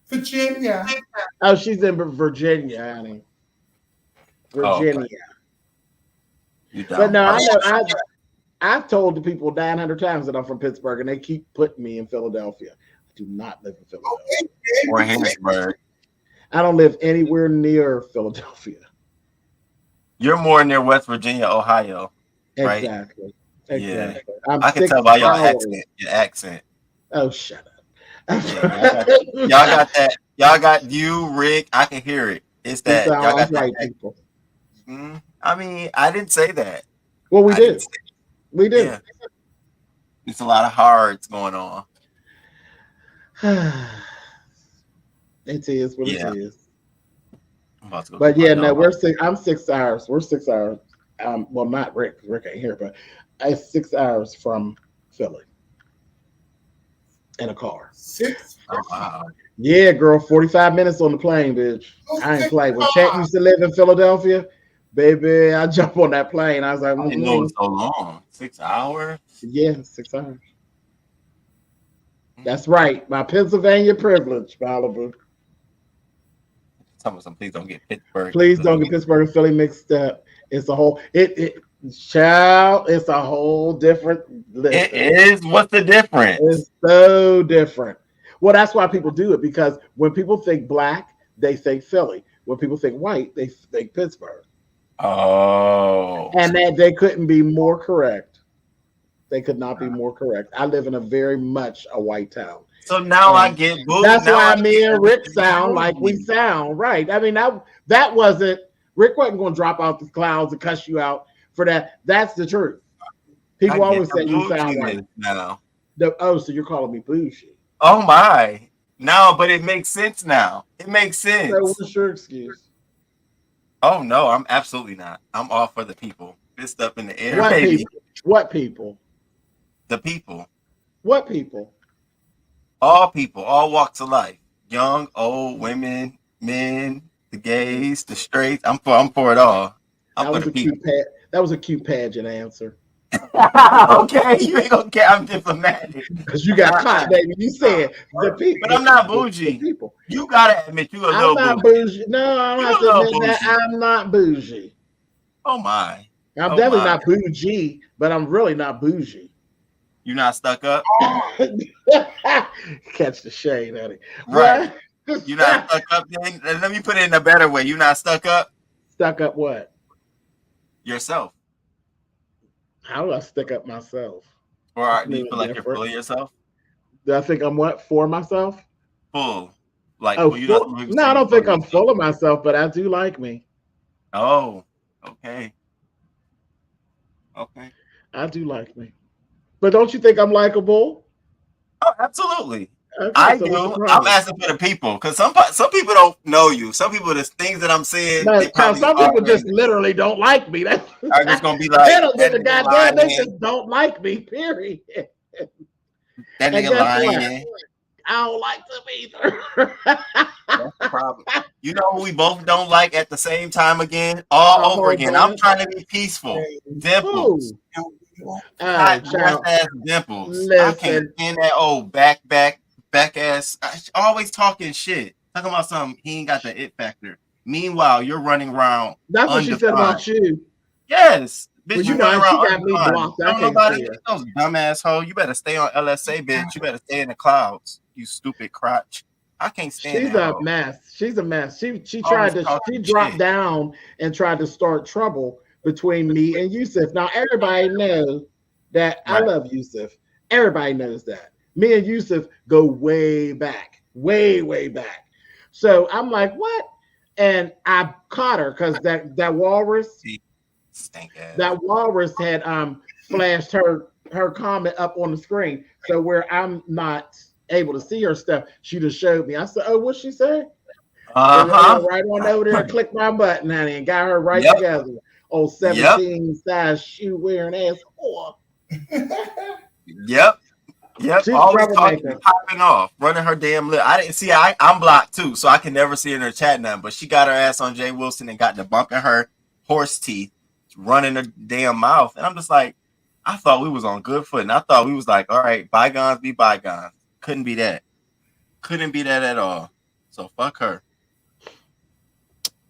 Virginia. Oh, she's in Virginia, honey. Virginia. But no, I know I've told the people 900 times that I'm from Pittsburgh, and they keep putting me in Philadelphia. I do not live in Philadelphia. Or Harrisburg. I don't live anywhere near Philadelphia. You're more near West Virginia, Ohio, right? Exactly. Yeah. I can tell by your accent. Oh, shut up. Y'all got that. Y'all got you, Rick. I can hear it. It's that. Y'all got right that. people. I mean, I didn't say that. Well, we did. We did. Yeah. It's a lot of hards going on. It is what it is. But yeah, no, I'm 6 hours. We're 6 hours. Well, not Rick, because Rick ain't here, but it's 6 hours from Philly in a car. 6 hours? Wow. Yeah, girl, 45 minutes on the plane, bitch. I ain't playing. When Chat used to live in Philadelphia, baby, I jump on that plane. I was like, I didn't know it was so long. 6 hours? Yeah, 6 hours. That's right. My Pennsylvania privilege, Malibu. Tell me something. Please don't get Pittsburgh. Please don't get Pittsburgh and Philly mixed up. It's a whole it's a whole different list. It is. What's the difference? It's so different. Well, that's why people do it, because when people think black, they think Philly. When people think white, they think Pittsburgh. Oh. And that they couldn't be more correct. They could not be more correct. I live in a very much a white town. So now I get booed. That's why me and Rick sound like we sound, right? I mean, that wasn't Rick wasn't going to drop out the clouds and cuss you out for that. That's the truth. People always say you sound right now. So you're calling me bougie? Oh my! No, but it makes sense now. It makes sense. So what's your excuse? Oh no, I'm absolutely not. I'm all for the people. Fist up in the air, What baby. people? What people? The people. What people? All people, all walks of life. Young, old, women, men, the gays, the straights. I'm for it all. I'm for the people. That was a cute pageant answer. Okay, you ain't gonna care. I'm diplomatic. Because you got caught, baby. You said the people. But I'm not bougie. People. You gotta admit you a little bougie. I'm not bougie. No, I don't have to admit that. I'm not bougie. Oh my. I'm definitely not bougie, but I'm really not bougie. You're not stuck up? Catch the shade, honey. Right. You're not stuck up then? Let me put it in a better way. You're not stuck up? Stuck up what? Yourself. How do I stick up myself? Or do you feel like you're full of yourself? Do I think I'm what? For myself? Full. Like, no, I don't think I'm full of myself, but I do like me. Oh, okay. Okay. I do like me. But don't you think I'm likable? Oh, absolutely. Okay, I do. I'm asking for the people, because some people don't know you. Some people, the things that I'm saying, some people just literally don't like me. Are just gonna be like, they don't give a goddamn. They just don't like me. Period. That nigga lying. I don't like them either. That's the problem. You know who we both don't like at the same time again? All over again. I'm trying to be peaceful. Dimples. Ass Dimples. Listen. I can't stand that old back ass. Always talking shit. Talking about something. He ain't got the it factor. Meanwhile, you're running around. That's what she said about you. Yes. Bitch, well, you know, she got me blocked. I don't know about it. Those dumb asshole. You better stay on LSA, bitch. You better stay in the clouds. You stupid crotch. I can't stand She's a mess. She's a mess. She dropped down and tried to start trouble between me and Yusuf. Now everybody knows that I love Yusuf. Everybody knows that. Me and Yusuf go way back. way back. So I'm like, what? And I caught her because that walrus had flashed her comment up on the screen. So where I'm not able to see her stuff, she just showed me. I said, oh, what'd she say? Right on over there and clicked my button, honey, and got her right together. Old 17 size shoe wearing ass whore. Yep. She's Always talking, popping off, running her damn lip. I didn't see. I'm blocked too, so I can never see her in her chat now. But she got her ass on Jay Wilson and got the bump in her horse teeth, running her damn mouth. And I'm just like, I thought we was on good foot, and I thought we was like, all right, bygones be bygones. Couldn't be that. Couldn't be that at all. So fuck her.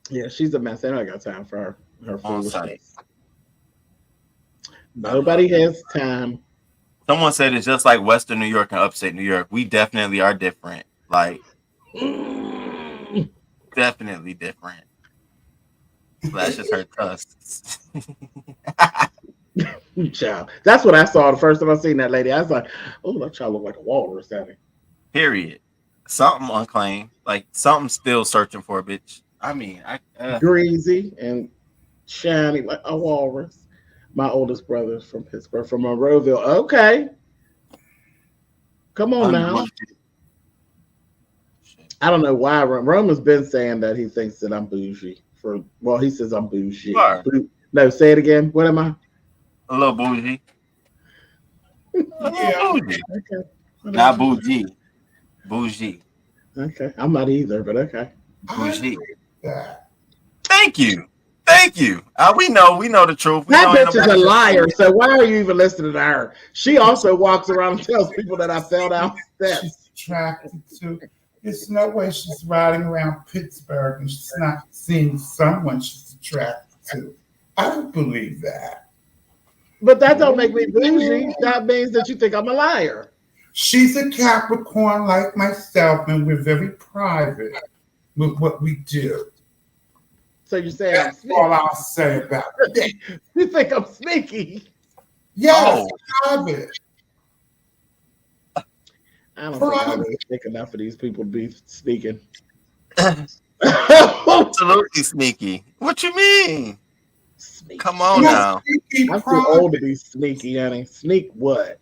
Yeah, she's a mess. I don't got time for her foolishness. Nobody has time. Someone said it's just like Western New York and upstate New York. We definitely are different. Like, definitely different. Flashes her tusks. Child. That's what I saw the first time I seen that lady. I was like, oh, that child look like a walrus, daddy. Period. Something unclaimed. Like, something still searching for a bitch. I mean, greasy and shiny like a walrus. My oldest brother's from Pittsburgh, from Monroeville. Okay. Come on now. I don't know why. Roman's been saying that he thinks that I'm bougie. He says I'm bougie. No, say it again. What am I? A little bougie. Bougie. Okay. Not bougie. Bougie. Okay. I'm not either, but okay. Bougie. Thank you. We know the truth. That bitch is a liar. So why are you even listening to her? She also walks around and tells people that I fell down steps. She's attracted to. There's no way she's riding around Pittsburgh and she's not seeing someone she's attracted to. I don't believe that. But that don't make me bougie. That means that you think I'm a liar. She's a Capricorn like myself, and we're very private with what we do. So you're saying that's all I'll say about it. You think I'm sneaky? Yes, private. I don't think I really think enough of these people to be sneaking. Absolutely sneaky. What you mean? Sneaky. Come on now. I'm too old to be sneaky, honey. Sneak what?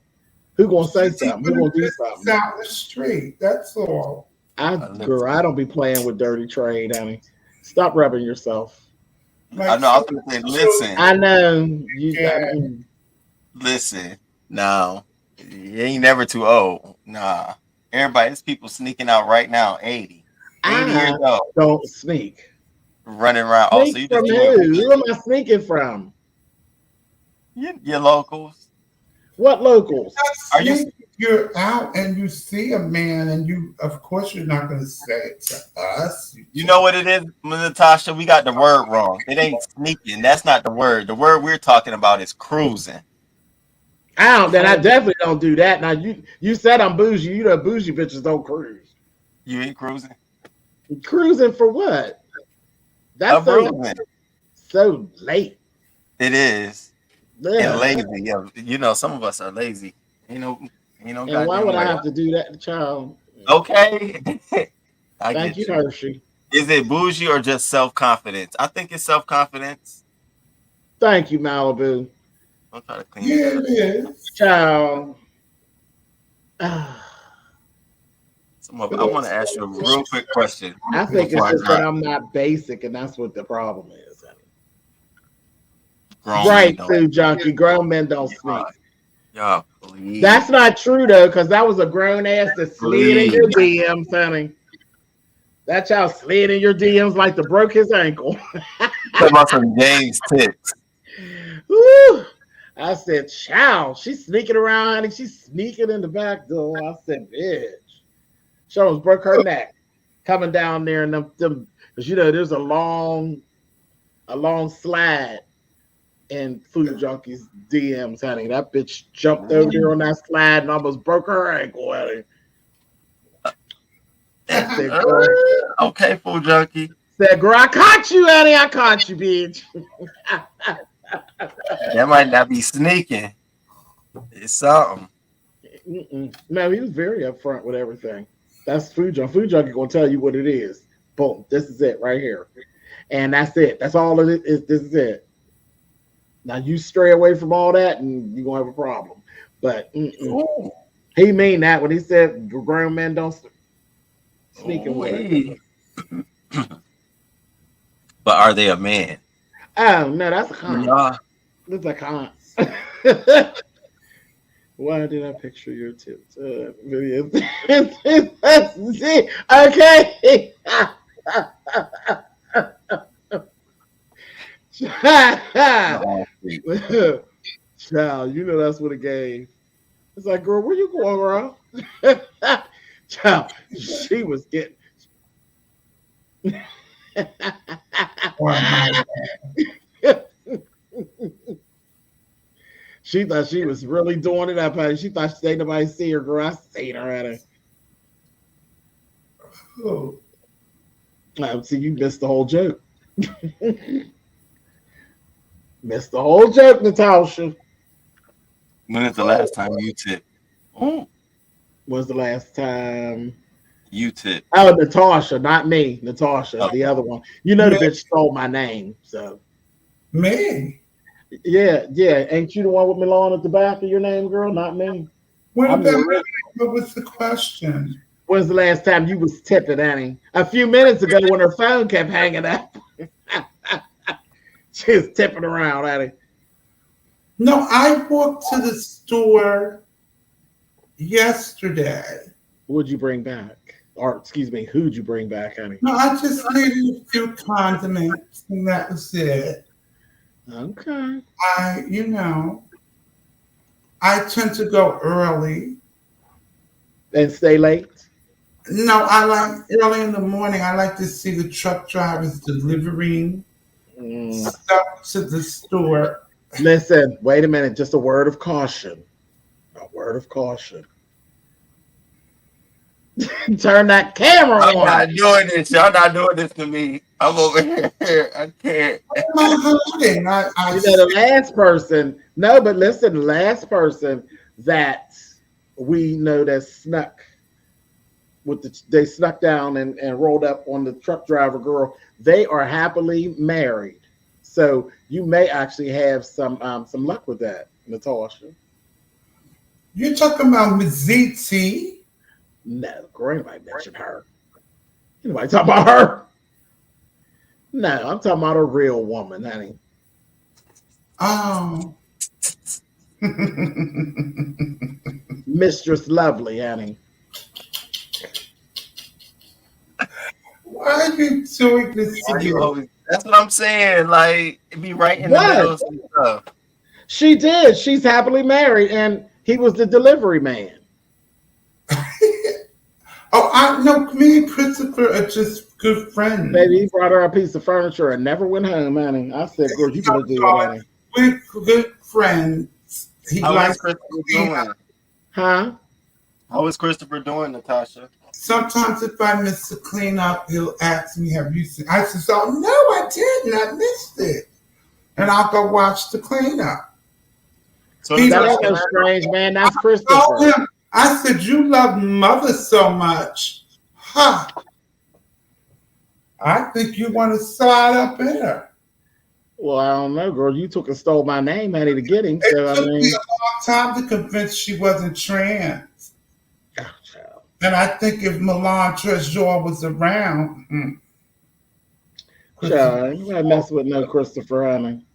Who gonna say something? Who gonna do something? Down the street. That's all. I don't be playing with dirty trade, honey. Stop rubbing yourself. I know. I was gonna say, listen. I know. Listen. No, you ain't never too old. Nah. There's people sneaking out right now. 80 years old. Don't sneak. Running around. Sneak so you from who am I sneaking from? Your locals. What locals? Are you're out and you see a man and you, of course, you're not going to say it to us. You know what it is, Natasha? We got the word wrong. It ain't sneaking. That's not the word. The word we're talking about is cruising. I definitely don't do that. Now you said I'm bougie. You know bougie bitches don't cruise. You ain't cruising? Cruising for what? That's so late. It is. Yeah. And lazy. Yeah. You know, some of us are lazy. And why would I have to do that to child? Okay. Thank you, Hershey. Is it bougie or just self-confidence? I think it's self-confidence. Thank you, Malibu. I'll try to clean it up. Child. I want to ask you a real quick question. I think it's just that I'm not basic, and that's what the problem is. Right, food junkie. Grown men don't sneak. Yeah, please. That's not true though, because that was a grown ass that slid in your DMs, honey. That child slid in your DMs like to broke his ankle. Talk about some GAYS tips. Woo! I said, child, she's sneaking around, honey. She's sneaking in the back door. I said, bitch. She almost broke her neck coming down there, and them because there's a long slide in Food Junkie's DMs, honey. That bitch jumped over there on that slide and almost broke her ankle, honey. Said, okay, Food Junkie. Said, girl, I caught you, honey. I caught you, bitch. That might not be sneaking. It's something. No, he was very upfront with everything. That's Food Junkie. Food Junkie gonna tell you what it is. Boom. This is it right here. And that's it. That's all it is. This is it. Now you stray away from all that and you're gonna have a problem. But he mean that when he said grown men don't sneak away. But are they a man? Oh no, that's a con. Nah. That's a con. Why did I picture your tips? Okay. Child, you know that's what it gave. It's like, girl, where you going, girl? Child, she was getting. She thought she was really doing it up. She thought ain't nobody see her, girl. I seen her at her. Oh. See, you missed the whole joke. Missed the whole joke, Natasha. When is the last time you tipped? When's the last time you tipped? Oh, Natasha, not me. Natasha, the other one. You know the bitch stole my name, so. Me? Yeah. Ain't you the one with Milan at the back of your name, girl? Not me. What was the question? When's the last time you was tipping, Annie? A few minutes ago when her phone kept hanging up. She was tipping around, Annie. No, I walked to the store yesterday. What'd you bring back? Or, excuse me, who'd you bring back, Annie? No, I just needed a few condiments, and that was it. Okay. I tend to go early. And stay late? No, I like early in the morning. I like to see the truck drivers delivering stuff to the store. Listen, wait a minute. Just a word of caution. A word of caution. Turn that camera on. I'm not doing this. Y'all not doing this to me. I'm over here. I can't. You know, the last person. No, but listen, the last person that we know that snuck they snuck down and rolled up on the truck driver girl. They are happily married. So you may actually have some luck with that, Natasha. You're talking about Miziti? No, girl, anybody mention her. Anybody talking about her? No, I'm talking about a real woman, honey. Oh. Mistress Lovely, honey. Why are you doing this? That's what I'm saying. Like, it be right in the middle of some stuff. She did. She's happily married, and he was the delivery man. Oh, I know. Me and Christopher are just good friends. Baby, he brought her a piece of furniture and never went home, honey. I said, girl, you better do it, honey. We're good friends. How is Christopher doing? Huh? How is Christopher doing, Natasha? Sometimes if I miss the cleanup, he'll ask me, have you seen? I said, oh, no, I didn't. I missed it. And I'll go watch the cleanup. So that's so strange, man. That's Christopher. I said, you love mother so much. Huh. I think you want to slide up in her. Well, I don't know, girl. You took and stole my name, honey, to get him. So, it took me a long time to convince she wasn't trans. Oh, child. And I think if Milan Trezor was around, child, you gotta mess with no Christopher, honey.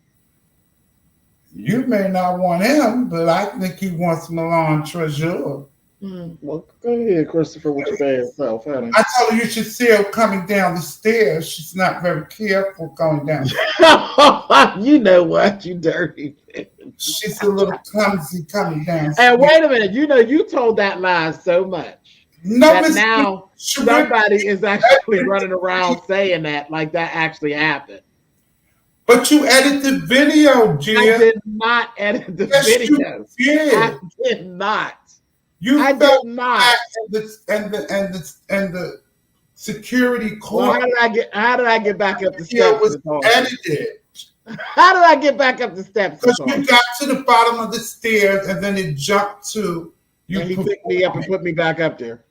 You may not want him, but I think he wants Milan Trezor. Well, go ahead, Christopher, with your bad self, honey. I told her you should see her coming down the stairs. She's not very careful going down. You know what, you dirty bitch. She's a little clumsy coming down. And wait a minute, you know you told that lie so much that now somebody is actually running around saying that like that actually happened. But you edited the video, Gia. I did not edit the video. You did. I did not. I did not. And the security cord. Well, how did I get back up the steps? It was edited. How did I get back up the steps? Because you got to the bottom of the stairs and then it jumped to you. And he picked me up and put me back up there.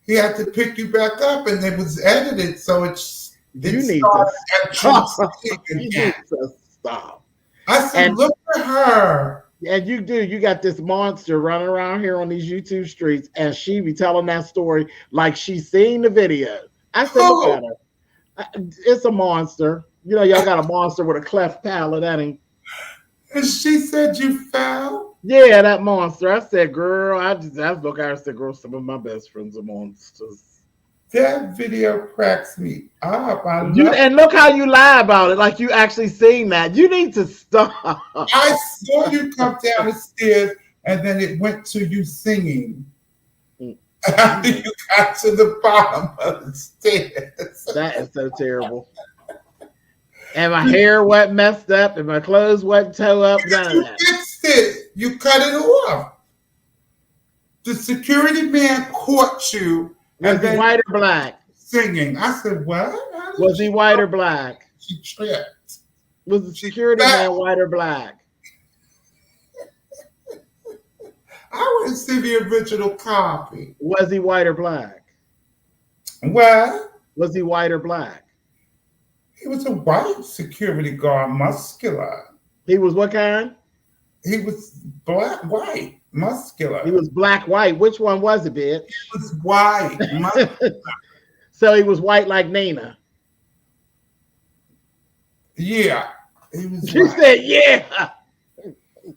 he had to pick you back up, and it was edited, so you need to stop. You need to stop. I said, look at her. And you do. You got this monster running around here on these YouTube streets, and she be telling that story like she's seen the video. I said, look at her. It's a monster. You know, y'all got a monster with a cleft palate, ain't he? And she said you fell? Yeah, that monster. I said, girl, I look at her and said, girl, some of my best friends are monsters. That video cracks me up. And look how you lie about it, like you actually seen that. You need to stop. I saw you come down the stairs, and then it went to you singing. After you got to the bottom of the stairs. That is so terrible. And my hair wasn't messed up, and my clothes wasn't toe up. None of that. You fixed it. You cut it off. The security man caught you. Was he white or black? Singing. I said, what? Was he white or black? She tripped. Was the security man white or black? I want to see the original copy. Was he white or black? What? Was he white or black? He was a white security guard, muscular. He was what kind? He was black, white, muscular. He was black, white. Which one was it, bitch? He was white, muscular. So he was white like Nina. Yeah. He was She white. said, yeah.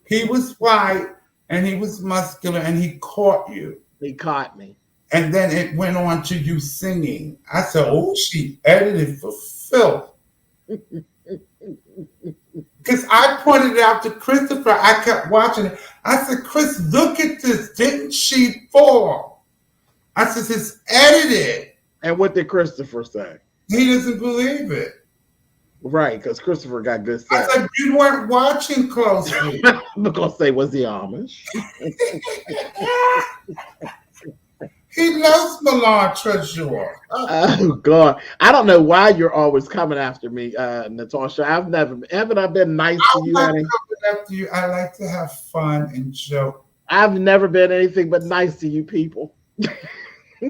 He was white and he was muscular and he caught you. He caught me. And then it went on to you singing. I said, oh, she edited for filth. Because I pointed it out to Christopher. I kept watching it. I said, Chris, look at this. Didn't she fall? I said, it's edited. And what did Christopher say? He doesn't believe it. Right, because Christopher got good I stuff. said, you weren't watching closely. I'm going to say, was he Amish? He loves Milan Treasure. Oh, God. I don't know why you're always coming after me, Natasha. Haven't I been nice to you, I'm honey? not coming after you. I like to have fun and joke. I've never been anything but nice to you people.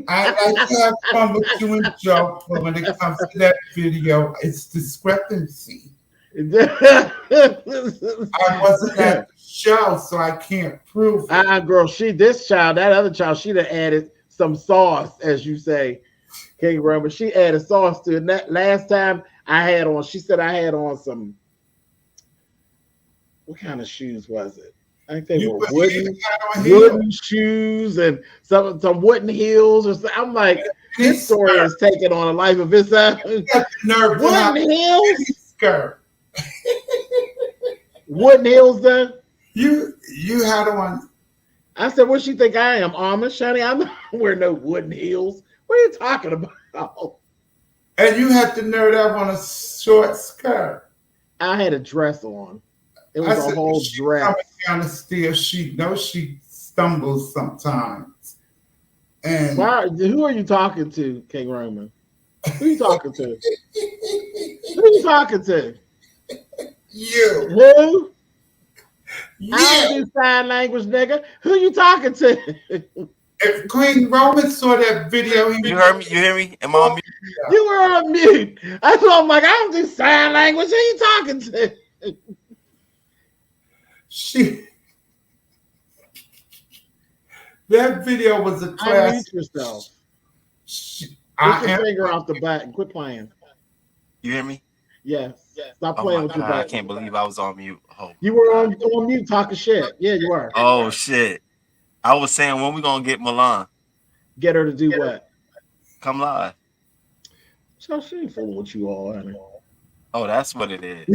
I like to have fun with you and joke, but when it comes to that video, it's discrepancy. I wasn't at the show, so I can't prove it. Girl, that other child, she done added some sauce, as you say, King Roman. She added sauce to it. And that last time she said I had on some, what kind of shoes was it? I think they were wooden shoes and some wooden heels or something. I'm like, this story is taking on a life of its own. Wooden heels? Skirt. Wooden heels, though? You had on. I said, what she think I am, Amish, honey? I'm not wearing no wooden heels. What are you talking about? And you had the nerve to have on a short skirt. I had a dress on. It was a whole dress. Coming down the stairs, she knows she stumbles sometimes. And who are you talking to, King Roman? Who are you talking to? Who are you talking to? You. Who? Yeah. I don't do sign language, nigga. Who you talking to? If Queen Roman saw that video, you heard me? You hear me? Am I on mute? You were on mute. That's why I'm like, I don't do sign language. Who you talking to? That video was a class. Unmute yourself. Get your finger off the back and quit playing. You hear me? Yes. Stop playing with your back. I can't believe I was on mute. Oh, you were on mute talking shit. Yeah, you were. Oh shit. I was saying, when we gonna get Milan? Get her to do what? Come live. So she ain't fooling with you all, honey. Oh, that's what it is.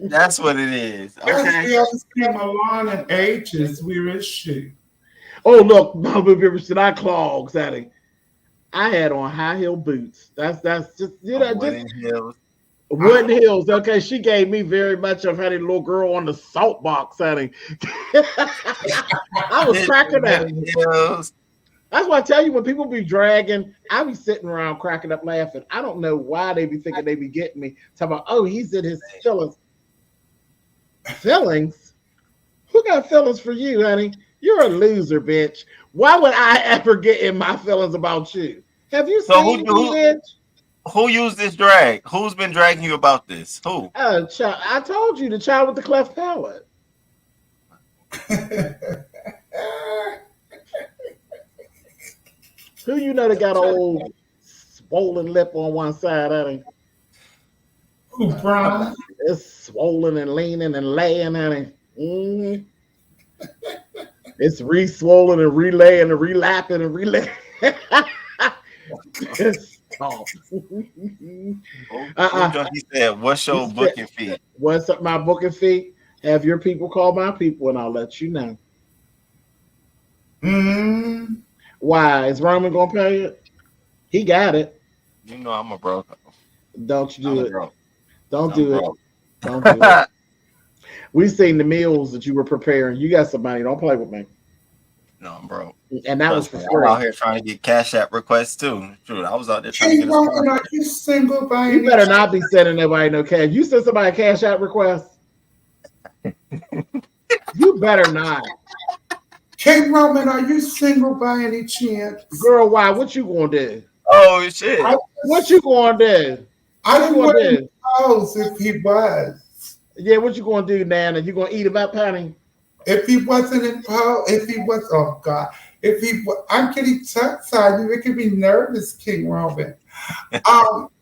That's what it is. Okay. We haven't seen Milan in ages. Where is she? Oh, look, Mama River said I clogs, honey. I had on high heel boots. That's just, you know, wooden heels. Wooden heels. Okay, she gave me very much of honey, little girl on the salt box, honey. I was cracking up. That's why I tell you, when people be dragging, I be sitting around cracking up laughing. I don't know why they be thinking they be getting me. Talking about, oh, he's in his feelings. Feelings? Who got feelings for you, honey? You're a loser, bitch. Why would I ever get in my feelings about you? Have you seen me, bitch? Who used this drag? Who's been dragging you about this? Who? I told you, the child with the cleft palate. Who you know that got an old swollen lip on one side of him? Who, Brown? It's swollen and leaning and laying at him. Mm-hmm. It's re-swollen and relaying and relapping and relaying. He said, "What's your booking fee?" What's up, my booking fee? Have your people call my people, and I'll let you know. Mm-hmm. Why is Roman gonna pay it? He got it. You know I'm a broke. Don't you do it? Broke. Don't do it. Don't do it. We've seen the meals that you were preparing. You got some money. Don't play with me. No, I'm broke. And that was for free. I'm out here trying to get Cash App requests too. True, I was out there trying to get. Are you single by You better not be sending nobody no cash. You send somebody a Cash App request. You better not. Kate Roman, are you single by any chance? Girl, why? What you gonna do? Oh shit! What you gonna do? I didn't want to know if he was. Yeah, what you gonna do, Nana? You gonna eat him up, honey? If he wasn't in Poe, if he was, oh God, if he was, I'm getting tongue-tied. You making me nervous, King Roman.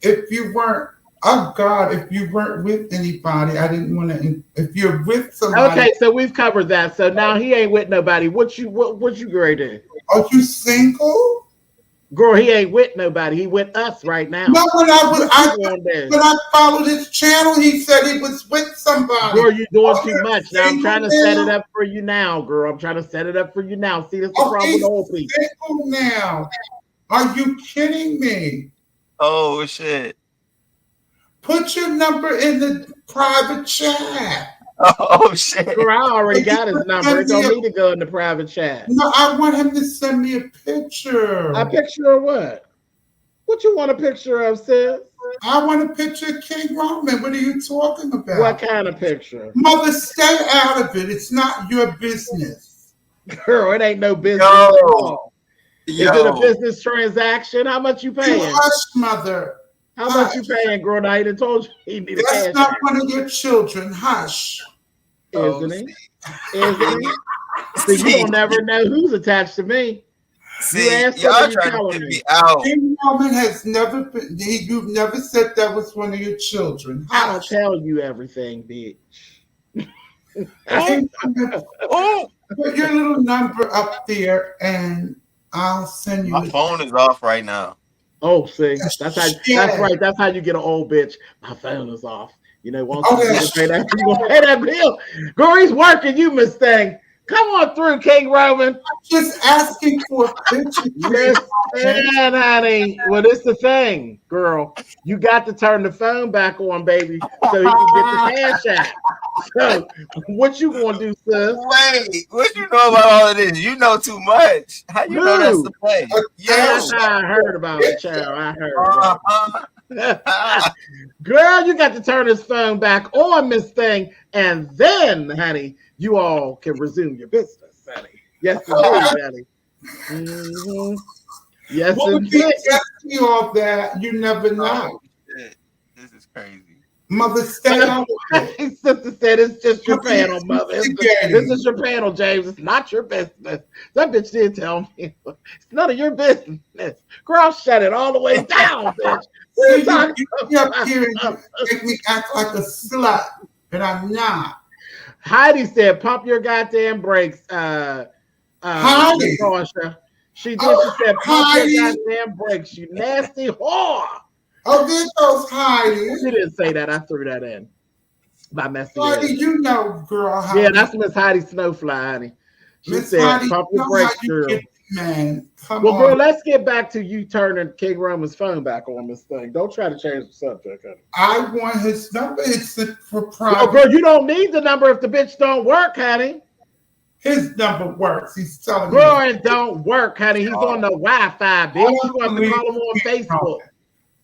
If you weren't, oh God, if you weren't with anybody, I didn't want to. If you're with somebody, okay, so we've covered that. So now he ain't with nobody. What you great in? Are you single? Girl, he ain't with nobody. He with us right now. No, when I followed his channel, he said he was with somebody. Girl, you're doing too much. Now I'm trying to set it up for you now, girl. I'm trying to set it up for you now. See, that's the problem with old people. Single now. Are you kidding me? Oh shit. Put your number in the private chat. Oh shit! Girl, I already got his number. It don't need to go in the private chat. No, I want him to send me a picture. A picture of what? What you want a picture of, sis? I want a picture of King Roman. What are you talking about? What kind of picture? Mother, stay out of it. It's not your business. Girl, it ain't no business at all. Is it a business transaction? How much you paying? Hush, mother. How much you paying, girl? I done told you he need a cash. That's not one of your children. Hush. Isn't he? Isn't he? So you don't never know who's attached to me. See, y'all trying to get me out. King Roman has never been. You've never said that was one of your children. I don't tell you everything, bitch. Put your little number up there, and I'll send you. My phone is off right now. Oh, see, that's right. That's how you get an old bitch. My phone is off. You know, once you pay that, you gonna pay that bill. Girl, he's working you, Miss Thing. Come on through, King Roman. I'm just asking for a picture. Listen, honey. Well, this the thing, girl. You got to turn the phone back on, baby, so he can get the cash out. So, what you gonna do, sis? Wait, what you know about all of this? You know too much. How you know that's the play? That's how I heard about it, child. I heard. Girl, you got to turn his phone back on, Miss Thing, and then, honey, you all can resume your business, honey. Yes, indeed, honey. Mm-hmm. Yes, indeed. You all that you never know. This is crazy. Mother, stay on. Sister said it's just your panel, mother. This is your panel, James. It's not your business. That bitch did tell me it's none of your business. Girl, shut it all the way down, bitch. You up here and you make me act like a slut, and I'm not. Heidi said, "Pump your goddamn brakes." Heidi, she did. She said, "Pump your goddamn brakes, you nasty whore." Oh, there goes Heidi. She didn't say that. I threw that in. By messing Heidi, you know, girl. Heidi. Yeah, that's Miss Heidi Snowfly, honey. She Miss said, Heidi, "Pump your brakes, girl." Man, come on. Well, girl, let's get back to you turning King Roman's phone back on this thing. Don't try to change the subject, honey. I want his number. It's for private. Oh, girl, you don't need the number if the bitch don't work, honey. His number works. He's telling me. Girl, it don't work, honey. He's on the Wi-Fi, bitch. You want to call him on Facebook.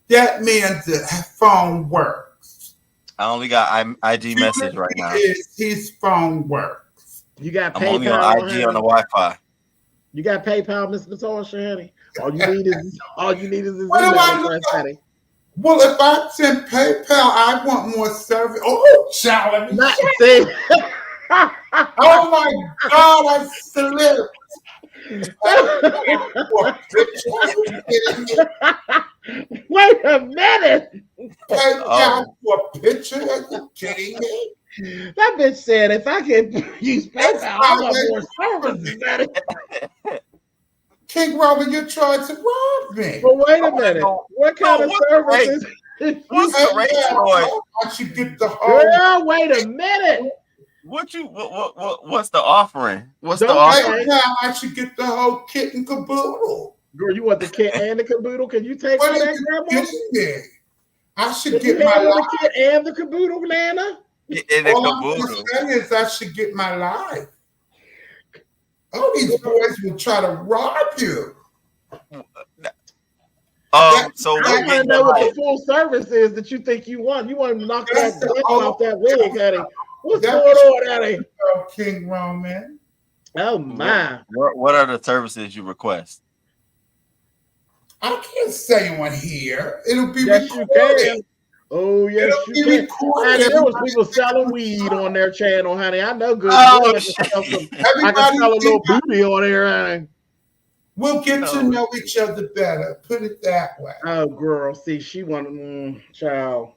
That means the phone works. I only got IG message right now. His phone works. You got I'm only PayPal, on IG on the Wi-Fi. You got PayPal, Miss Natasha, honey. All you need is his What do email I address, look honey. Well, if I send PayPal, I want more service. Oh, child, let me Not check. see. Oh my God, I slipped. Wait a minute. PayPal for a picture? Are you kidding me? That bitch said if I could use PayPal, I want more services, daddy. King Robert, you're trying to rob me. Well, wait a minute. What kind of services? What's the rate for it? I should get the whole. Girl, wait a minute. What's the offering? What's the Don't offering? PayPal, I should get the whole kit and caboodle. Girl, you want the kit and the caboodle? Can you take all that, Grandma? I should get my life. The kit and the caboodle, Nana? All I'm going to say is I should get my life. All these boys will try to rob you. So I want to know what the full service is that you think you want. You want to knock that dick off that wig, honey. What's going on, honey? King Roman. Oh my! What are the services you request? I can't say one here. It'll be yes, recorded. You can. Oh yes, you can. Honey, there was people selling weed on their channel, honey. I know good. Oh, I can sell a little booty on there, honey. We'll get to know each other better. Put it that way. Oh, girl. See, she wanted, child,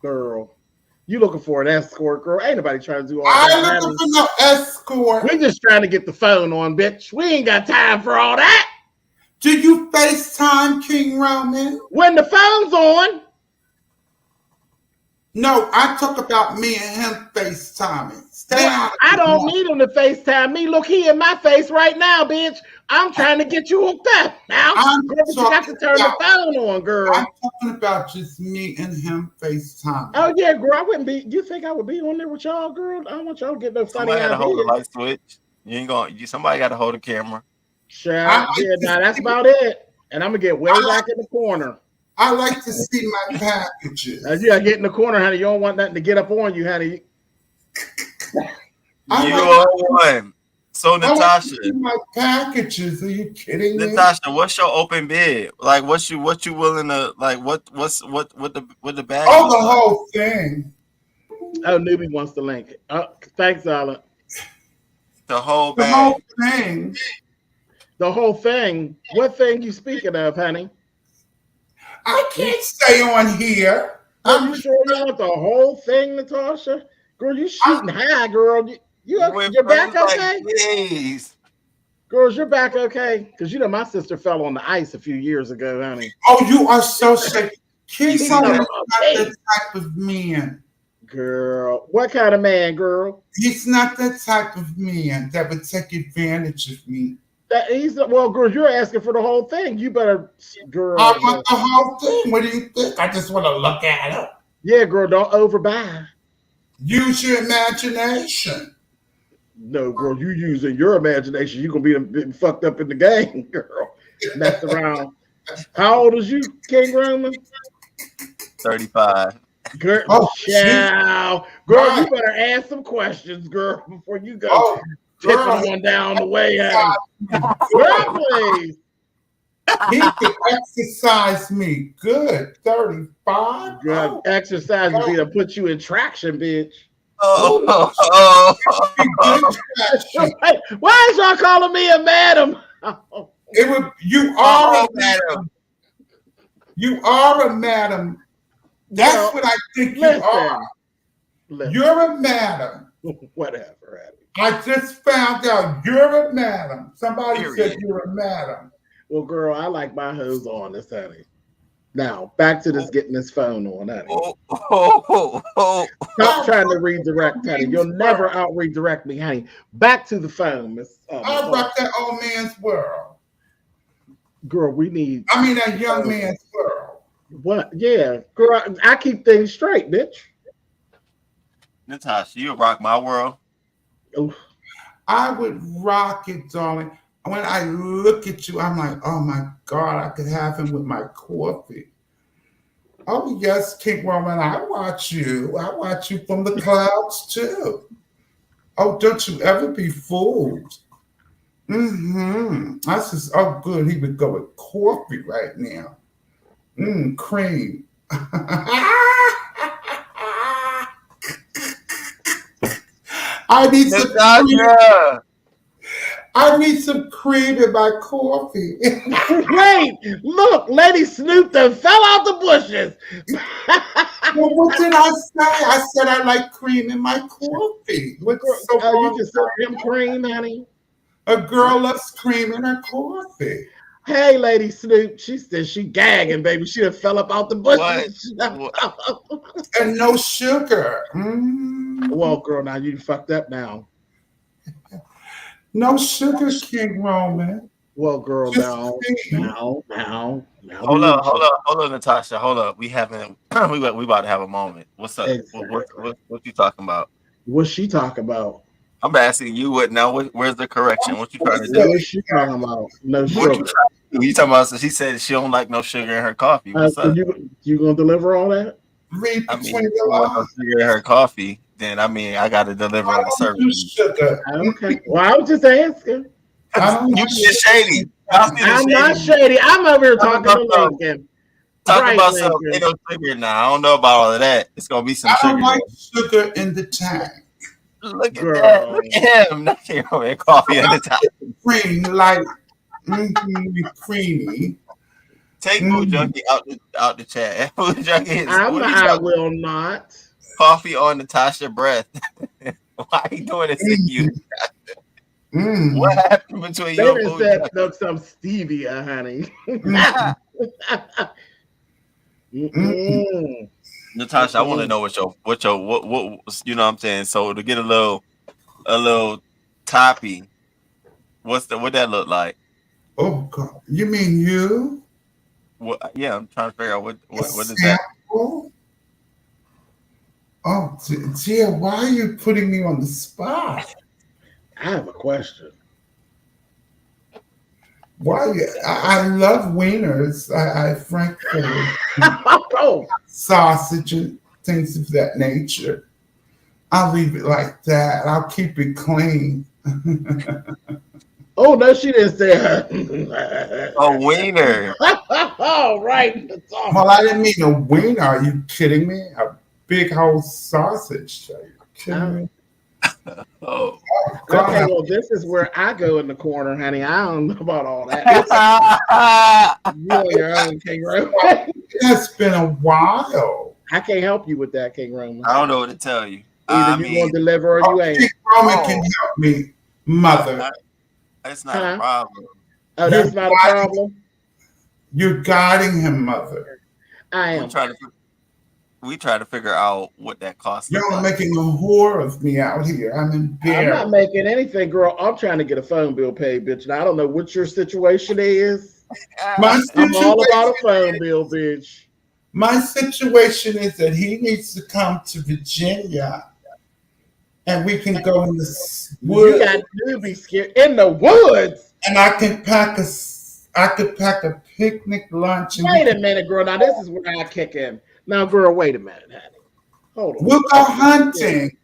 girl. You looking for an escort, girl? Ain't nobody trying to do all that. I ain't looking for no escort. We just trying to get the phone on, bitch. We ain't got time for all that. Do you FaceTime King Roman? When the phone's on. No, I talk about me and him FaceTiming. I don't need him to FaceTime me. Look, he in my face right now, bitch. I'm trying to get you hooked up now. You got to turn the phone on, girl. I'm talking about just me and him FaceTime. Oh yeah, girl. I wouldn't be. You think I would be on there with y'all, girl? I don't want y'all to get no funny Somebody got to hold the ideas. light switch. You ain't gonna. Somebody got to hold the camera. Sure. Yeah, now that's about it. And I'm gonna get way back in the corner. I like to see my packages. You gotta get in the corner, honey. You don't want nothing to get up on you, honey. You are one. So Natasha, my packages. Are you kidding me? Natasha, what's your open bid? Like, what you willing to like? What the bag? Oh, the whole thing. Oh, newbie wants the link. Thanks, Alan. The whole bag. The whole thing. The whole thing. What thing you speaking of, honey? I can't stay on here. Are you sure you want the whole thing, Natasha? Girl, you shooting high, girl. Your back okay? Please. Girls, your back okay? Because you know my sister fell on the ice a few years ago, honey. Oh, you are so sick. King Roman is not that type of man. Girl, what kind of man, girl? He's not that type of man that would take advantage of me. Well, girl, you're asking for the whole thing. You better, girl. I want the whole thing. What do you think? I just want to look at it. Yeah, girl, don't overbuy. Use your imagination. No, girl, you using your imagination. You're going to be fucked up in the game, girl. Mess around. How old is you, King Roman? 35. Girl, child. Girl, you better ask some questions, girl, before you go tipping one down the way. Girl, please. He can exercise me. Good. 35. Good. Exercise would be to put you in traction, bitch. Oh. Why is y'all calling me a madam? It would. You are a madam. You are a madam. That's what I think you are. You're a madam. Whatever. I just found out you're a madam. Somebody said you're a madam. Well, girl, I like my hose on this, honey. Now, back to this getting this phone on, honey. Stop trying to redirect, honey. You'll never out-redirect me, honey. Back to the phone, Miss. I rock that old man's world. Girl, we need... I mean, that young man's world. What? Yeah. Girl, I keep things straight, bitch. Natasha, you rock my world. Oof. I would rock it, darling. When I look at you, I'm like, oh my God, I could have him with my coffee. Oh yes, King Roman, I watch you. I watch you from the clouds too. Oh, don't you ever be fooled. I says, oh, good. He would go with coffee right now. Cream. I need some cream. I need some cream in my coffee. Wait, look, Lady Snoop done fell out the bushes. Well, what did I say? I said I like cream in my coffee. What's so wrong? You just said him cream, honey. A girl loves cream in her coffee. Hey, Lady Snoop, she said she gagging, baby. She done fell up out the bushes. And no sugar. Well, girl, now you fucked up now. No sugar, King Roman. Well, girl, now. Hold on, Natasha. Hold up. We haven't. we about to have a moment. What's up? Exactly. What you talking about? What's she talking about? I'm asking you what now. Where's the correction? What you trying to do? What's she talking about? No sugar. You talking about? So she said she don't like no sugar in her coffee. What's up? You gonna deliver all that? Read I mean, if you want no sugar in her coffee, then I mean I got to deliver on the service. Okay. Well, I was just asking. You being shady. I'm not shady. I'm over here talking to Lincoln. Talk about something. Ain't no sugar now. I don't know about all of that. It's gonna be some sugar. I don't like sugar in the tank. Look at that. Look at him. Nothing over coffee in the tank. Cream, like creamy. Take Food Junkie out the chat. Food Junkie is. I will not. Coffee on Natasha breath. Why are you doing this to you? What happened between you and Food Junkie? Some stevia, honey. Natasha, I want to know what you know what I'm saying. So to get a little toppy, what that look like? Oh God, you mean you? What? Yeah, I'm trying to figure out what is that? Oh, Gia, why are you putting me on the spot? I have a question. Why? I love wieners. I frankly sausage and things of that nature. I'll leave it like that. I'll keep it clean. Oh no, she didn't say a wiener. Oh, right. Well, I didn't mean a wiener. Are you kidding me? A big whole sausage. Are you kidding me? Oh. Okay, well, this is where I go in the corner, honey. I don't know about all that. You on your own, King Roman. It's been a while. I can't help you with that, King Roman. I don't know what to tell you. Either you gonna deliver or you ain't. King Roman can help me, mother. That's not a problem. Oh, that's not a problem? You're guiding him, mother. I am. We try to figure out what that costs. You're making a whore of me out here. I'm embarrassed. I'm not making anything, girl. I'm trying to get a phone bill paid, bitch. And I don't know what your situation is. I'm all about a phone bill, bitch. My situation is that he needs to come to Virginia, and we can go in the woods. You got to be scared in the woods. And I could pack a picnic lunch. And wait a minute, girl. Now this is where I kick in. Now, girl, wait a minute, honey. Hold on. We'll go hunting.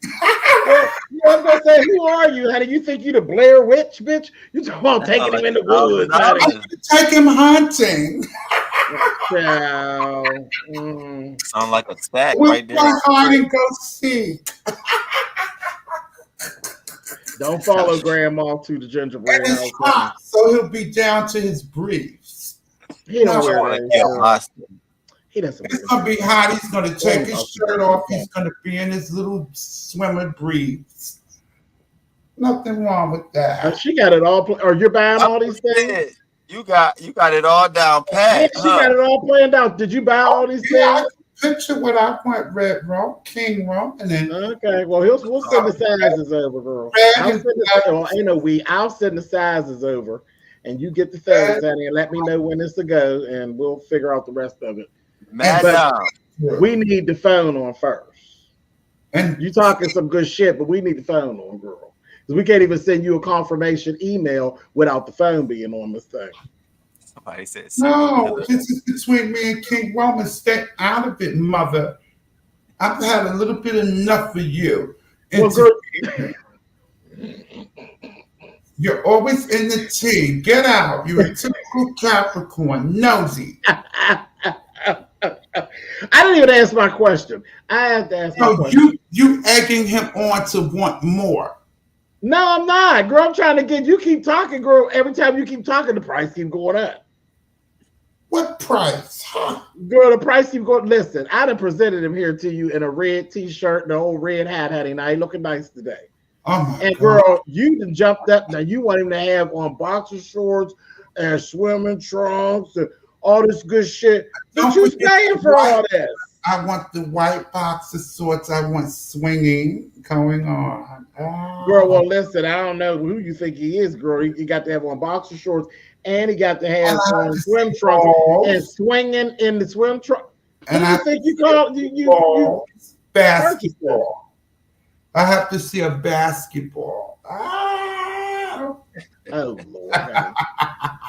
Well, I was gonna say, who are you, honey? You think you the Blair Witch, bitch? You talking about taking him in the woods, honey? Take him hunting. Sound like a stack right there. We'll hide and go seek. Don't follow Grandma to the gingerbread house. Hot, so he'll be down to his briefs. He don't wear that. He doesn't. It's gonna be hot. He's gonna take his shirt off. He's gonna be in his little swimmer briefs. Nothing wrong with that. She got it all. Or you're buying all these things? You got it all down pat. Yeah, she got it all planned out. Did you buy all these things? Picture what I want, Red Rum, King Rum, and then okay. Well, we'll send the sizes over, girl. I'll send the sizes over, and you get the things, honey, and let me know when it's to go, and we'll figure out the rest of it. But we need the phone on first. And you talking some good shit, but we need the phone on, girl, because we can't even send you a confirmation email without the phone being on this thing. Somebody said no. This is between me and King Roman. Stay out of it, mother. I've had a little bit enough for you. Well, You're always in the tea. Get out. You're a typical Capricorn. Nosy. I didn't even ask my question. I have to ask my question. You egging him on to want more. No, I'm not. Girl, I'm trying to get you keep talking, girl. Every time you keep talking, the price keeps going up. What price? Girl, the price keeps going. Listen, I done presented him here to you in a red t-shirt and an old red hat, honey. Now he looking nice today. Oh my and God. girl, you done jumped up. Now you want him to have on boxer shorts and swimming trunks and all this good shit. What you paying for all this? I want the white boxer shorts. I want swinging going on. Girl, well, listen, I don't know who you think he is, girl. He got to have on boxer shorts and he got to have on swim trunks and swinging in the swim trunk. And I think you call you basketball. I have to see a basketball. Oh Lord!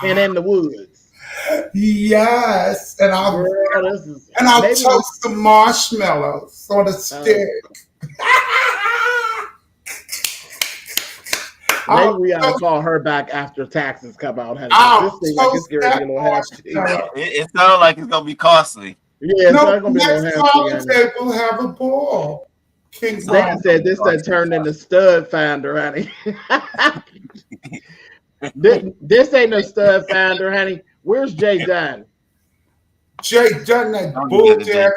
And in the woods. Yes, and I'll toast some marshmallows on a stick. Maybe we ought to call her back after taxes come out. This thing like it's getting a little hefty. It sounds like it's gonna be costly. Yeah, it's not gonna be a next little hefty. table have a ball. They said this that turned into stud finder, honey. this ain't no stud finder, honey. Where's Jay Dunn? Jay Dunn, that bullshit.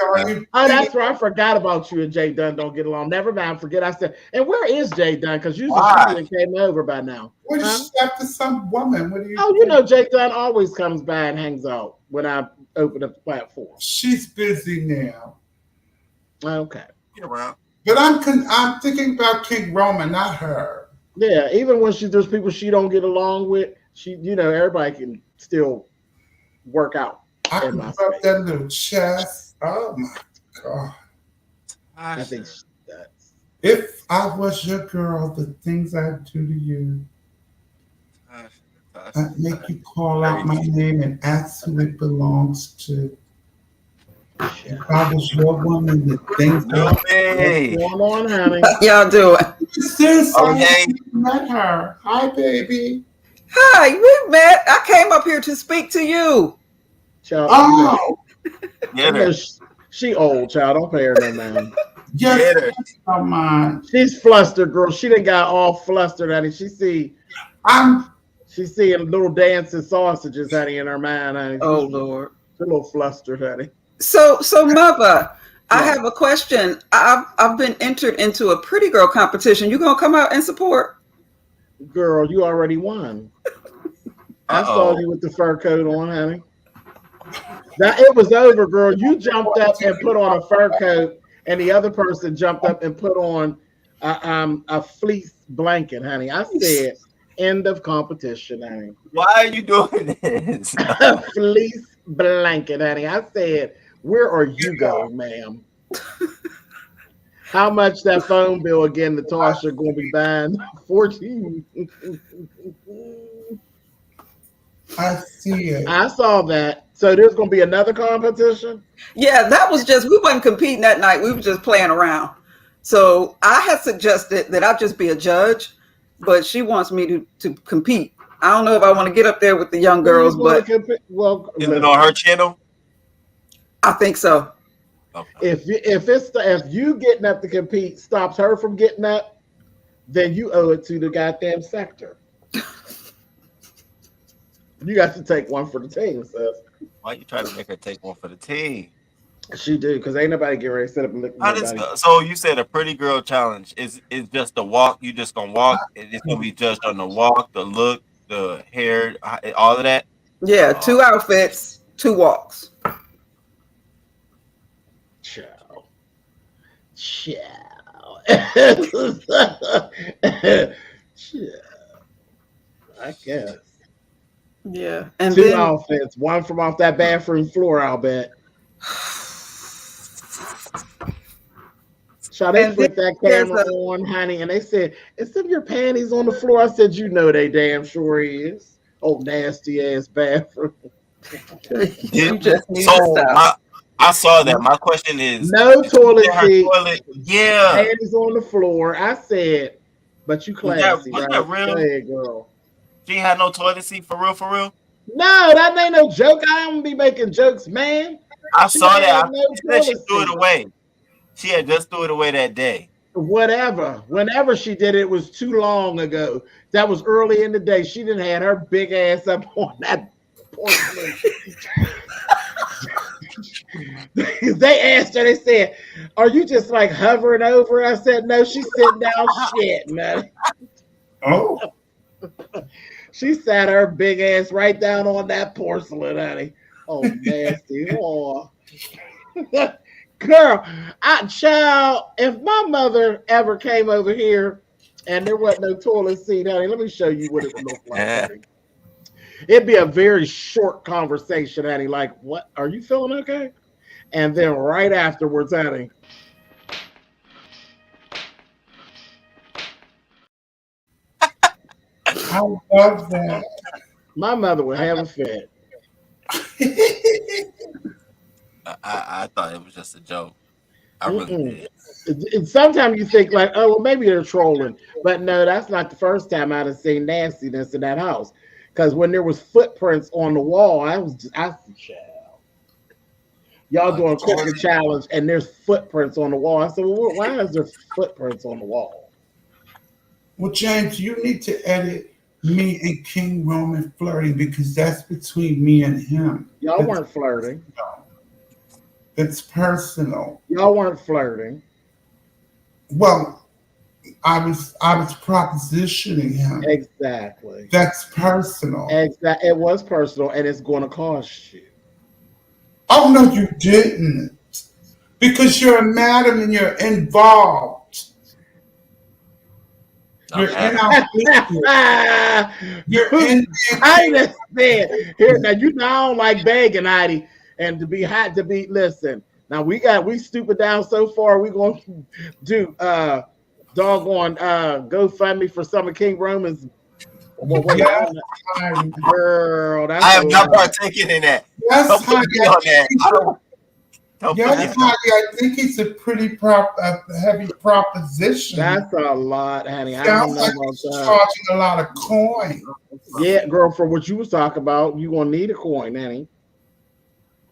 Oh, that's right. I forgot about you and Jay Dunn don't get along. Never mind. Forget I said. And where is Jay Dunn? Because usually she came over by now. What is she after some woman? What do you? Oh, you know Jay Dunn always comes by and hangs out when I open up the platform. She's busy now. Okay. Get around. But I'm thinking about King Roman, not her. Yeah, even when there's people she don't get along with, everybody can still work out. I can rub that little chest. Oh my God. I think that's. If I was your girl, the things I'd do to you. I'd make you call out my name and ask who it belongs to. If I was your woman, the things what's going on, honey? Y'all doing? Since I met her. Hi, baby. Hi, we met. I came up here to speak to you. Child, she old, child. Don't pay her no man. Yes, come on. She's flustered, girl. She done got all flustered, honey. She's seeing little dancing sausages, honey, in her mind, honey. Oh Lord. She's a little flustered, honey. So mother, I have a question. I've been entered into a pretty girl competition. You gonna come out and support? Girl, you already won. I saw you with the fur coat on, honey. Now it was over, girl. You jumped up and put on a fur coat, and the other person jumped up and put on a fleece blanket, honey. I said, end of competition, honey. Why are you doing this? A fleece blanket, honey. I said, where are you going, ma'am? How much that phone bill again, Natasha, going to be buying? 14. I see it. I saw that. So there's going to be another competition? Yeah, that was we wasn't competing that night. We were just playing around. So I had suggested that I just be a judge, but she wants me to compete. I don't know if I want to get up there with the young girls, but is it on her channel? I think so. Okay. If you getting up to compete stops her from getting up, then you owe it to the goddamn sector. You got to take one for the team, sis. Why you trying to make her take one for the team? She do, because ain't nobody get ready to sit up and look at nobody. So you said a pretty girl challenge is just a walk. You just gonna walk. It's gonna be judged on the walk, the look, the hair, all of that. Yeah, 2 outfits, 2 walks. Ciao. I guess. Yeah, and 2 outfits, one from off that bathroom floor, I'll bet. So they put that camera on, honey, and they said, "Is some of your panties on the floor?" I said, "You know they damn sure is." Oh, nasty ass bathroom. You just need to stop. I saw that. My question is, no toilet seat. Yeah, panties on the floor. I said, But you classy, was right? that real? Go ahead, girl. She had no toilet seat for real, for real. No, that ain't no joke. I don't be making jokes, man. I She saw ain't that. have no She said she toilet threw it seat. away. She had just threw it away that day. Whatever. Whenever she did it, it was too long ago. That was early in the day. She didn't have her big ass up on that porcelain. They asked her, they said, "Are you just like hovering over?" I said, "No, she's sitting down shit, man." Oh. She sat her big ass right down on that porcelain, honey. Oh, nasty. Oh. Girl, child, if my mother ever came over here and there wasn't no toilet seat, honey, let me show you what it would look like, honey. It'd be a very short conversation, honey. Like, what? Are you feeling okay? And then right afterwards, honey. I love that. My mother would have a fit. I thought it was just a joke. I really did. And sometimes you think like, oh, well, maybe they're trolling, but no, that's not the first time I'd have seen nastiness in that house. Because when there was footprints on the wall, I said, child, y'all doing cooking challenge, and there's footprints on the wall. I said, well, why is there footprints on the wall? Well, James, you need to edit me and King Roman flirting because that's between me and him. Y'all weren't flirting. It's personal. Y'all weren't flirting. Well, I was propositioning him. Exactly. That's personal. Exactly. It was personal, and it's going to cost you. Oh no, you didn't, because you're a madam and you're involved. You're in our You're in. I understand. Here now, you know I don't like begging, Heidi, and to be hot to be. Listen, now we stupid down so far. We gonna do doggone GoFundMe for some of King Roman's. Well, wait, girl, that's I have not partaken in that. Yes, don't put me on that. Yes, honey, I think it's a pretty heavy proposition. That's a lot, honey. Sounds like he's charging a lot of coin. Yeah, girl, for what you was talking about, you gonna need a coin, honey.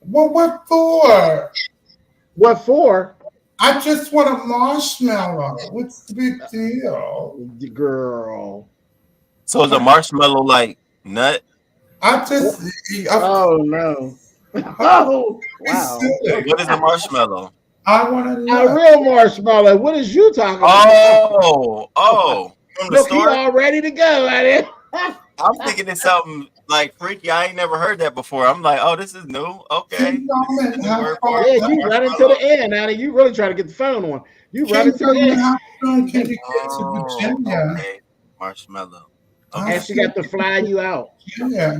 Well, what for? What for? I just want a marshmallow. What's the big deal? Girl. So is a marshmallow like nut? I just. Oh no. Oh wow. What is a marshmallow? I want to know. A real marshmallow. What is you talking about? Oh. From the Look, store? he all ready to go, honey. I'm thinking it's something like freaky. I ain't never heard that before. I'm like, oh, this is new. Okay. Yeah, you running to the end, honey. You really trying to get the phone on. You running to the end. How soon can you get to Virginia? Okay. Marshmallow. Okay. And she got to fly you out. Yeah.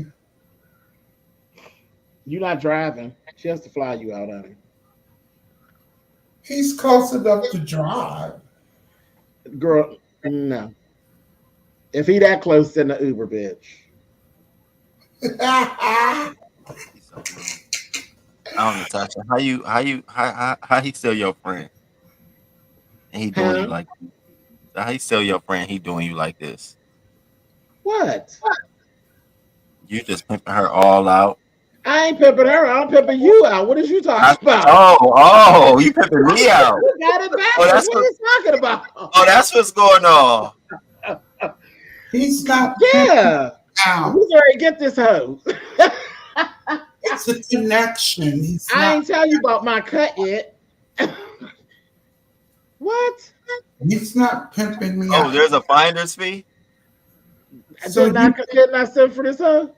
You're not driving. She has to fly you out, honey. He's close enough to drive. Girl, no. If he that close, send the Uber, bitch. I don't know, Tasha. How he still your friend? And he doing you like this? How he still your friend? He doing you like this? What? You just pimping her all out. I ain't pimping her out. I'm pimping you out. What is you talking about? Oh, you pimping me out. You got it back. What are you talking about? Oh, that's what's going on. He's not. Yeah. Who's ready to get this hoe? It's a connection. I ain't tell you about my cut yet. What? He's not pimping me out. Oh, there's a finder's fee? So didn't I send for this hoe?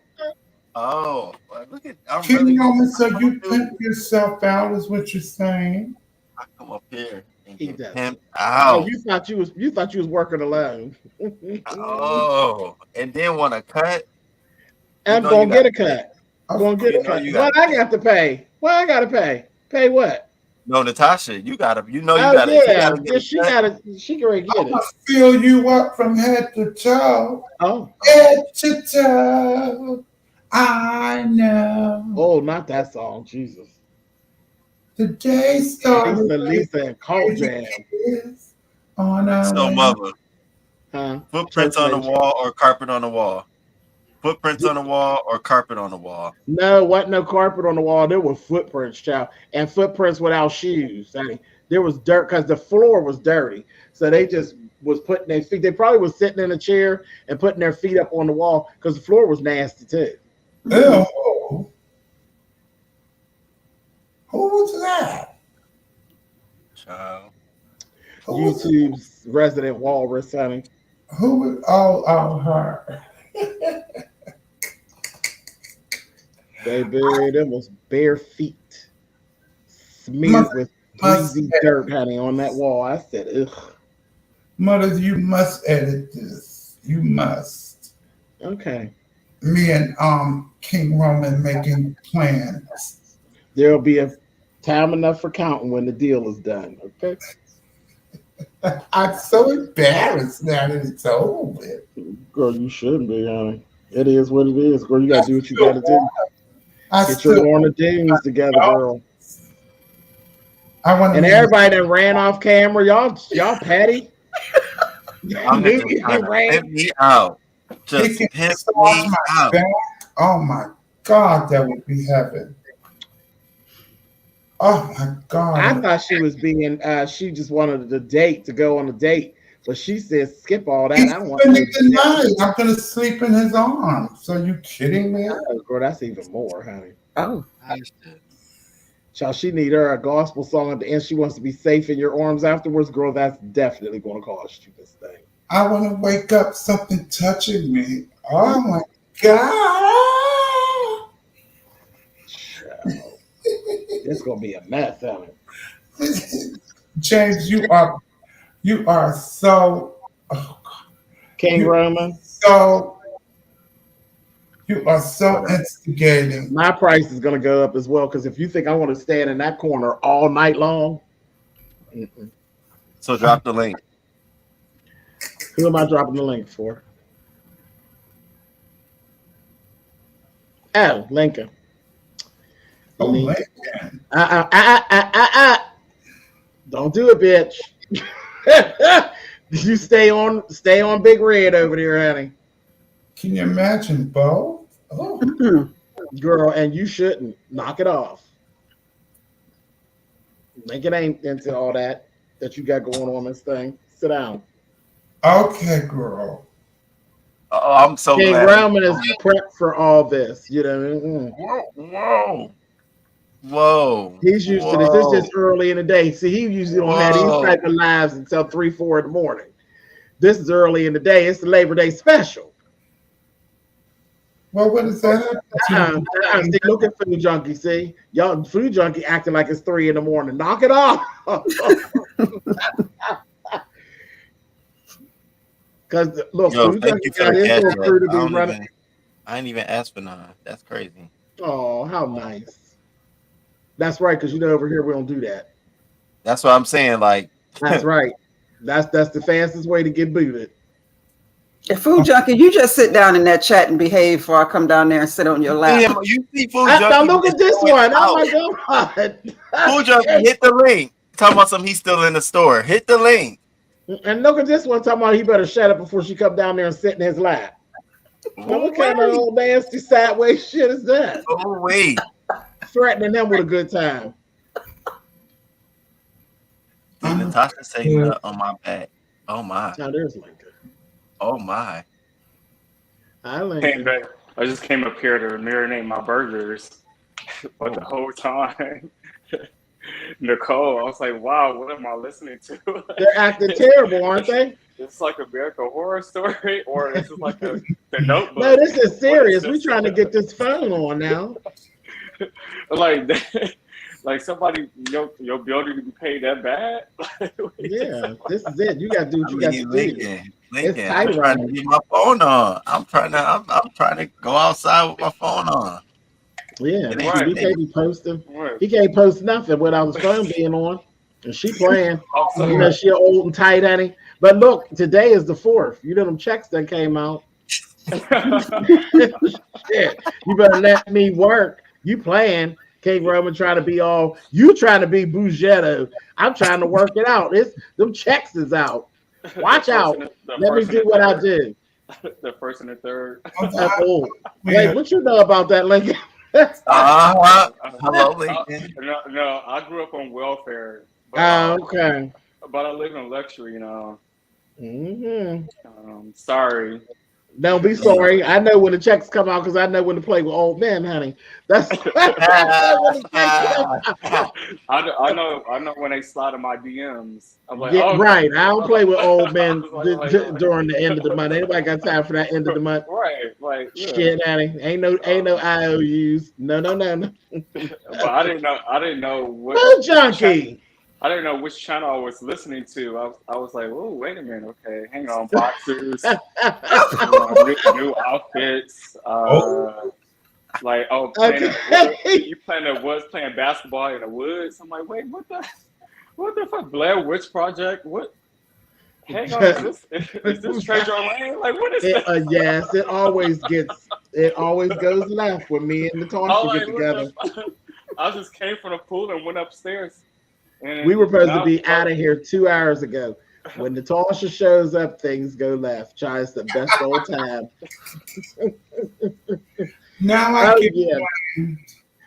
Oh, look at So you pimp yourself out is what you're saying? I come up here and He get does. pimped Oh, out. you thought you was working alone. Oh, and then want to cut? I'm gonna get a cut. I'm gonna get a cut. What I got to pay? What I gotta pay? Pay what? No, Natasha, you gotta. She gotta get it. I fill you up from head to toe. Oh, head to toe. I know. Oh, not that song, Jesus. The day started. Lisa and Cole Jam. On our So, way. mother, Footprints on the wall or carpet on the wall? Footprints on the wall or carpet on the wall? No, wasn't no carpet on the wall. There were footprints, child, and footprints without shoes. I mean, there was dirt because the floor was dirty. So they just was putting their feet. They probably was sitting in a chair and putting their feet up on the wall because the floor was nasty too. Ew. Who was that? Child. YouTube's resident walrus, honey. Who was? Oh, her. Baby, them was bare feet smeared with greasy dirt, honey, on that wall. I said, ugh. Mother, you must edit this. You must. Okay. Me and King Roman making plans. There'll be a time enough for counting when the deal is done. Okay. I'm so embarrassed now that it's over with. Girl, you shouldn't be, honey. It is what it is, girl. You gotta do what you gotta do. Get your Lorna Deans together, girl. And everybody that ran off camera, y'all petty. I'm just trying to pimp me out. Just pimp me out. Oh my God, that would be heaven. Oh my God. I thought she was being she just wanted the date to go on a date. But she said skip all that. I don't want to tonight. I'm gonna sleep in his arms. So you kidding me? Oh, girl, that's even more, honey. Oh. Child, she need her a gospel song at the end. She wants to be safe in your arms afterwards. Girl, that's definitely going to cost you this thing. I want to wake up something touching me. Oh my God. Child, it's going to be a mess, honey. James, you are so King Roman. You are so instigating. My price is going to go up as well because if you think I want to stand in that corner all night long. So drop the link. Who am I dropping the link for? Oh, Lincoln. Oh, Lincoln. Don't do it, bitch. You stay on Big Red over there, honey. Can you imagine, Bo? Oh. Girl, and you shouldn't. Knock it off. Lincoln ain't into all that you got going on this thing. Sit down. Okay, girl. Oh, I'm so King glad. Roman is prepped for all this. You know. Whoa. He's used to this. It's just early in the day. See, he usually don't have these type of lives until 3-4 in the morning. This is early in the day. It's the Labor Day special. Well, what is that? See, look at Food Junkie. See, y'all, Food Junkie acting like it's 3 in the morning. Knock it off. Because look, Food Junkie got his little crew to be running. I ain't even asked for none. That's crazy. Oh, how nice. That's right, because over here we don't do that. That's what I'm saying. Like, that's right. That's the fastest way to get booted. Food Junkie, you just sit down in that chat and behave before I come down there and sit on your lap. Yeah, you see Food Junkie. Now look at this one. Oh my God. Food Junkie, hit the link. Talking about something, he's still in the store. Hit the link. And look at this one talking about he better shut up before she come down there and sit in his lap. Well, what kind of old nasty sideways shit is that? Oh wait. Threatening them with a good time. Did Natasha say nut on my back? Oh my. Now there's Lincoln. Oh my. I just came up here to marinate my burgers, but the whole time, Nicole, I was like, wow, what am I listening to? They're acting terrible, aren't they? It's like American Horror Story, or this is like the Notebook. No, this is serious. We're trying to get this phone on now. Like somebody, your building to be paid that bad? Yeah, this is it. You got to do what you got to do. Lincoln, I'm trying to get my phone on. I'm trying to go outside with my phone on. Yeah, right. He can't be posting. Right. He can't post nothing without his phone being on. And she playing. She old and tight, honey. But look, today is the 4th. You know them checks that came out. Shit. You better let me work. You playing. King Roman trying to be all, you trying to be Bougetto. I'm trying to work it out. Them checks is out. Watch out. Let me do what I do. The first and the third. Oh, wait, what you know about that, Lincoln? Hello, Lincoln. No, I grew up on welfare. Okay. But I live in luxury now. Mm-hmm. Sorry. Don't be sorry. I know when the checks come out because I know when to play with old men, honey. That's I know when they slide in my DMs. I'm like, yeah, oh, right. I don't play with old men like, during the end of the month. Anybody got time for that end of the month? Right, like shit, honey. Ain't no IOUs. No. But I didn't know what Food junkie. I didn't know which channel I was listening to. I was like, oh, wait a minute. Okay, hang on. Boxers, new outfits. Like, you playing the woods, playing basketball in the woods. I'm like, wait, what the fuck? Blair Witch Project? What? Hang on, is this Treasure Lane? Like, what is that? Yes, it always goes left when me and Natasha get together. I just came from the pool and went upstairs. And we were supposed to be out of here 2 hours ago. When Natasha shows up, things go left. It's the best old time. Now I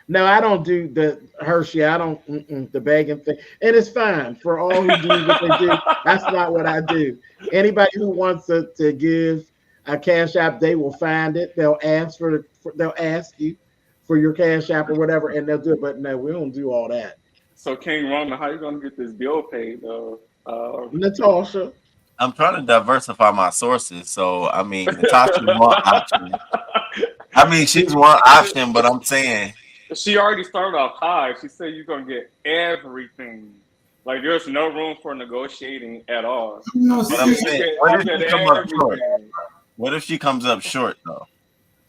No, I don't do the Hershey. I don't the begging thing, and it's fine for all who do what they do. That's not what I do. Anybody who wants to give a cash app, they will find it. They'll ask they'll ask you for your cash app or whatever, and they'll do it. But no, we don't do all that. So King Roman, how you gonna get this bill paid though? Natasha. I'm trying to diversify my sources. So I mean, Natasha's one option. I mean, she's one option, but I'm saying she already started off high. She said you're gonna get everything. Like there's no room for negotiating at all. But I'm saying, what if she comes up short though?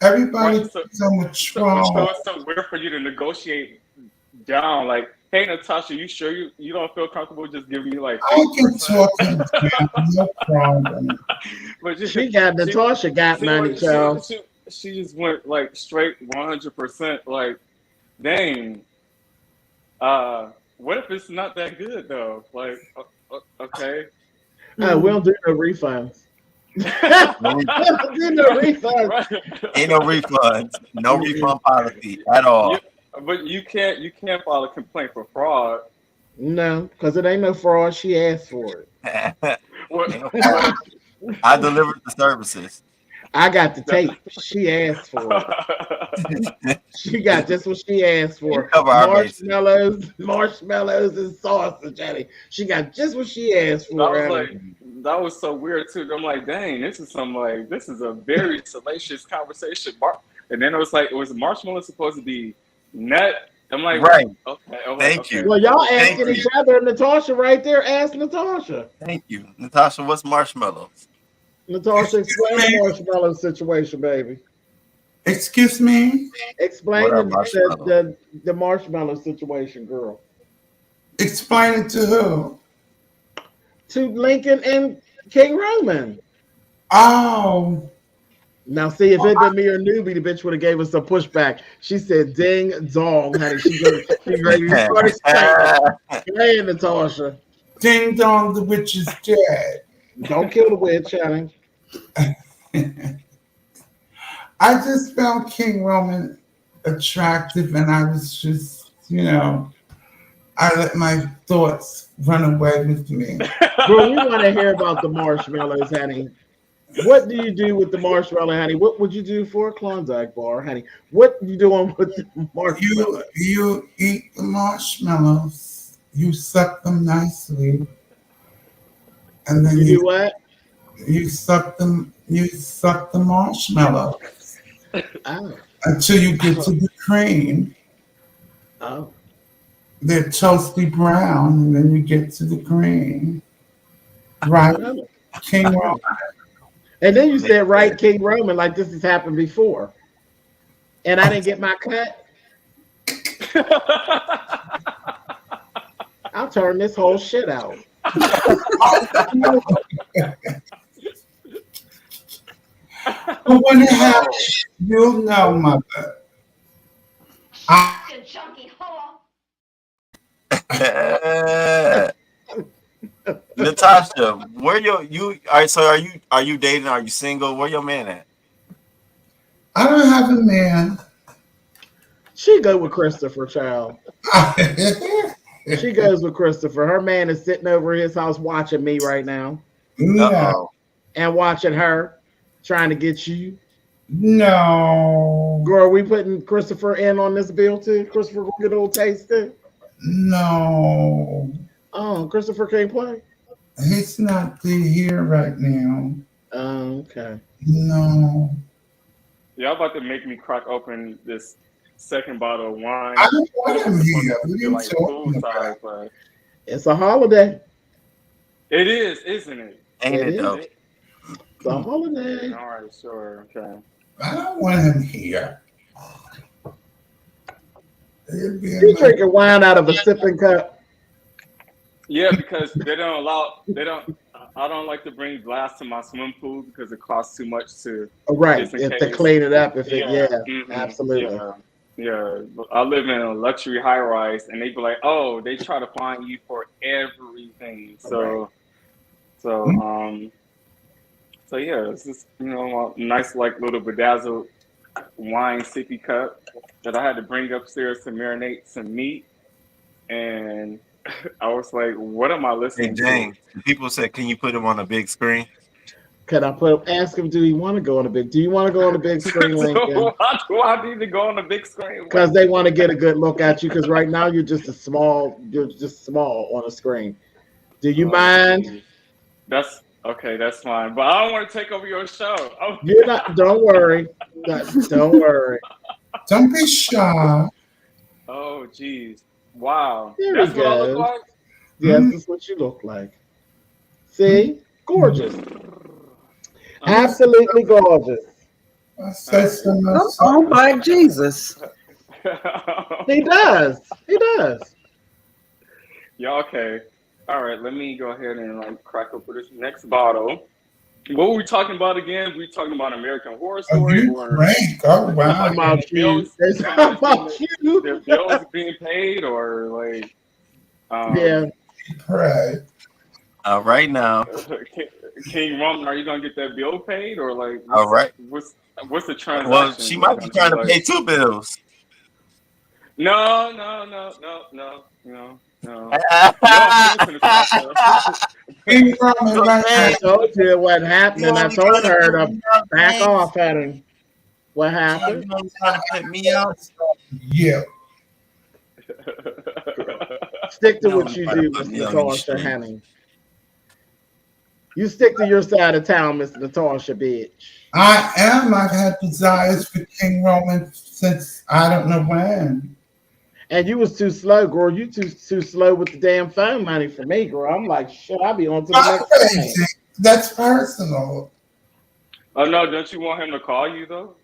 Everybody so it's so weird for you to negotiate down. Like, hey Natasha, you sure you don't feel comfortable just giving me like 50%? I can talk no problem. But Natasha got money, child. She just went like straight 100%. Like, dang. What if it's not that good though? Like, okay. We don't do no refunds. Ain't no refunds. No refund policy at all. But you can't file a complaint for fraud. No, because it ain't no fraud. She asked for it. I delivered the services. I got the tape. She asked for it. She got just what she asked for. Marshmallows and sausage, Jenny. She got just what she asked for. That was so weird too. I'm like, dang, this is a very salacious conversation. And then it was marshmallow supposed to be nut. I'm like, right. Okay. Thank you. Well, y'all asking each other. Natasha right there. Ask Natasha. Thank you. Natasha, what's marshmallows? Natasha, explain the marshmallow situation, baby. Excuse me? Explain the marshmallow situation, girl. Explain it to who? To Lincoln and King Roman. Oh. Now, see, if it been me or Newbie, the bitch would have gave us some pushback. She said, ding dong, honey. She ready to start playing Natasha. Ding dong, the witch is dead. Don't kill the witch, honey. I just found King Roman attractive, and I was just, I let my thoughts run away with me. Bro, we want to hear about the marshmallows, honey. What do you do with the marshmallow, honey? What would you do for a Klondike bar, honey? What you doing with the marshmallows? You eat the marshmallows. You suck them nicely. And then you do what? You suck them. You suck the marshmallows until you get to the cream. Oh, they're toasty brown, and then you get to the cream. Right, King Roman. And then you said, "Right, King Roman," like this has happened before, and I didn't get my cut. I'll turn this whole shit out. But when it happens, you'll know, mother. Natasha, where you? All right, so are you dating? Are you single? Where your man at? I don't have a man. She go with Christopher, child. She goes with Christopher. Her man is sitting over his house watching me right now. No. And watching her, trying to get you. No. Girl, we putting Christopher in on this bill too? Christopher gonna get a little taste too? No. Oh, Christopher can't play? He's not here right now. Oh, okay. No. Y'all about to make me crack open this second bottle of wine. I don't want him here. What are you like talking about? but It's a holiday. it is, isn't it? Ain't it though? It's a holiday. All right, sure, okay. I don't want him here. You drinking wine out of a sipping cup? Yeah, because I don't like to bring glass to my swimming pool because it costs too much to Right, to clean it up. If it, Mhm, absolutely. Yeah, I live in a luxury high rise, and they be like, "Oh, they try to find you for everything." So yeah, it's just a nice like little bedazzled wine sippy cup that I had to bring upstairs to marinate some meat, and I was like, "What am I Hey listening James, people said, can you put him on a big screen? Can I ask him, do you want to go on a big? Do you want to go on a big screen, to?" Lincoln? So why do I need to go on the big screen? Because they want to get a good look at you. Because right now you're just small on a screen. Do you mind? That's okay. That's fine. But I don't want to take over your show. You're not. Don't worry. Don't worry. Don't be shy. Oh, geez. Wow. There That's we what I go. look like? Yes, that's what you look like. See? Gorgeous. Absolutely gorgeous. Oh my Jesus. He does. He does. Yeah, okay. All right, let me go ahead and crack open this next bottle. What were we talking about again? Were we talking about American Horror Story or Frank? Oh wow. About you. It's about you. Their bills being paid or yeah. Pray. Right now. King Roman, are you gonna get that bill paid or All right. What's the transaction? Well, she might be trying to pay 2 bills. No. I told you it wasn't happening. I told her to back off at him. What happened? You know he's trying to put me out. Yeah. Stick to what you do, Miss Natasha Henning. You stick to your side of town, Miss Natasha, bitch. I am. I've had desires for King Roman since I don't know when. And you was too slow, girl. You too slow with the damn phone money for me, girl. I'm like, shit, I'll be on to the next thing. That's personal. Oh no, don't you want him to call you though?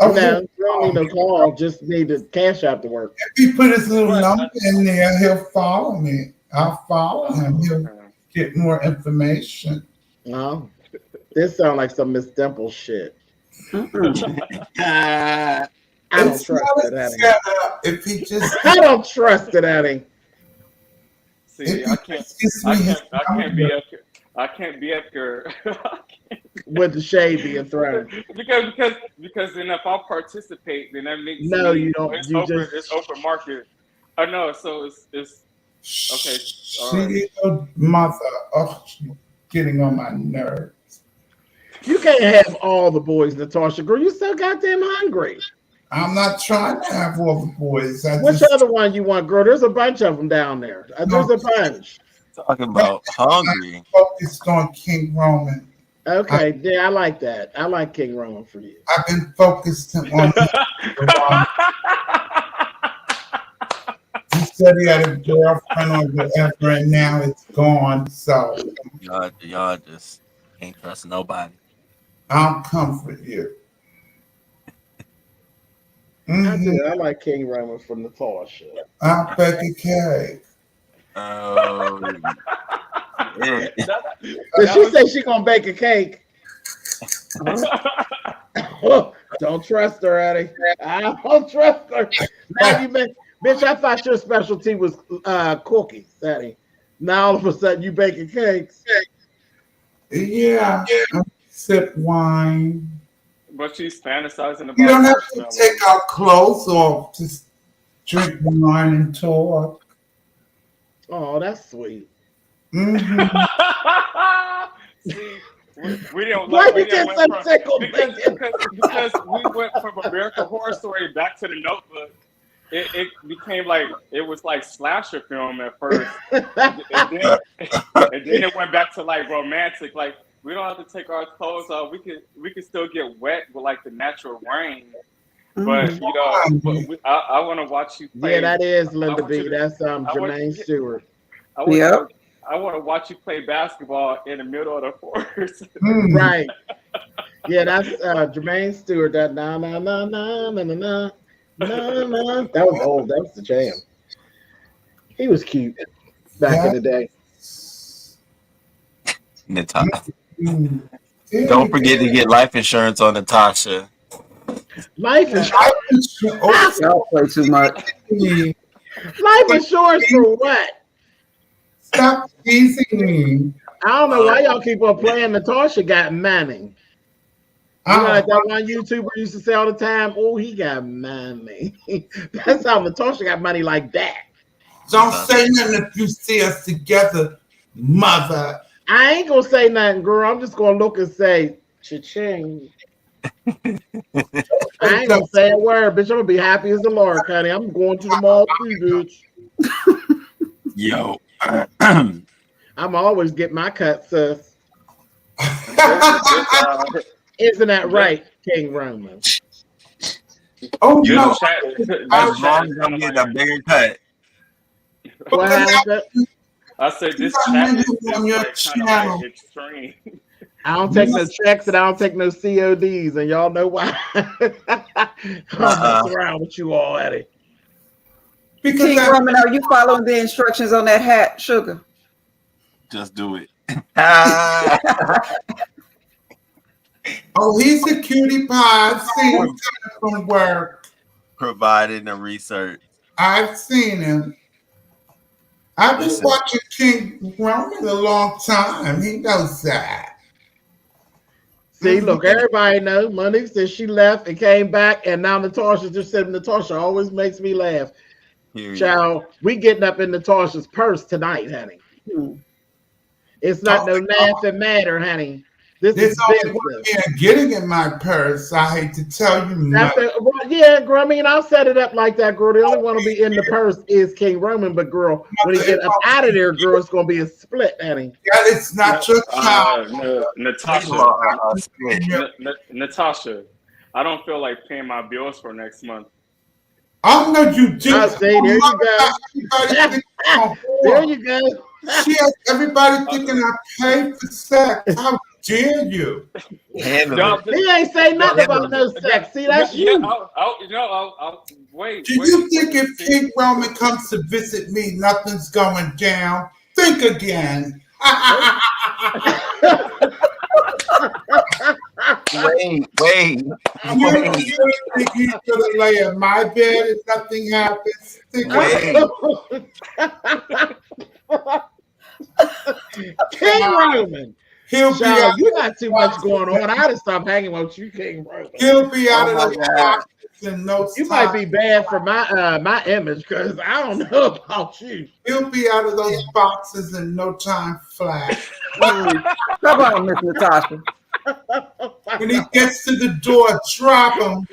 Okay. No, you don't need no call. Just need the cash out to work. If he put his little number in there, he'll follow me. I'll follow him. He'll get more information. No, this sounds like some Miss Dimple shit. I don't trust it, Eddie. If he just, I don't trust it, Eddie. See, I can't be up here. With the shade being thrown. because then if I participate, then that makes you don't. It's you open, just it's open market. I know, so it's okay. She mother, she's getting on my nerves. You can't have all the boys, Natasha. Girl, you so goddamn hungry. I'm not trying to have all the boys. Which other one you want, girl? There's a bunch of them down there. There's a bunch. Talking about hungry. I'm focused on King Roman. Okay, yeah, I like that. I like King Roman for you. I've been focused on him. He said he had a girlfriend or whatever, and now it's gone. So y'all just can't trust nobody. I'll comfort you. I do. I like King Roman from Natasha. I'll bake a cake. Oh. Did she say she gonna bake a cake? Don't trust her, Eddie. I don't trust her. Now you bitch, I thought your specialty was cookies, Eddie. Now all of a sudden you baking cakes. Yeah, I sip wine. But she's fantasizing about You don't have to marshmallows. take our clothes off. Just drink wine and talk. Oh, that's sweet. Mm-hmm. See, we didn't Why like we you didn't get went so from tickled? because we went from American Horror Story back to The Notebook. It became like it was like slasher film at first, and then it went back to like romantic. Like we don't have to take our clothes off. We could still get wet with like the natural rain. But you know, I want to watch you play. Yeah, that is I Linda want B. you to- That's I want- Jermaine Stewart. I want to watch you play basketball in the middle of the forest. Right. Yeah, that's Jermaine Stewart. That na na na na na na na na na. That was old. That was the jam. He was cute back in the day. Natasha. Don't forget to get life insurance on Natasha. Life insurance. Y'all play too much. Life insurance for what? Stop teasing me. I don't know why y'all keep on playing. Natasha got money. You know, like that one YouTuber used to say all the time, oh, he got money. That's how Natasha got money like that. Don't say nothing if you see us together, mother. I ain't gonna say nothing, girl. I'm just gonna look and say, cha-ching. I ain't gonna say a word, bitch. I'm gonna be happy as the Lord, honey. I'm going to the mall too, bitch. Yo. I'm always get my cut, sis. Isn't that right, King Roman? Oh, you no. As long as I'm getting a bigger cut. What happened? I said this chat is like kind of like extreme. I don't take no checks and I don't take no CODs, and y'all know why. I'm messing around with you already. King Roman, are you following the instructions on that hat, sugar? Just do it. Oh, he's a cutie pie. I've seen him from work. Providing the research. I've seen him. I've been watching King Roman a long time. He knows that. See, look, everybody knows. Monique said she left and came back, and now Natasha just said Natasha always makes me laugh. Child, we getting up in Natasha's purse tonight, honey. It's not no laughing matter, honey. This is business. Getting in my purse. I hate to tell you. Yeah, girl. I mean, I'll set it up like that, girl. The only one to be in the purse is King Roman, but girl, when he get up out of there, girl, it's gonna be a split, honey. Yeah, it's not your child. Natasha, I don't feel like paying my bills for next month. Oh no, you do. I say, there you go. There you go. She has everybody thinking I pay for sex. How dare you? He ain't say nothing about no sex. See, that's you. Wait. Do you think if King Roman comes to visit me, nothing's going down? Think again. Wait. You really think he's gonna lay in my bed if nothing happens? King Roman. He'll be out. You got too much going on. I had to stop hanging with you, King Roman. He'll be out of those boxes in no time. You might be bad for my image because I don't know about you. He'll be out of those boxes in no time flat. Come on, Miss Natasha. When he gets to the door, drop him.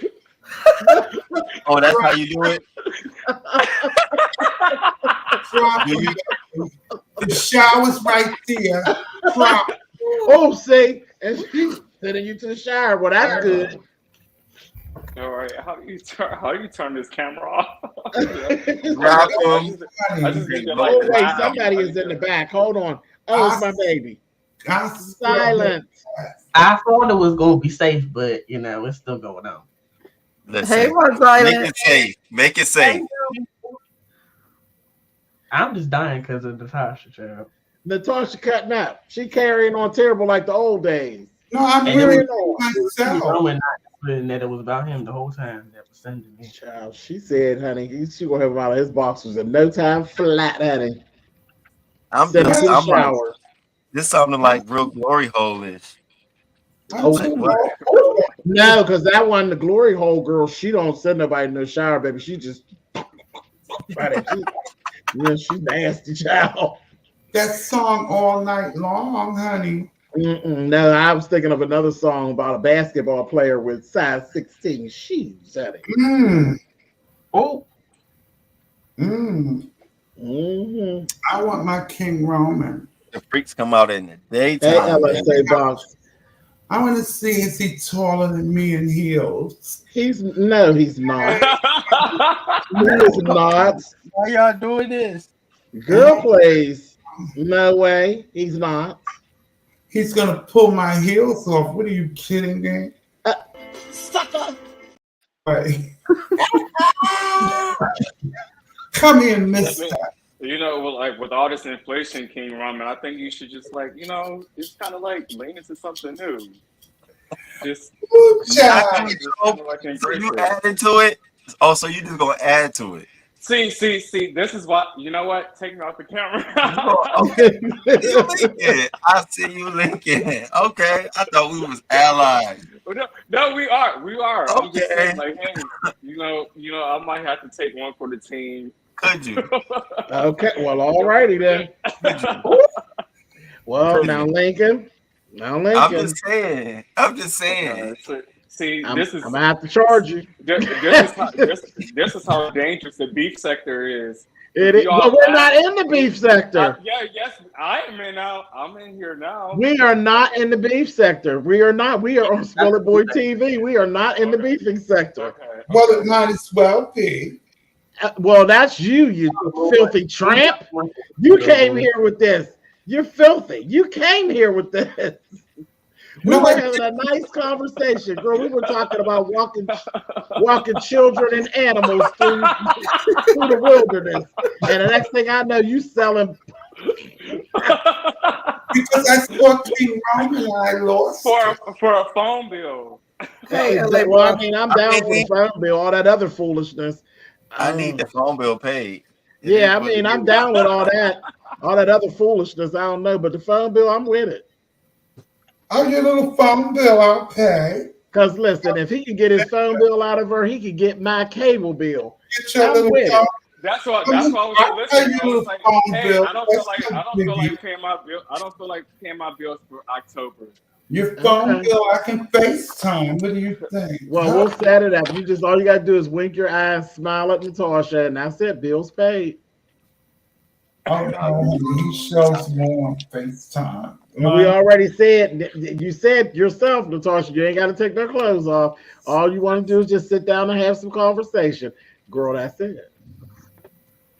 Oh, that's how you do it? Drop him. The shower's right there. Drop him. Oh, see, and she's sending you to the shower. Well, that's good. All right, how do you turn this camera off? Drop him. Oh wait, somebody is in the back. Hold on. Oh, it's my baby. Silence. I thought it was gonna be safe, but you know it's still going on. Listen, hey, what's silent? Make it safe. Make it safe. I'm just dying because of Natasha, child. Natasha cutting up. She carrying on terrible like the old days. No, I'm really myself. Roman not that it was about him the whole time. That was sending me. Child, she said, honey, she gonna have him out of his boxers in no time flat, honey. I'm like, this something like real glory hole-ish. Oh, no, because that one, the glory hole girl, she don't send nobody in the shower, baby. She just, she's nasty, child. That song All Night Long, honey. No, I was thinking of another song about a basketball player with size 16 shoes. Oh. I want my King Roman. The freaks come out in the daytime. Hey, LSA box. I want to see, is he taller than me in heels? He's not. He is not. Why y'all doing this? Girl plays. No way. He's not. He's gonna pull my heels off. What are you kidding me? Sucker. Right. Come here, mister. You know, like with all this inflation, King Ramen, I think you should just like, just kind of like lean into something new. Just so you add into it. Oh, so you just gonna add to it. See. This is what you know. What? Take me off the camera. You linking. I see you linking. Okay, I thought we was allies. No, we are. We are. Okay. I'm just saying, like, hey, you know, I might have to take one for the team. Could you? Okay. Well, all righty then. Well, now Lincoln. I'm just saying. See, I'm this is. I'm gonna have to charge you. This is how dangerous the beef sector is. It is, but we're not in the beef sector. Yes, I am in now. I'm in here now. We are not in the beef sector. We are not. We are on Spillitboy TV. We are not in the beefing sector. Okay. Well, it might as well be. Well, that's you filthy tramp. You came here with this. You're filthy. You came here with this. We were having a nice conversation, girl. We were talking about walking children and animals through the wilderness. And the next thing I know, you selling. Because that's what King Roman and I lost. For a phone bill. Hey, well, I mean, I'm down for the phone bill, all that other foolishness. I need the phone bill paid. Yeah, I mean, I'm down with all that other foolishness. I don't know, but the phone bill, I'm with it. I'll get a little phone bill, I'll pay. Because listen, if he can get his phone bill out of her, he can get my cable bill. Get your little phone. That's what I was listening. I was like, hey, I don't feel like paying my bill. I don't feel like paying my bills for October. Your phone bill, I can FaceTime. What do you think? Well, we'll set it up. All you gotta do is wink your eyes, smile at Natasha, and that's it. Bills paid. Oh, he shows more on FaceTime. We already said, you said yourself, Natasha, you ain't got to take their clothes off. All you want to do is just sit down and have some conversation. Girl, that's it.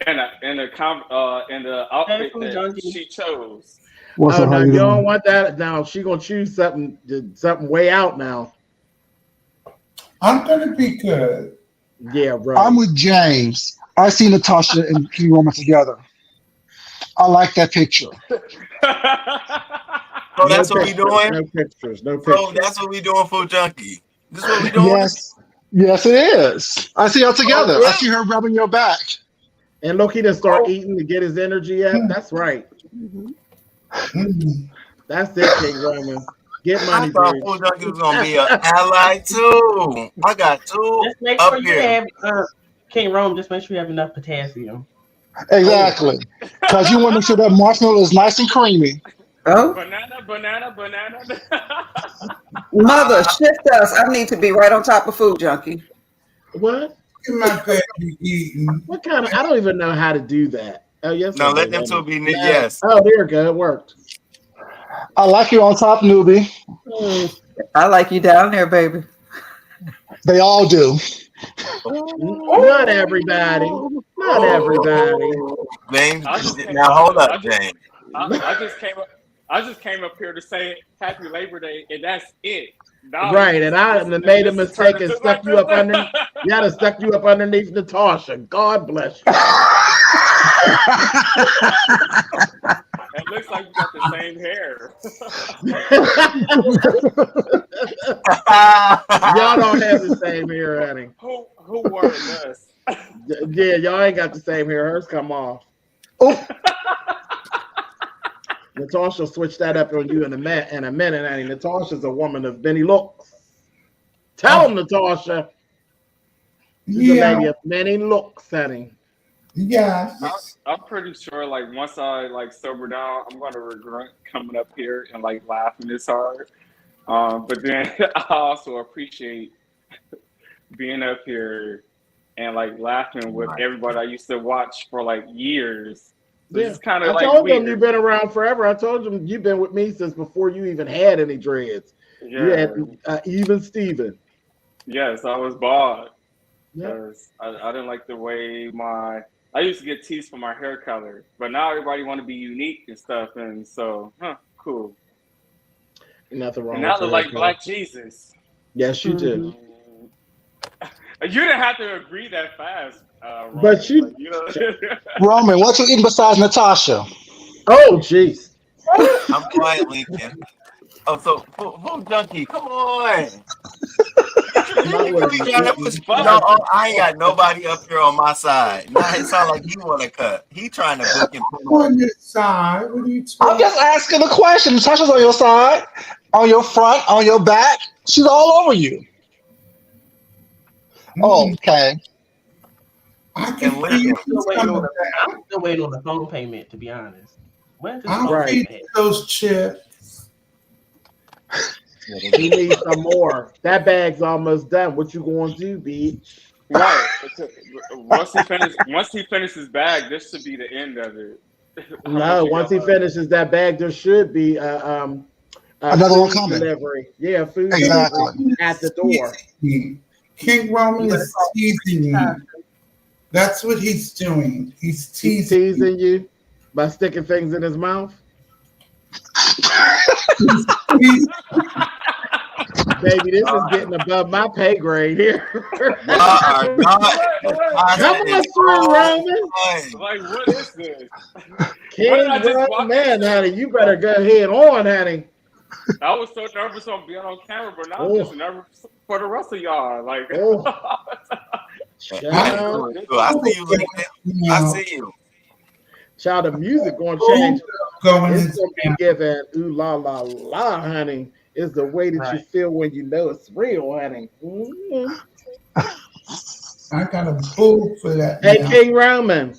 And the outfit that she chose. No, you don't want that. Now she gonna choose something way out now. I'm gonna be good. Yeah, bro. I'm with James. I see Natasha and King Roman together. I like that picture. So that's what we doing? No pictures. Bro, that's what we doing for Junkie. This is what we doing? Yes, it is. I see y'all together. I see her rubbing your back. And look, he done start eating to get his energy up. That's right. That's it, King Roman. Get money, I thought Full Junkie was gonna be an ally too. I got two. Just make up sure here. you have King Rome. Just make sure you have enough potassium. Exactly, because you want to make sure that marshmallow is nice and creamy. Oh, Banana. mother, shift us. I need to be right on top of Food Junkie. What? My baby eating. What kind of? I don't even know how to do that. Oh yes. No, let them two be yes. Oh, there you go. It worked. I like you on top, newbie. I like you down there, baby. They all do. Not everybody. Not everybody. James, now hold up, James. I just came up here to say Happy Labor Day, and that's it. Now, Right, and I made a mistake and stuck you up underneath. You had to stuck you up underneath Natasha. God bless you. It looks like you got the same hair. Y'all don't have the same hair, honey. Who wore this? Yeah, y'all ain't got the same hair. Hers come off. Natasha switch that up on you in a minute. And Natasha's a woman of many looks. Tell him, Natasha. She's a lady of many looks, honey. Yeah. I'm pretty sure, like, once I, like, sober down, I'm going to regret coming up here and, like, laughing this hard. But then I also appreciate being up here and, like, laughing with everybody I used to watch for, like, years. So it's kind of, I like, told them weird. you've been around forever. I told them you've been with me since before you even had any dreads. Yeah. You had even Steven. Yes, I was bald. Yeah. Because I didn't like the way I used to get teased for my hair color, but now everybody want to be unique and stuff, and so, cool. Nothing wrong And now with they're that. like Black Jesus. Yes, you do. You didn't have to agree that fast, Roman, But you, like, you know. Roman, what you eating besides Natasha? Oh, jeez. I'm quiet, Lincoln. Oh, so who junkie? Come on. I ain't got nobody up here on my side. Now it sounds like you want to cut. He trying to book him. On your side. What are you talking? I'm just asking a question. Natasha's on your side, on your front, on your back. She's all over you. Oh, okay. I can I'm still waiting on the phone payment, to be honest. When's this I'll phone feed payment? those chips. He needs some more. That bag's almost done. What you going to do, bitch? Right. Once he finishes his bag, this should be the end of it. No, once he finishes that bag, there should be another one coming. Delivery. Yeah, food Exactly. delivery at the door. King Roman is teasing you. That's what he's doing. He's teasing you by sticking things in his mouth. Baby, this is getting above my pay grade here. Come on through, Roman. Like, what is this? King Roman, honey, you better go ahead on, honey. I was so nervous on being on camera, but now I'm just nervous for the rest of y'all. Like, I see you, Lincoln. I see you. Child, the music going to change. It's going to be given ooh la la la, honey. It's the way that you feel when you know it's real, honey. Mm-hmm. I got a boo for that. Hey, now. King Roman.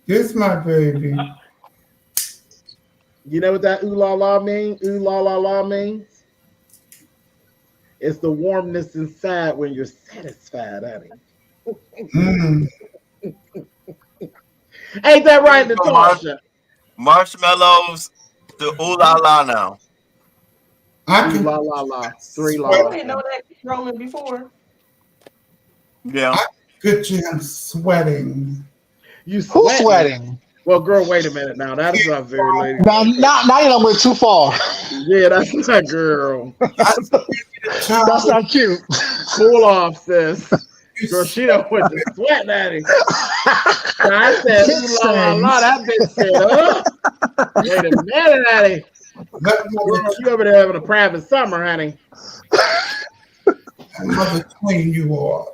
This my baby. You know what that ooh la la means? Ooh la la la means? It's the warmness inside when you're satisfied, honey. Ain't that right, Natasha? Marshmallows to ooh la la now. Ooh la la la. 3 la. I didn't know that Roman before. Yeah. I picture him sweating. You Who's sweating? Well, girl, wait a minute now. That is not very lady. Now you done went too far. Yeah, that's not girl. That's not cute. Cool off, sis. Girl, she don't went to sweat at him. So I said, ooh, la, la, la. That bitch said, wait a minute, honey. Girl, you over there having a private summer, honey. I'm going to clean you off.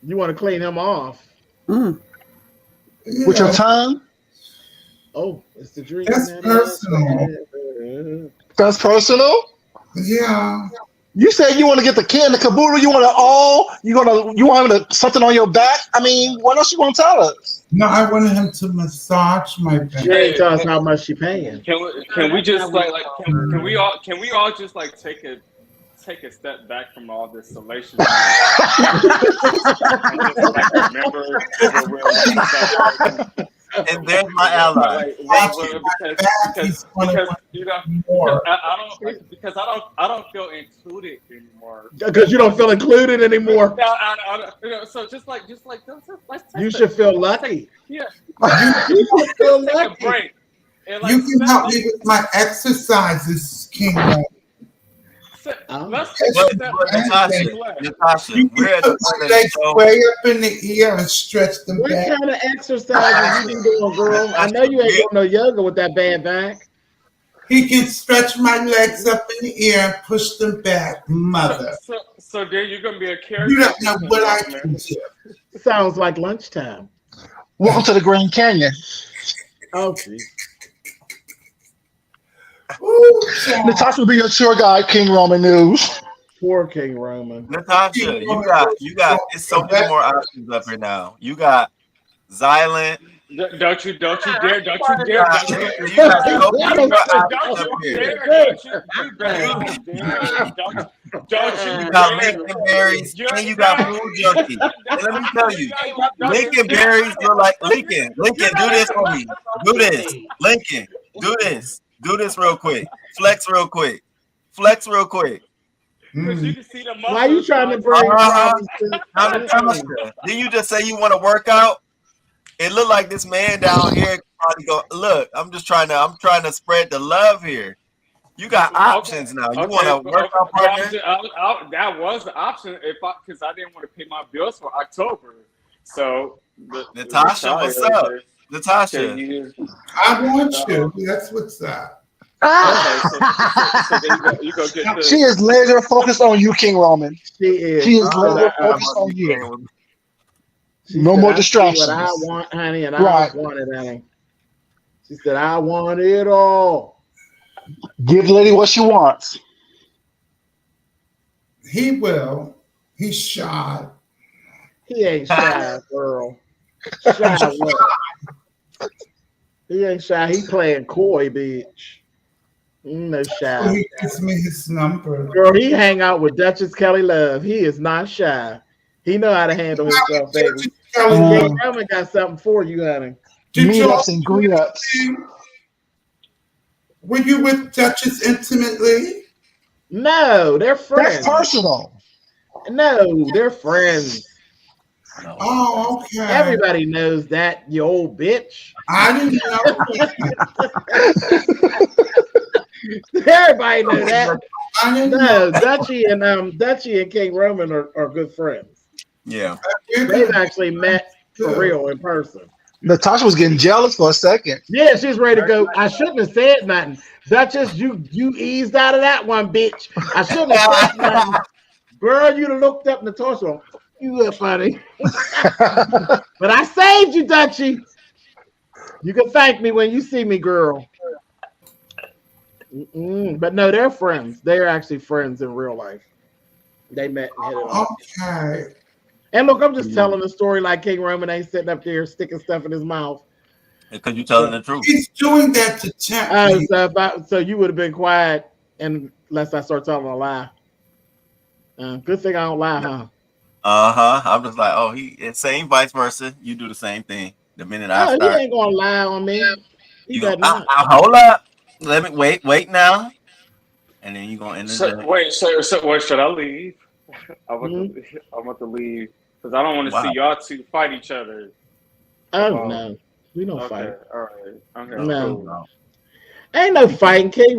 You want to clean him off? Yeah. With your tongue? Oh, it's the dream. That's personal. That's personal? Yeah. You said you want to get the kid in the caboodle. You want something on your back. I mean, what else you want to tell us? No, I wanted him to massage my back. She ain't tell us how much she paying. Can we just can we all just like take a step back from all this salacious and just like remember and there's my ally. Because I don't feel included anymore. Because you don't feel included anymore. So just like let's you should feel lucky. Yeah. You should feel lucky. Take a break. And you can help me with my exercises, King. Let's Natasha, we're at the legs way up in the air and stretch them what back. What kind of exercises you been doing, girl? I know you ain't doing no yoga with that bad back. He can stretch my legs up in the air and push them back, mother. So there you're gonna be a character. You don't know what I can do. Sounds like lunchtime. Welcome to the Grand Canyon. Oh, geez. Natasha will be your tour guide, King Roman News. Poor King Roman. Natasha, you got. It's so many more options up here now. You got Xylent. Don't you dare! You got so many more options up here. You got Lincoln Berries, and you got Food Junkie. And let me tell you, Lincoln Berries look like Lincoln. Lincoln, do this for me. Do this, Lincoln. Do this. Do this real quick. Flex real quick. Flex real quick. Why you trying to bring? Did you just say you want to work out? It looked like this man down here probably go. Look, I'm trying to spread the love here. You got options now. You want to work out partner? That was the option because I didn't want to pay my bills for October. So Natasha, what's up? Natasha, I want you. That's what's up. You go get the, She is laser focused on you, King Roman. She is. She is laser focused on you. No said, more distractions. What I want, honey, and I want it, honey. She said, I want it all. Give lady what she wants. He will. He's shy. He ain't shy, girl. Shy what? He ain't shy. He playing coy, bitch. No shy. He gives me his number. Girl, he hang out with Duchess Kelly Love. He is not shy. He know how to handle himself, baby. King Roman got something for you, honey. Meetups and greetups. Were you with Duchess intimately? No, they're friends. That's personal. No, they're friends. Oh, okay. Everybody knows that, you old bitch. I didn't know. Everybody know that. I didn't No, know. Dutchie and King Roman are good friends. Yeah. They've actually met for real in person. Natasha was getting jealous for a second. Yeah, she's ready to go. I shouldn't have said nothing. Duchess, you eased out of that one, bitch. I shouldn't have said nothing. Girl, you'd have looked up Natasha. You look funny. But I saved you, Dutchie. You can thank me when you see me, girl. But no, they're friends. They're actually friends in real life. They met and hit it off. Okay. And look, I'm just telling the story like King Roman ain't sitting up there sticking stuff in his mouth. Because you're telling the truth. He's doing that to tempt me. So you would have been quiet unless I start telling a lie. Good thing I don't lie, huh? I'm just like, it's same vice versa. You do the same thing. The minute I start, he ain't gonna lie on me. Hold up. Let me wait now, and then you gonna end the wait. So should I leave? I want to leave because I don't want to see y'all two fight each other. Oh no, we don't fight. All right. Okay. No, ain't no fighting. King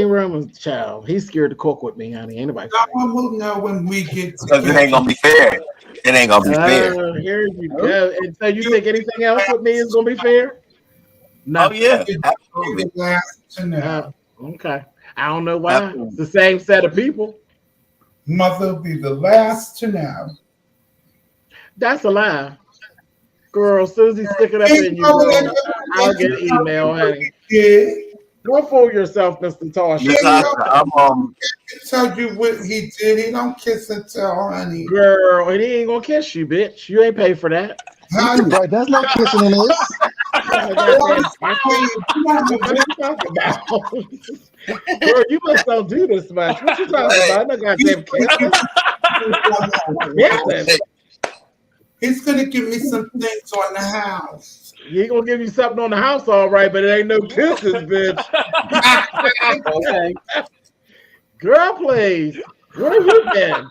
Roman's child. He's scared to cook with me, honey. Ain't nobody fighting. No one will know when we get because it ain't gonna be fair. It ain't gonna be fair. Here you go. And so you think anything else with me is gonna be fair? No. Oh yeah, absolutely. Okay. I don't know why. Absolutely. It's the same set of people. Mother will be the last to know. That's a lie. Girl, Susie, stick it up in you, girl. I'll get an email, honey. Don't fool yourself, Mr. Tosh. I'm tell you what he did. He don't kiss and tell, honey. Girl, and he ain't gonna kiss you, bitch. You ain't paid for that. Right, that's not kissing in this. Girl, you must don't do this much. What you talking about? No goddamn kissing. He's gonna give me some things on the house. He gonna give you something on the house, all right, but it ain't no kisses, bitch. Okay. Girl, please. Where have you been?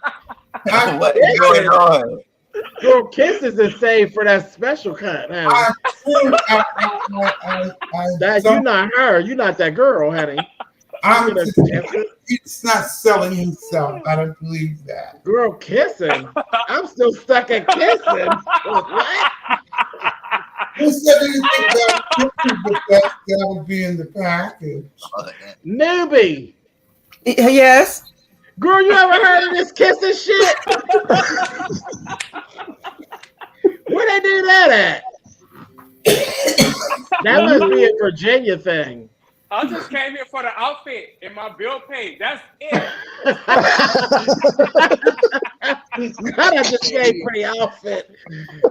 What is going on? Girl, kisses is saved for that special kind. You're not her. You're not that girl, honey. He's not selling himself. I don't believe that. Girl, kissing. I'm still stuck at kissing. What? Who said anything that would be in the package? Newbie. Yes. Girl, you ever heard of this kissing shit? Where they do that at? That must be a Virginia thing. I just came here for the outfit and my bill paid. That's it. God, I just came for the outfit.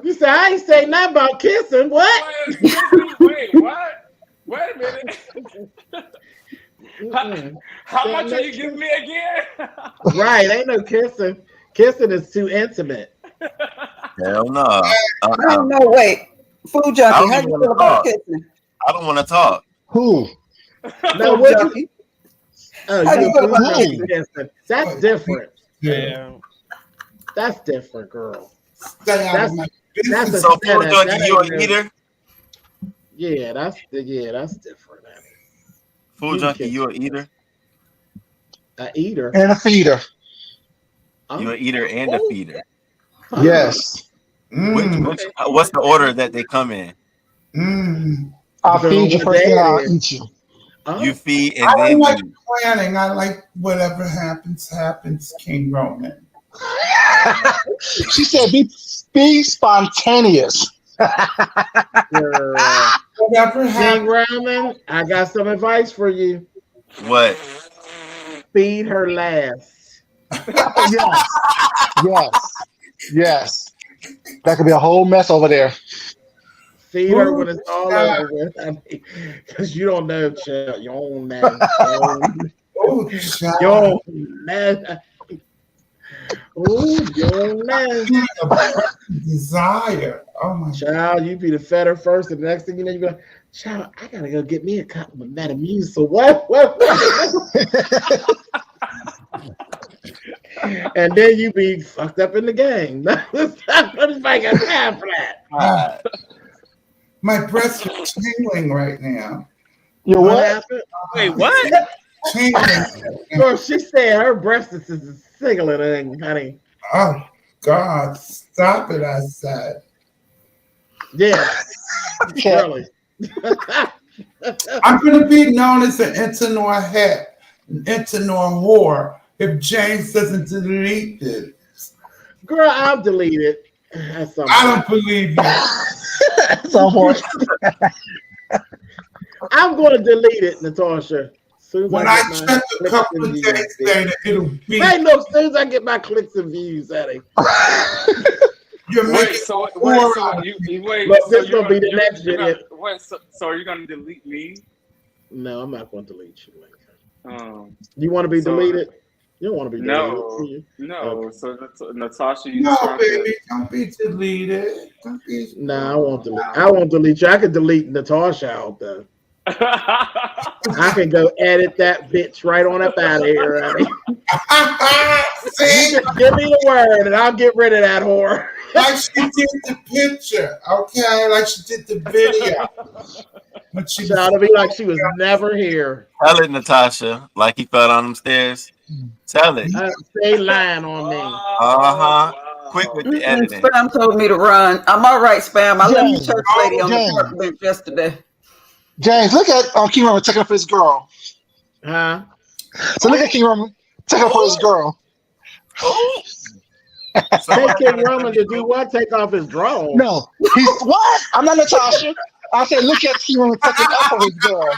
You said I ain't say nothing about kissing. What? Wait, what? Wait a minute. How much are you giving me again? Right, ain't no kissing. Kissing is too intimate. Hell no. No, wait. Food junkie, how you feel about kissing? I don't want to talk. Who? No, what you? Oh, you kissing. That's different. Yeah. That's different, girl. That's a so setup. food junkie, you an eater? Yeah, that's different. Food junkie, you an eater? A eater and a feeder. You an eater and a feeder. Yes. What's the order that they come in? I'll feed you first, then I'll eat you. You feed and I then don't like eat. planning. I like whatever happens, King Roman. She said, be spontaneous. Whatever King happens. Roman, I got some advice for you. What? Feed her last. Yes. That could be a whole mess over there. Feed her when it's all over with. I mean, because you don't know, child. You don't know. You don't know. Oh, you don't know. Desire. Oh my child, you be the fetter first, and the next thing you know, you be like, child, I gotta go get me a cup of Metamucil. What? And then you be fucked up in the game. Nobody got time for that. My breasts are tingling right now. Your what? Happened? Wait, what? Tingling. Girl, she said her breast is singling, honey. Oh God, stop it! I said. Yeah. Really. I'm gonna be known as an Internoir head, an Internoir whore, if James doesn't delete this. Girl, I'll delete it. I don't believe you. At some point. I'm going to delete it, Natasha. When I check a couple of days later, it'll be. Hey, look, as soon as I get my clicks and views, Eddie. You're Wait, so this is going to be the next video. So are you going to delete me? No, I'm not going to delete you. You want to be deleted? You don't want to be deleted. No. Okay. So Natasha, you baby, don't be deleted. No, I won't delete. I won't delete you. I could delete Natasha out though. I can go edit that bitch right on up out of here. I mean. You just give me the word and I'll get rid of that whore. Like she did the picture, okay? Like she did the video. But she trying to be like she was never here. Tell it, Natasha. Like he fell down them stairs. Tell it. Stay lying on me. Quick with the editing. Spam told me to run. I'm all right, Spam. I left the church lady on the park bench yesterday. James, look at King Roman taking up for his girl. Huh? So look at King Roman taking up for his girl. Take King Roman to do what? Take off his drawers? No. He's what? I'm not Natasha. I said look at King Roman taking up for his girl.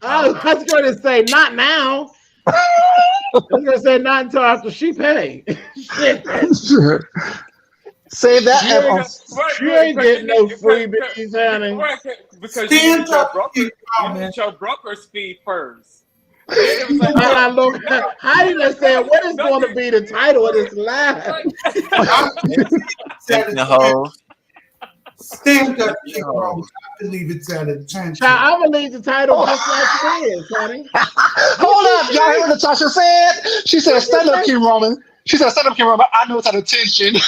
Oh, I was going to say not now. I was going to say not until after she pay. Shit. Save that. You ain't getting no freebies, honey. Because you need your broker's fee first. Look, Heidi just said, what is going to be the title of this live? Stand up, King Roman. I believe it's at attention. I believe the title just like it is, honey. Hold up, y'all hear what Natasha said? She said, stand up, King Roman. She said, stand up, King Roman. I know it's at attention.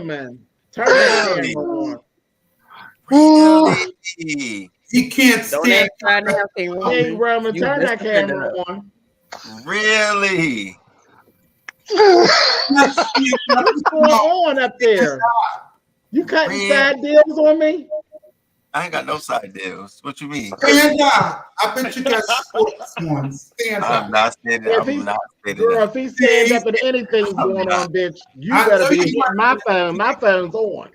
Man. Turn that camera on. He can't stand King Roman, turn that camera on. Really? What's going on up there? You cutting side deals on me? I ain't got no side deals. What you mean? Stand up. I bet you got sports ones. Stand up. I'm not standing. I'm not standing Girl, up. if he stand up and anything's going on, bitch, you better be hitting my phone. My phone's on.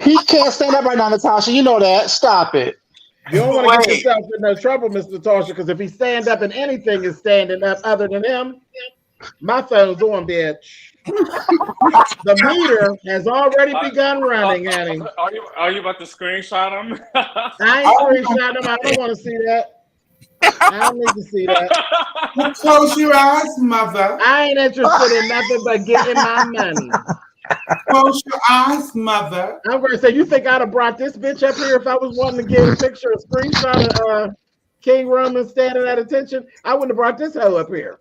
He can't stand up right now, Natasha. You know that. Stop it. You don't want to get yourself in no trouble, Mr. Tarsha, because if he stand up and anything is standing up other than him, my phone's on, bitch. The meter has already begun running, honey. Are you about to screenshot him? I ain't screenshot him. I don't want to see that. I don't need to see that. Close your eyes, mother. I ain't interested in nothing but getting my money. Close your eyes, mother. I'm going to say, you think I'd have brought this bitch up here if I was wanting to get a picture, a screenshot of King Roman standing at attention? I wouldn't have brought this hoe up here.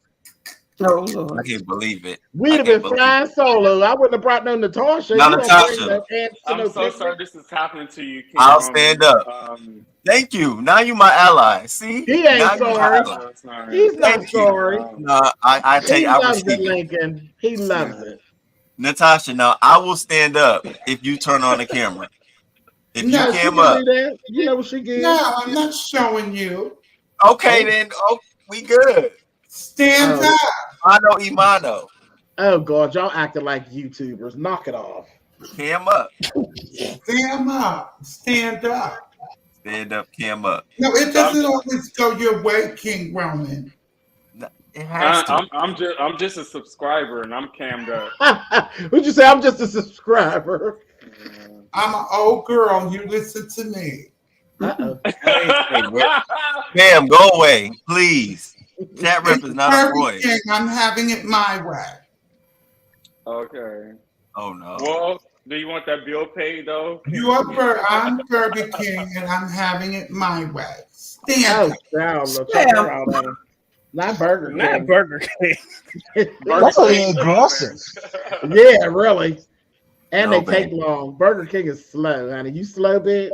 Oh, Lord. I can't believe it. We'd have been flying solo. I wouldn't have brought no Natasha. Now, Natasha. I'm so sorry this is happening to you, King I'll Roman. stand up. Thank you. Now you my ally. See? He ain't now sorry. He's not sorry. No, I take. He I loves receive it, it. Lincoln. He loves it. Natasha, now I will stand up if you turn on the camera. If No, you she came can up. do that. You know what she did? No, I'm not showing you. Okay, then. Oh, we good. Stand up. Mano Imano. Oh, God. Y'all acting like YouTubers. Knock it off. Cam up. Stand up. Stand up. Stand up, cam up. No, it doesn't always go your way, King Roman. It has to. I'm just a subscriber and I'm cammed up. What'd you say? I'm just a subscriber. I'm an old girl. You listen to me. Uh-oh. Cam, go away, please. Chat rep is not a boy. I'm having it my way. Okay. Oh no. Well, do you want that bill paid though? I'm Burger King and I'm having it my way. Stand up. Not Burger King. Not Burger King. That's a little aggressive. Yeah, really. And No, they take long. Burger King is slow, honey. You slow, bitch?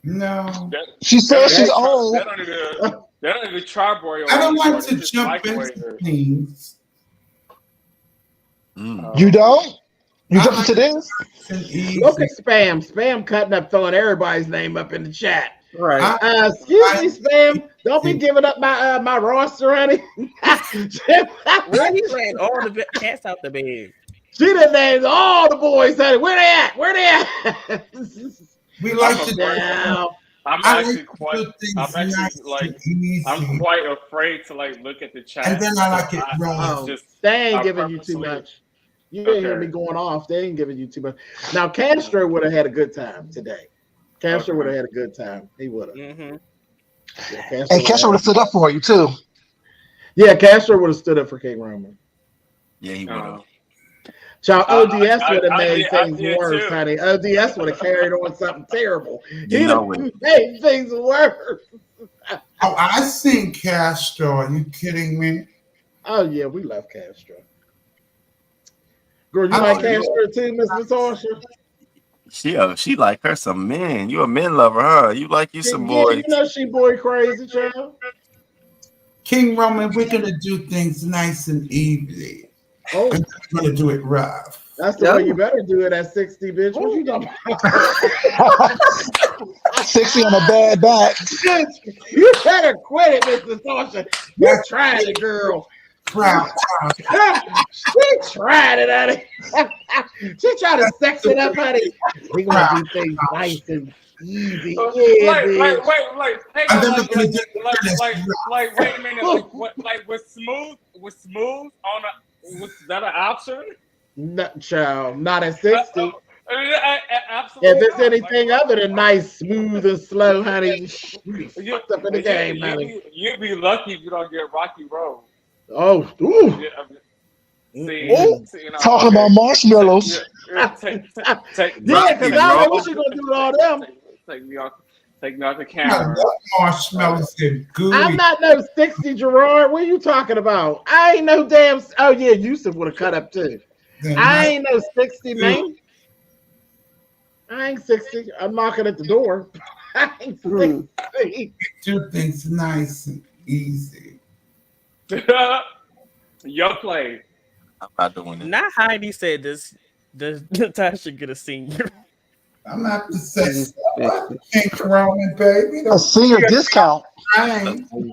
No. She says she's old. That don't even charbroil. I don't want to jump into things. You don't? You jump into this? Look at Spam. Spam cutting up, throwing everybody's name up in the chat. Right. Excuse me, Spam. Don't be giving up my roster, honey. Where he ran all the cats out the bed. She done named all the boys, honey. Where they at? Where they at? We like to now. I'm actually quite afraid to like look at the chat. And then I like it raw. They ain't giving you too much. You didn't hear me going off. They ain't giving you too much. Now Castro would have had a good time today. Castro would have had a good time. He would have. And Castro would have stood up for you too. Yeah, Castro would have stood up for King Roman. Yeah, he would have. Child, ODS would have made things worse, honey. ODS would have carried on something terrible. He'd have made things worse. Oh, I seen Castro. Are you kidding me? Oh, yeah, we love Castro. Girl, you like Castro too, Miss Natasha? She like her some men. You a men lover, huh? You like you some boys. You know she boy crazy, child. King Roman, we're gonna do things nice and easy. Oh, we're gonna do it rough. That's the way you better do it at 60, bitch. What you talking about? 60 on a bad back. You better quit it, Miss Natasha. You're trying it, girl. Proud. She tried it, honey. She tried to sex it up, honey. We gonna do things nice and easy. Wait a minute. Like was smooth on a, was that an option? No, child, not at 60. Absolutely. If it's anything other than nice, smooth, and slow, honey, you fucked up in the game, honey. You'd be lucky if you don't get Rocky Road. Oh, ooh. Talking about marshmallows. Yeah, because I know what you gonna do with all them. Take me off the camera. Marshmallows and gooey. I'm not no 60, Gerard. What are you talking about? I ain't no damn. Oh yeah, Yusuf would have cut up too. I ain't no 60, man. I ain't 60. I'm knocking at the door. I ain't 60. Do things nice and easy. Your play. I'm not doing it. Not Heidi said this. Does Natasha get a senior? I'm not to say King Roman, baby. A senior discount.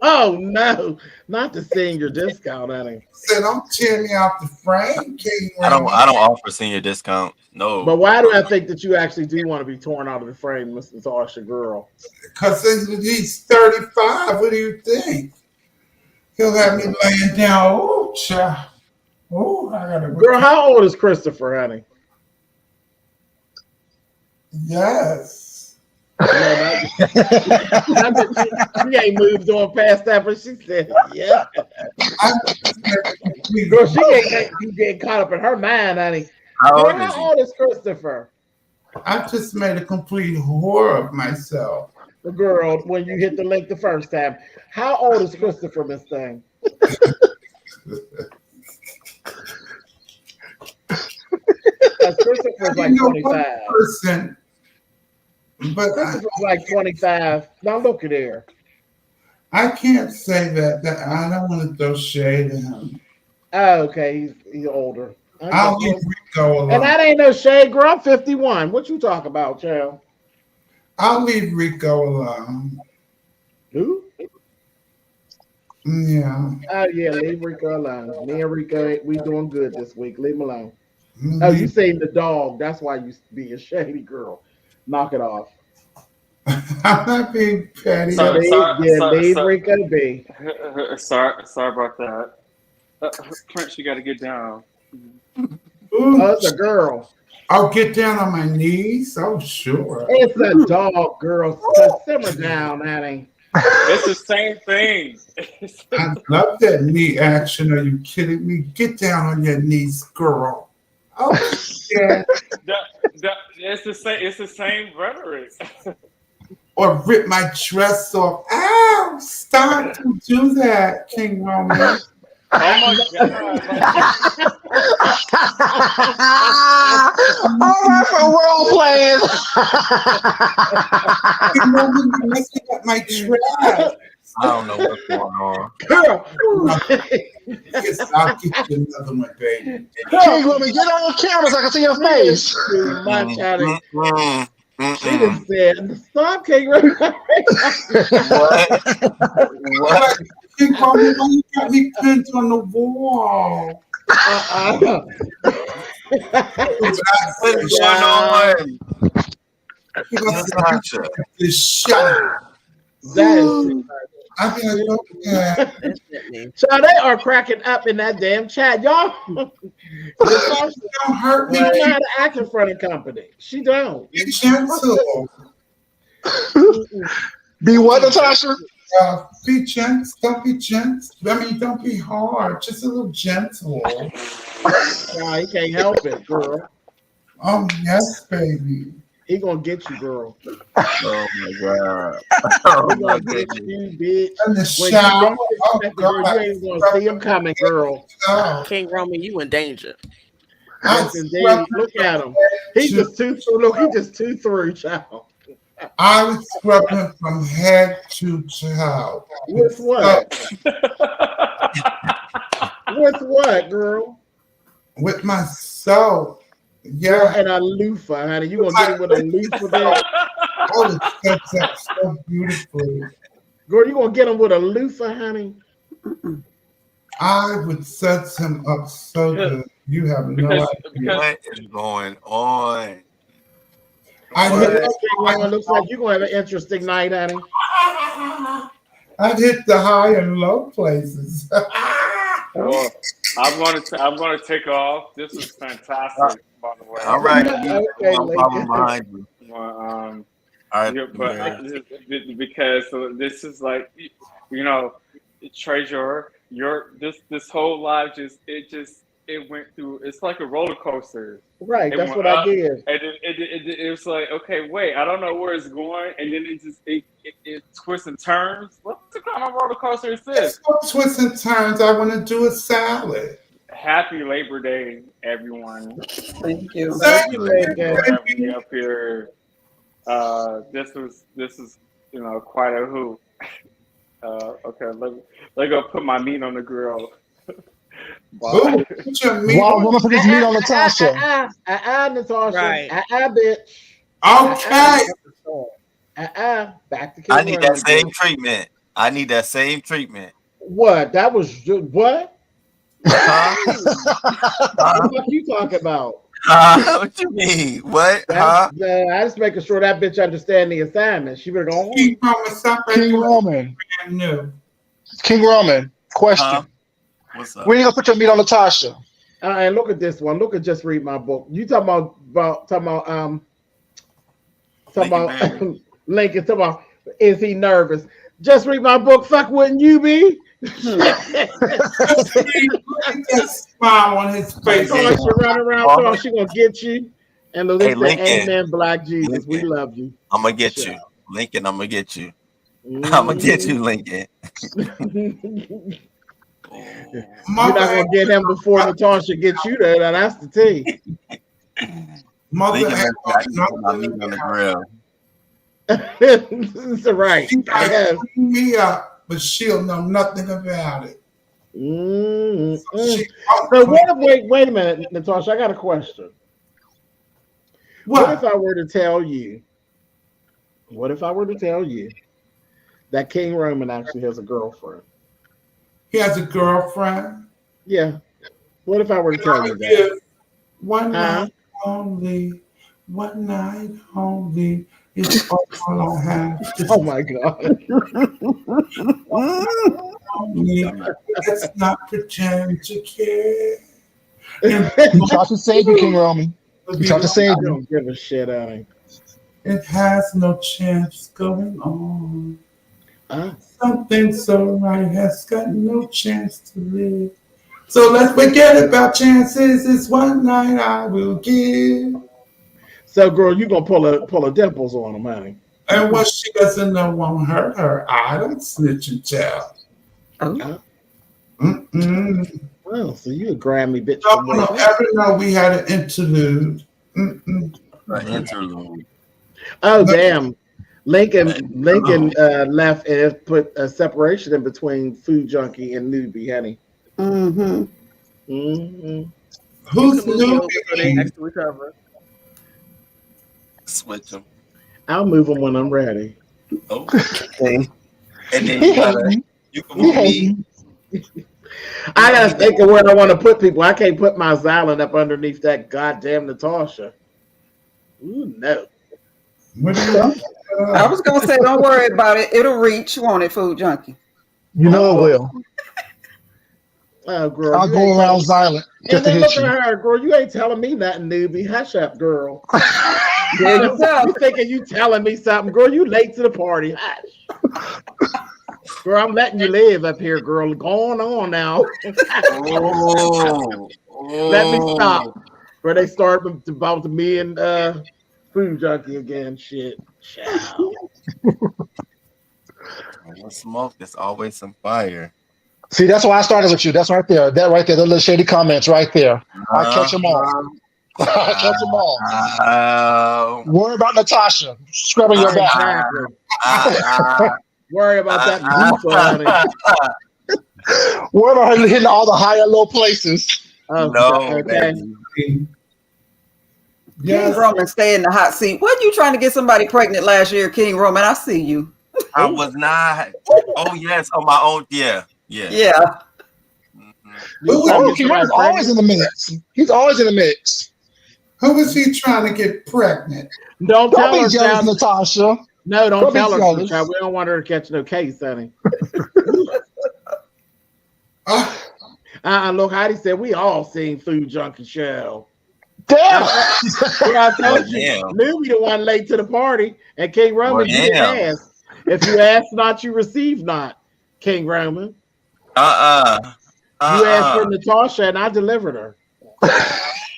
Oh no, not the senior discount, honey. Said don't tear me off the frame, King I Roman. don't offer senior discount. No. But why do I think that you actually do want to be torn out of the frame, Mr. Tarsha girl? Because he's 35. What do you think? He'll have me laying down. Oh, child. Oh, I gotta. Girl, how old is Christopher, honey? Yes. No, she ain't moved on past that, but she said, yeah. Girl, she getting caught up in her mind, honey. How old is Christopher? I just made a complete whore of myself. The girl, when you hit the link the first time. How old is Christopher, Miss Thing? Christopher's like 25. But Christopher's like 25. Now look at there. I can't say that. I don't want to throw shade at him. Oh, okay. He's older. I'll leave Rico alone. And that ain't no shade, girl. I'm 51. What you talk about, child? I'll leave Rico alone. Who? Yeah. Oh, yeah. Leave Rico alone. Me and Rico, we doing good this week. Leave him alone. Oh, you saying the dog. That's why you be a shady girl. Knock it off. I'm not being petty. Leave Rico be. Sorry about that. Prince, you got to get down. Oh, it's a girl. I'll get down on my knees. Oh, sure. It's a dog, girl. So simmer down, honey. It's the same thing. I love that knee action. Are you kidding me? Get down on your knees, girl. Oh, yeah. It's the same rhetoric. Or rip my dress off. Ow! Stop to do that, King Roman. Oh my God! All right, for role playing. King Roman, you messing up my dress. I don't know what's going on. Girl. I'll get you another one, baby. King Roman, get on camera so I can see your face. She just said, stop, King Roman. What? King Roman, why you got me pinned on the wall? What's going on? Shut up. That is I mean, okay. So they are cracking up in that damn chat. Y'all don't hurt me. She don't know how to act in front of company. She don't. Be gentle. Be what, Natasha? Be gentle. Don't be gentle. I mean, don't be hard. Just a little gentle. Nah, he can't help it, girl. Oh, yes, baby. He gonna get you, girl. Oh my God. He gonna get you, bitch. In the When shower. you you ain't gonna see him coming, girl. King Roman, you in danger. Yes, indeed. Look at him. He just too through. Look, he just too through, child. I would scrub him from head to toe. With what? With what, girl? With my soul. Yeah. And a loofah, honey. You gonna get it with a loofah there? Oh, it sets up so beautifully. Girl, you gonna get him with a loofah, honey? I would set him up so good. You have no idea. What is going on? It looks like you're gonna have an interesting night, honey. I'd hit the high and low places. Well, I'm gonna take off. This is fantastic, by the way. All right. Okay, I'm following behind you. Well, All right, because this is like, you know, Treasure, this whole life it went through. It's like a roller coaster. Right, that's what I did. And it was like, okay, wait, I don't know where it's going, and then it twists and turns. What kind of roller coaster is this? It's no twists and turns. I want to do a salad. Happy Labor Day, everyone. Thank you. Thank you. Having me up here. This is quite a hoop. Okay, let go put my meat on the grill. Ooh, put your meat Wow, woman put this meat on Natasha. Natasha. Right. Bitch. Okay. Back to I King need Roman. that same treatment. I need that same treatment. What? That was what? Huh? What the fuck you talking about? What you mean? What? I just making sure that bitch understand the assignment. She better go on. King Roman. King Roman. Question. What's up? When you gonna put your meat on Natasha? And look at this one. Look at just read my book. You talking about Lincoln. Talking about is he nervous? Just read my book. Fuck, wouldn't you be? Smile on his face. She run around. She gonna get you. And Hey, say, Lincoln. amen, Black Jesus. Lincoln. We love you. I'm gonna get you, Lincoln. I'm gonna get you. I'm gonna get you, Lincoln. You're not gonna get him before Natasha gets you there. Now that's the tea. Mother Lincoln got my meat on the grill. That's right. She might clean me up, but she'll know nothing about it. So wait a minute, Natasha. I got a question. What if I were to tell you? What if I were to tell you that King Roman actually has a girlfriend? He has a girlfriend? Yeah. What if I were to tell you that? One night only. One night only. It's all I have. Oh my God. Let's not pretend to care. You try to save you, King Roman. You try to save I you. don't give a shit out of him. It has no chance going on. Something so right has got no chance to live. So let's forget about chances. It's one night I will give. So, girl, you gonna pull a dimples on him, honey? And what she doesn't know won't hurt her. I don't snitch and tell. Well, so you a Grammy bitch. No one will ever know we had an interlude. An interlude. Oh damn! Lincoln left and it put a separation in between Food Junkie and Newbie, honey. Who's Newbie? Next to each other. Switch them. I'll move them when I'm ready. Okay. And then you can move me. I gotta think of where I want to put people. I can't put my Xylan up underneath that goddamn Natasha. Ooh, no. I was gonna say, don't worry about it. It'll reach, won't it, Food Junkie? You know it will. Oh, girl. I'll go around silent. And then look at her, girl. You ain't telling me nothing, newbie. Hush up, girl. There you go. You thinking you telling me something, girl? You late to the party. Hush. Girl, I'm letting you live up here, girl. Going on now. Let me stop. Where they start about me and Food Junkie again. Shit. Ciao. With smoke, there's always some fire. See, that's why I started with you. That's right there. That right there. The little shady comments right there. I catch them all. I catch them all. Worry about Natasha scrubbing your back. Worry about that honey. Worry about her hitting all the high and low places. No, okay. King Roman stay in the hot seat. Wasn't you trying to get somebody pregnant last year, King Roman? I see you. I was not. Oh yes, on my own. Yeah. King Roman's always in the mix. He's always in the mix. Who was he trying to get pregnant? Don't tell be her, jealous, Natasha. No, don't tell her. Jealous. We don't want her to catch no case, honey. Look, Heidi said we all seen Food Junkie show. Damn! I told you, Newbie the one late to the party, and King Roman, you didn't ask. If you ask not, you receive not, King Roman. You asked for Natasha, and I delivered her.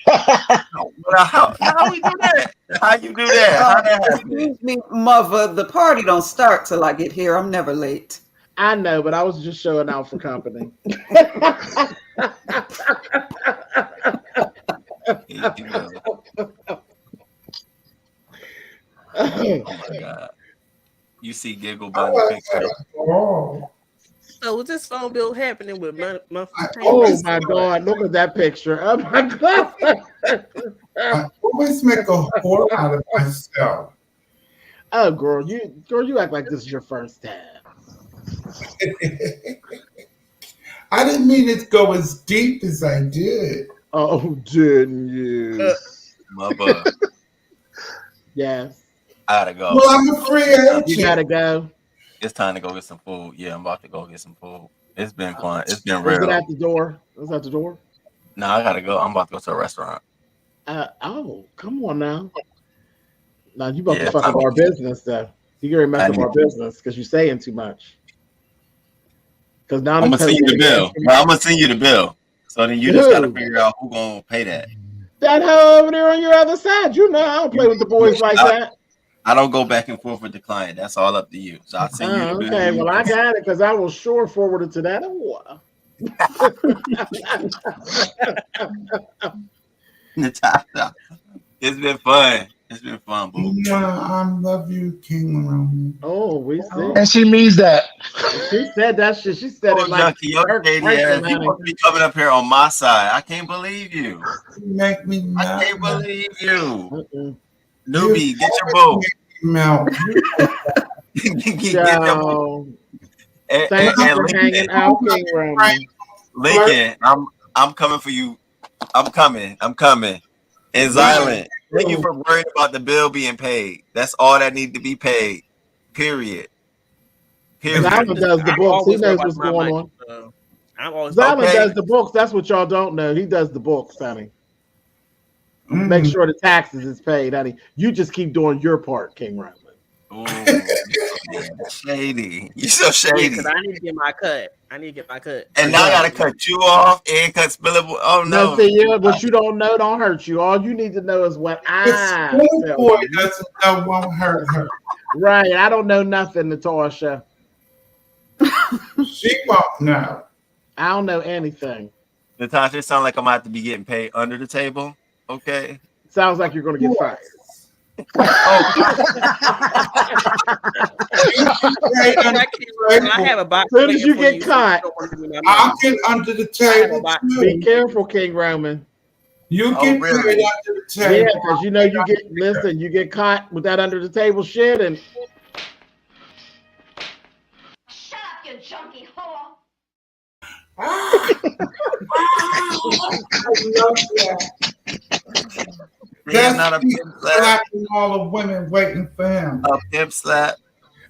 How we do that? How you do that? Excuse me, mother. The party don't start till I get here. I'm never late. I know, but I was just showing out for company. Oh my God. You see Giggle Bunny picture. So was this phone bill happening with my Oh my God, look at that picture. Oh my God. always make a whore out of myself. Oh, girl, you act like this is your first time. I didn't mean it to go as deep as I did. Oh, didn't you? Mother. Yes. I gotta go. Well, I'm a free agent. You gotta go. It's time to go get some food. Yeah, I'm about to go get some food. It's been fun. It's been Was real. it at the door? Was it at the door? No, I gotta go. I'm about to go to a restaurant. Oh, come on now. Now you about Yeah, to fuck up our business, though. You gonna mess up our business because you're saying too much. Because now I'm gonna send you the bill. Well, I'm gonna send you the bill. So then you just gotta figure out who gonna pay that. That hoe over there on your other side. You know I don't play with the boys like that. I don't go back and forth with the client. That's all up to you. So I'll send you the bill. Okay, well I got it because I will sure forward it to that whore. Natasha, it's been fun. It's been fun, boo. I love you, King Roman. Oh, we see. And she means that. She said that shit. She said it like Junkie, your shady ass. You supposed to be coming up here on my side. I can't believe you. You make me mad. I can't believe you. Newbie, get your boo. Get your boo. Thank you for hanging out, King Roman. Lincoln, I'm coming for you. I'm coming. And Zyland, thank you for worrying about the bill being paid. That's all that needs to be paid. Period. Zyland does the books. He knows what's going on. Zyland does the books. That's what y'all don't know. He does the books, honey. Make sure the taxes is paid, honey. You just keep doing your part, King Roman. Ooh, shady. You so shady. Because I need to get my cut. And now I gotta cut you off and cut Spillitboy. Oh no! See, yeah, what you don't know don't hurt you. All you need to know is what I tell Boy you. doesn't know won't hurt her. Right, I don't know nothing, Natasha. She won't know. I don't know anything. Natasha, it sounds like I'm gonna have to be getting paid under the table. Okay. Sounds like you're gonna get fired. I have a box. As soon as you get caught, I'll get under the table. Be careful, King Roman. You get paid under the table. Yeah, because you know you get caught with that under the table shit and Shut up, you junkie whore. I love that. Not a slapping all the women waiting for him. A pimp slap.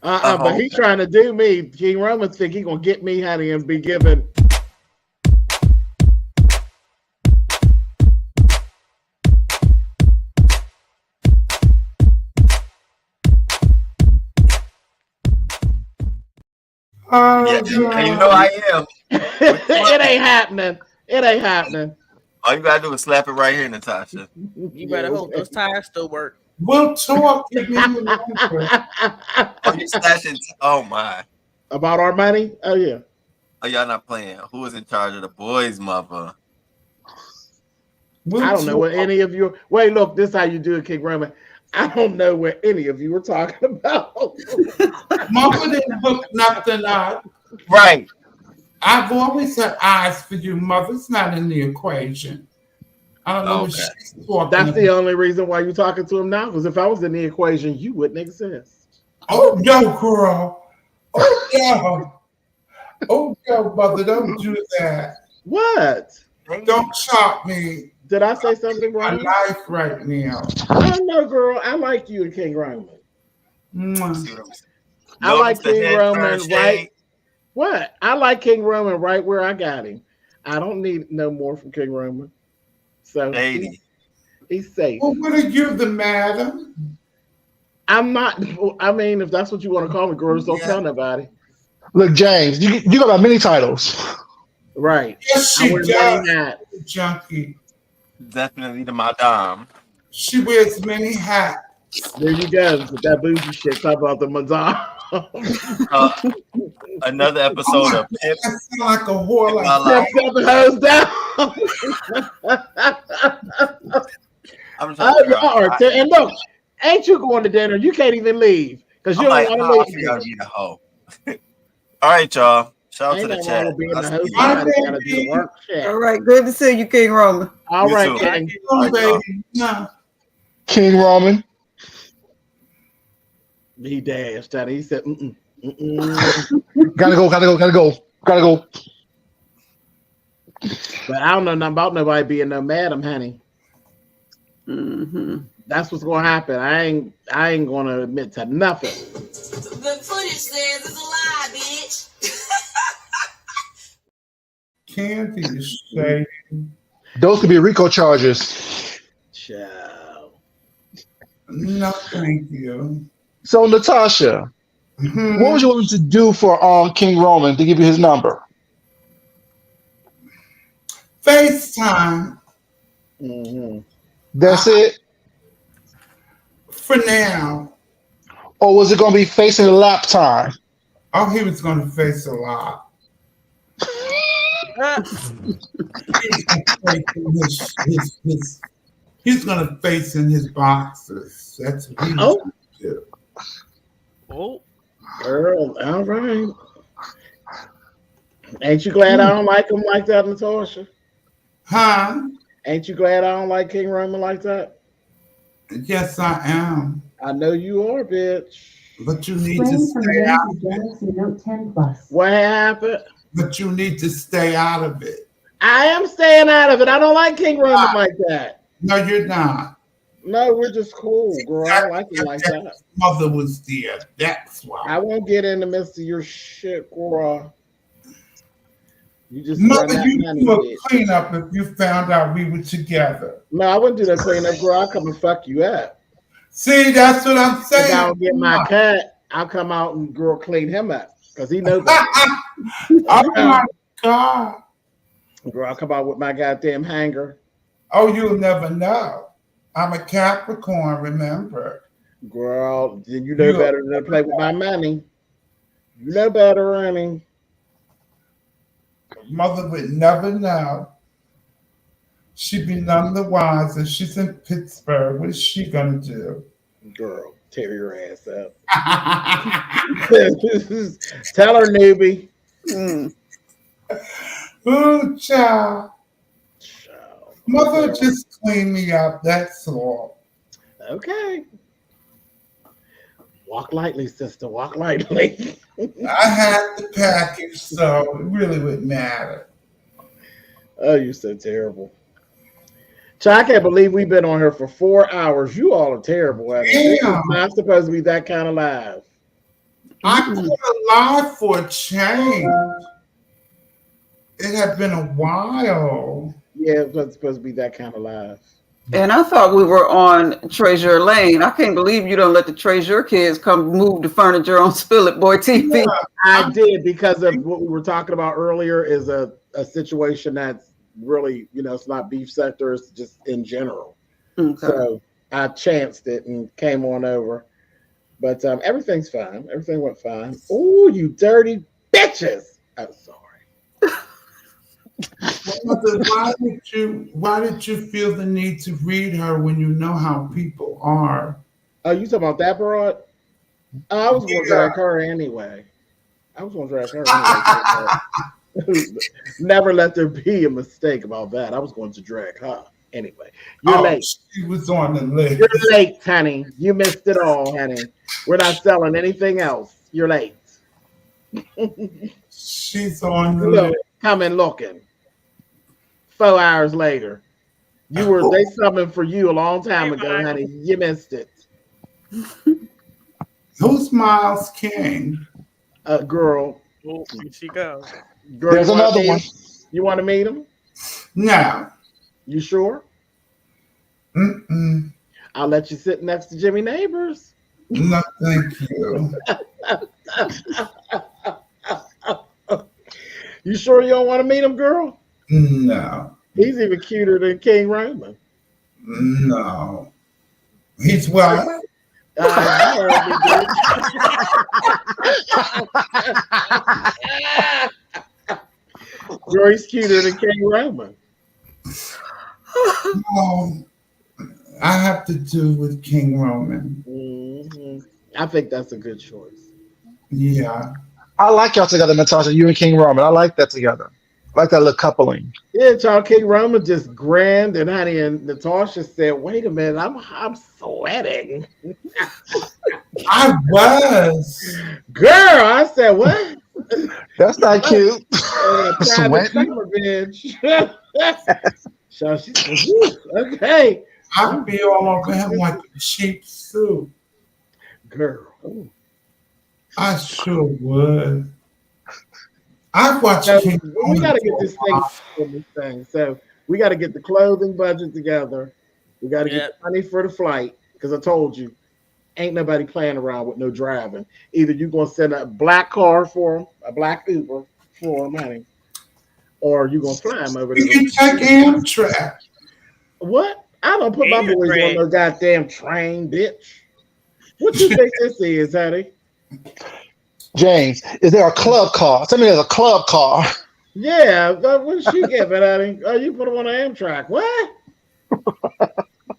but he's trying to do me. King Roman think he gonna get me, honey, and be given. And you know I am. It ain't happening. It ain't happening. All you gotta do is slap it right here, Natasha. You better hope those tires still work. We'll talk. Oh, you slashing? Oh my! About our money? Oh yeah. Oh, y'all not playing. Who is in charge of the boys, mother? I don't know what any of you. Wait, look. This is how you do it, King Roman. I don't know what any of you were talking about. Mama didn't hook nothing up. Right. I've always had eyes for you, Mother. It's not in the equation. I don't know what she's talking That's about. the only reason why you're talking to him now. Because if I was in the equation, you wouldn't exist. Oh no, girl. Oh no. Oh no, Mother. Don't do that. What? Don't shock me. Did I say something wrong? My life right now. Oh no, girl. I like you and King Roman. I like King Roman right. What? I like King Roman right where I got him. I don't need no more from King Roman. So he's safe. Well, what are you, the madam? I'm not. I mean, if that's what you want to call me, girl, just don't tell nobody. Look, James, you got many titles. Right. Yes, she does. Junkie. Definitely the madame. She wears many hats. There you go. With that bougie shit. Talk about the madame. Another episode of Pimp. I feel like a whore. And look, ain't you going to dinner? You can't even leave because you don't want to leave. I be the hoe. All right, y'all. Shout out to the chat. All right, good to see you, King Roman. All right, King. King Roman. He dashed out. He said, mm-mm, Gotta go. But I don't know nothing about nobody being no madam, honey. Mm-hmm. That's what's gonna happen. I ain't gonna admit to nothing. The footage says it's a lie, bitch. Candy is shady. Those could be RICO charges. Ciao. No, thank you. So Natasha, what was you willing to do for King Roman to give you his number? FaceTime. That's it? For now. Or was it going to be facing a lap time? Oh, he was going to face a lot. He's going to face in his boxes. That's what he's going to do. Oh, girl, all right. Ain't you glad I don't like him like that, Natasha? Huh? Ain't you glad I don't like King Roman like that? Yes, I am. I know you are, bitch. But you need to stay out of it. What happened? But you need to stay out of it. I am staying out of it. I don't like King Roman like that. No, you're not. No, we're just cool, girl. I don't like him like that. Mother was there. That's why. I won't get in the midst of your shit, girl. You just Mother, you do a cleanup if you found out we were together. No, I wouldn't do that cleanup, girl. I'll come and fuck you up. See, that's what I'm saying. If I don't get my cut, I'll come out and girl clean him up because he knows that. Oh my God. Girl, I'll come out with my goddamn hanger. Oh, you'll never know. I'm a Capricorn, remember? Girl, you know better than to play with my money. You know better, honey. Mother would never know. She'd be none the wiser. She's in Pittsburgh. What is she gonna do? Girl, tear your ass up. Tell her, newbie. Ooh, child. Mother just clean me up. That's all. Okay. Walk lightly, sister. Walk lightly. I had the package, so it really wouldn't matter. Oh, you're so terrible. I can't believe we've been on here for 4 hours. You all are terrible. This is not supposed to be that kind of live. I put a live for a change. It had been a while. Yeah, it was supposed to be that kind of live. And I thought we were on Treasure Lane. I can't believe you don't let the Treasure kids come move the furniture on Spillitboy TV. Yeah, I did because of what we were talking about earlier is a situation that's really, it's not beef sector, it's just in general. Okay. So I chanced it and came on over. But everything's fine. Everything went fine. Oh, you dirty bitches. I'm sorry. Mother, why did you feel the need to read her when you know how people are? Oh, you talking about that broad? I was going to drag her anyway. Never let there be a mistake about that. I was going to drag her anyway. You're late. She was on the list. You're late, honey. You missed it all, honey. We're not selling anything else. You're late. She's on the list. Coming looking. 4 hours later. They summoned for you a long time ago, honey. You missed it. Who's Miles King? Girl. Oh, here she goes. Girl, there's another one. You want to meet him? No. You sure? Mm-mm. I'll let you sit next to Jimmy Neighbors. No, thank you. You sure you don't want to meet him, girl? No. He's even cuter than King Roman. No. He's what? Girl, he's cuter than King Roman. I have to do with King Roman. Mm-hmm. I think that's a good choice. Yeah. I like y'all together, Natasha. You and King Roman. I like that together. like that little coupling. Yeah, y'all. King Roman just grinned, and honey, and Natasha said, "Wait a minute, I'm sweating." I was. Girl, I said, "What?" That's not cute. Private Sweating. summer, bitch. So she said, "Okay." I'd be all over him like a cheap suit. Girl. I sure would. I've watched So King we got to Roman get this thing. So we got to get the clothing budget together. We got to get the money for the flight because I told you, ain't nobody playing around with no driving. Either you're gonna send a black car for them, a black Uber for them, honey, or you're gonna fly them over there. You can take Amtrak. What? I don't put my boys on no goddamn train, bitch. What you think this is, honey? James, is there a club car? Tell me there's a club car. Yeah, what she get, honey? Oh, you put them on the Amtrak. What?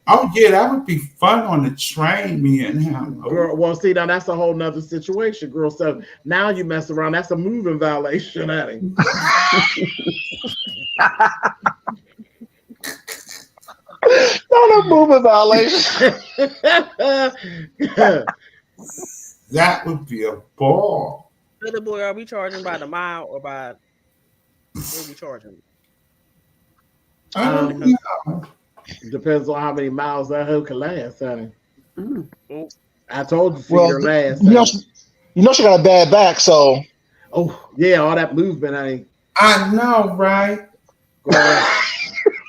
Oh yeah, that would be fun on the train, me and him. Girl, well, see, now that's a whole nother situation, girl. So now you mess around, that's a moving violation, honey. Not a moving violation. That would be a ball. Little boy, are we charging by the mile or by what are we charging? I don't know. Depends on how many miles that hoe can last, honey. Mm. I told you, Well, her last. you know she got a bad back, so. Oh yeah, all that movement, honey. I know, right? Girl,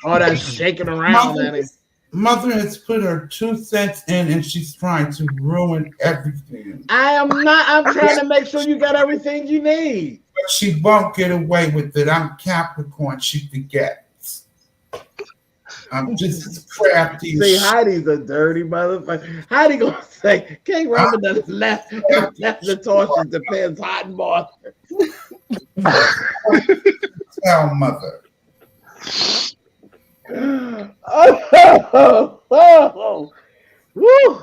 all that shaking around, honey. Mother has put her 2 cents in, and she's trying to ruin everything. I am not. I'm trying to make sure you got everything you need. But she won't get away with it. I'm Capricorn. She forgets. I'm just as crafty. See, Heidi's a dirty motherfucker. Heidi gonna say, King Robin does left the torches depends hot and bothered. Tell mother. Woo.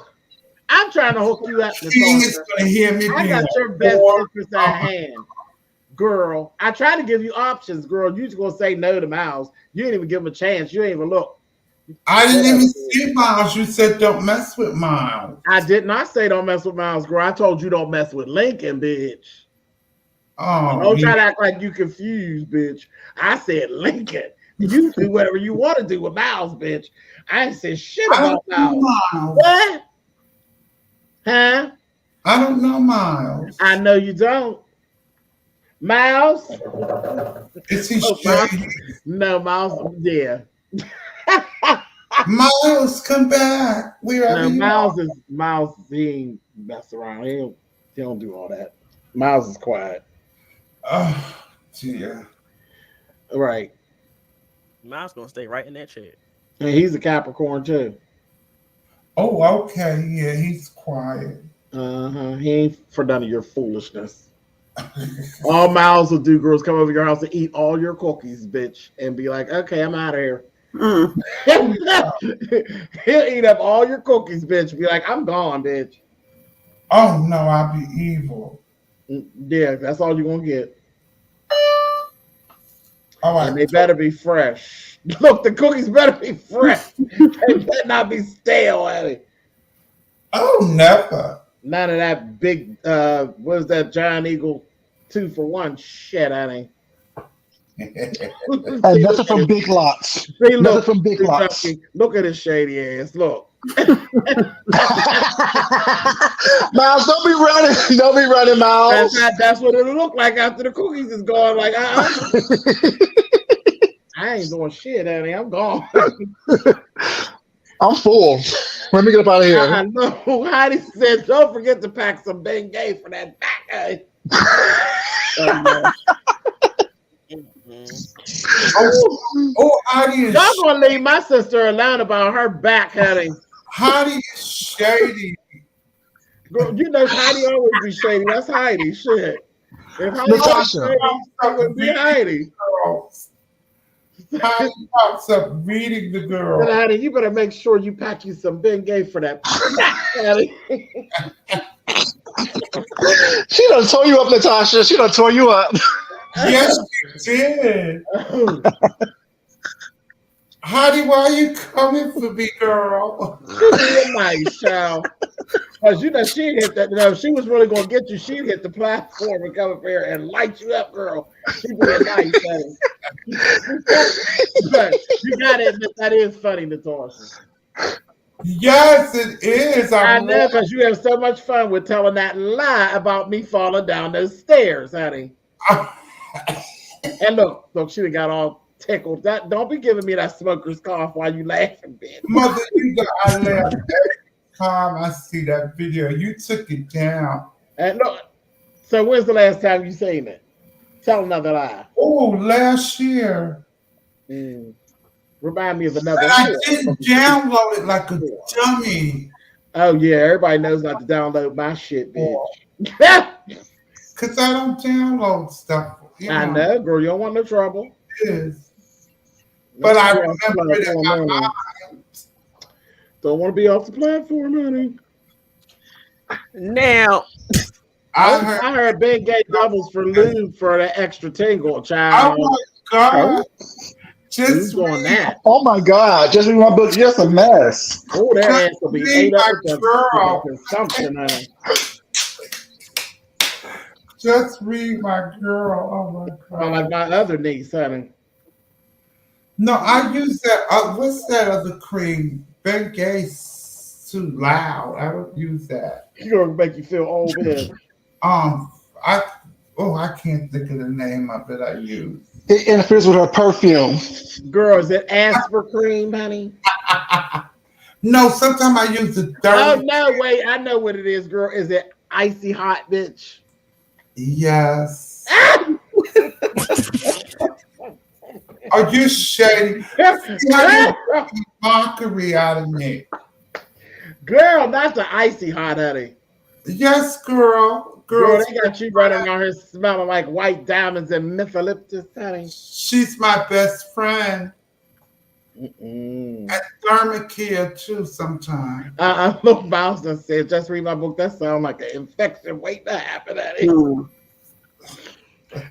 I'm trying to hook you up. She's gonna hear me. I got your best interest at hand, girl. I try to give you options, girl. You just gonna say no to Miles. You didn't even give him a chance. You ain't even look. I didn't even see Miles. You said don't mess with Miles. I did not say don't mess with Miles, girl. I told you don't mess with Lincoln, bitch. Oh, don't try to act like you confused, bitch. I said Lincoln. You do whatever you want to do with Miles, bitch. I ain't said shit about Miles. What? Huh? I don't know Miles. I know you don't. Miles? Is he shady? No, Miles, yeah. Miles, come back. No, Miles, he ain't mess around. He don't do all that. Miles is quiet. Oh, dear. Right. Miles gonna stay right in that chair. And he's a Capricorn too. Oh, okay. Yeah, he's quiet. He ain't for none of your foolishness. All Miles will do, girls, come over your house and eat all your cookies, bitch, and be like, okay, I'm out of here. He'll eat up all your cookies, bitch. Be like, I'm gone, bitch. Oh no, I'll be evil. Yeah, that's all you're gonna get. All right. And they better be fresh. Look, the cookies better be fresh. They better not be stale, honey. Oh, never. None of that big, what is that, Giant Eagle 2-for-1 shit, honey. And nothing from Big Lots. See, look, nothing from Big Lots. Look at his shady ass. Look. Miles, don't be running. Don't be running, Miles. That's what it'll look like after the cookies is gone. Like, I ain't doing shit, honey. I'm gone. I'm full. Let me get up out of here. I know. Heidi said, don't forget to pack some Bengay for that back, honey. Heidi is y'all gonna leave my sister alone about her back, honey. Heidi is shady. Girl, you know Heidi always be shady. That's Heidi. Shit. If Heidi was shady, it would be Heidi. Heidi pops up reading the girl. But Heidi, you better make sure you pack you some Bengay for that. Heidi. She done tore you up, Natasha. She done tore you up. Yes, you did. Honey, why are you coming for me, girl? Being nice, child. Because you know she hit that. You know, if she was really gonna get you, she'd hit the platform and come up here and light you up, girl. She being nice, honey. But you gotta admit that is funny, Natasha. Yes, it is. I know, because you have so much fun with telling that lie about me falling down those stairs, honey. And look, she done got all tickled. That don't be giving me that smoker's cough while you laughing, bitch. Mother, you know I laugh every time I see that video. You took it down. And look, so when's the last time you seen it? Tell another lie. Oh, last year. Remind me of another. And I didn't download it like a dummy. Oh yeah, everybody knows not to download my shit, bitch. Cause I don't download stuff. I know, girl. You don't want no trouble. It is. But I remember it in my mind. Don't want to be off the platform, honey. Now, I heard big gay doubles for lube for the extra tingle, child. Oh my God. Just on that. Oh my God. Just read my book. Just a mess. Oh, that ass will be ate up with the consumption, honey. Just read my girl. Oh my God. Oh, like my other niece, honey. No, I use that. What's that other cream? Ben Gay's too loud. I don't use that. She's gonna make you feel old, man. I can't think of the name of it I use. It interferes with her perfume. Girl, is it Asper cream, honey? No, sometimes I use the dirty. Oh no, wait, I know what it is, girl. Is it icy hot, bitch? Yes. Are you shady? Mockery out of me. Girl, that's the icy hot, honey. Yes, girl. Girl, they got you running around here smelling like white diamonds and methylyptus, honey. She's my best friend. And Thermacare too sometimes. Look, Bowser said, just read my book. That sounds like an infection waiting to happen, honey.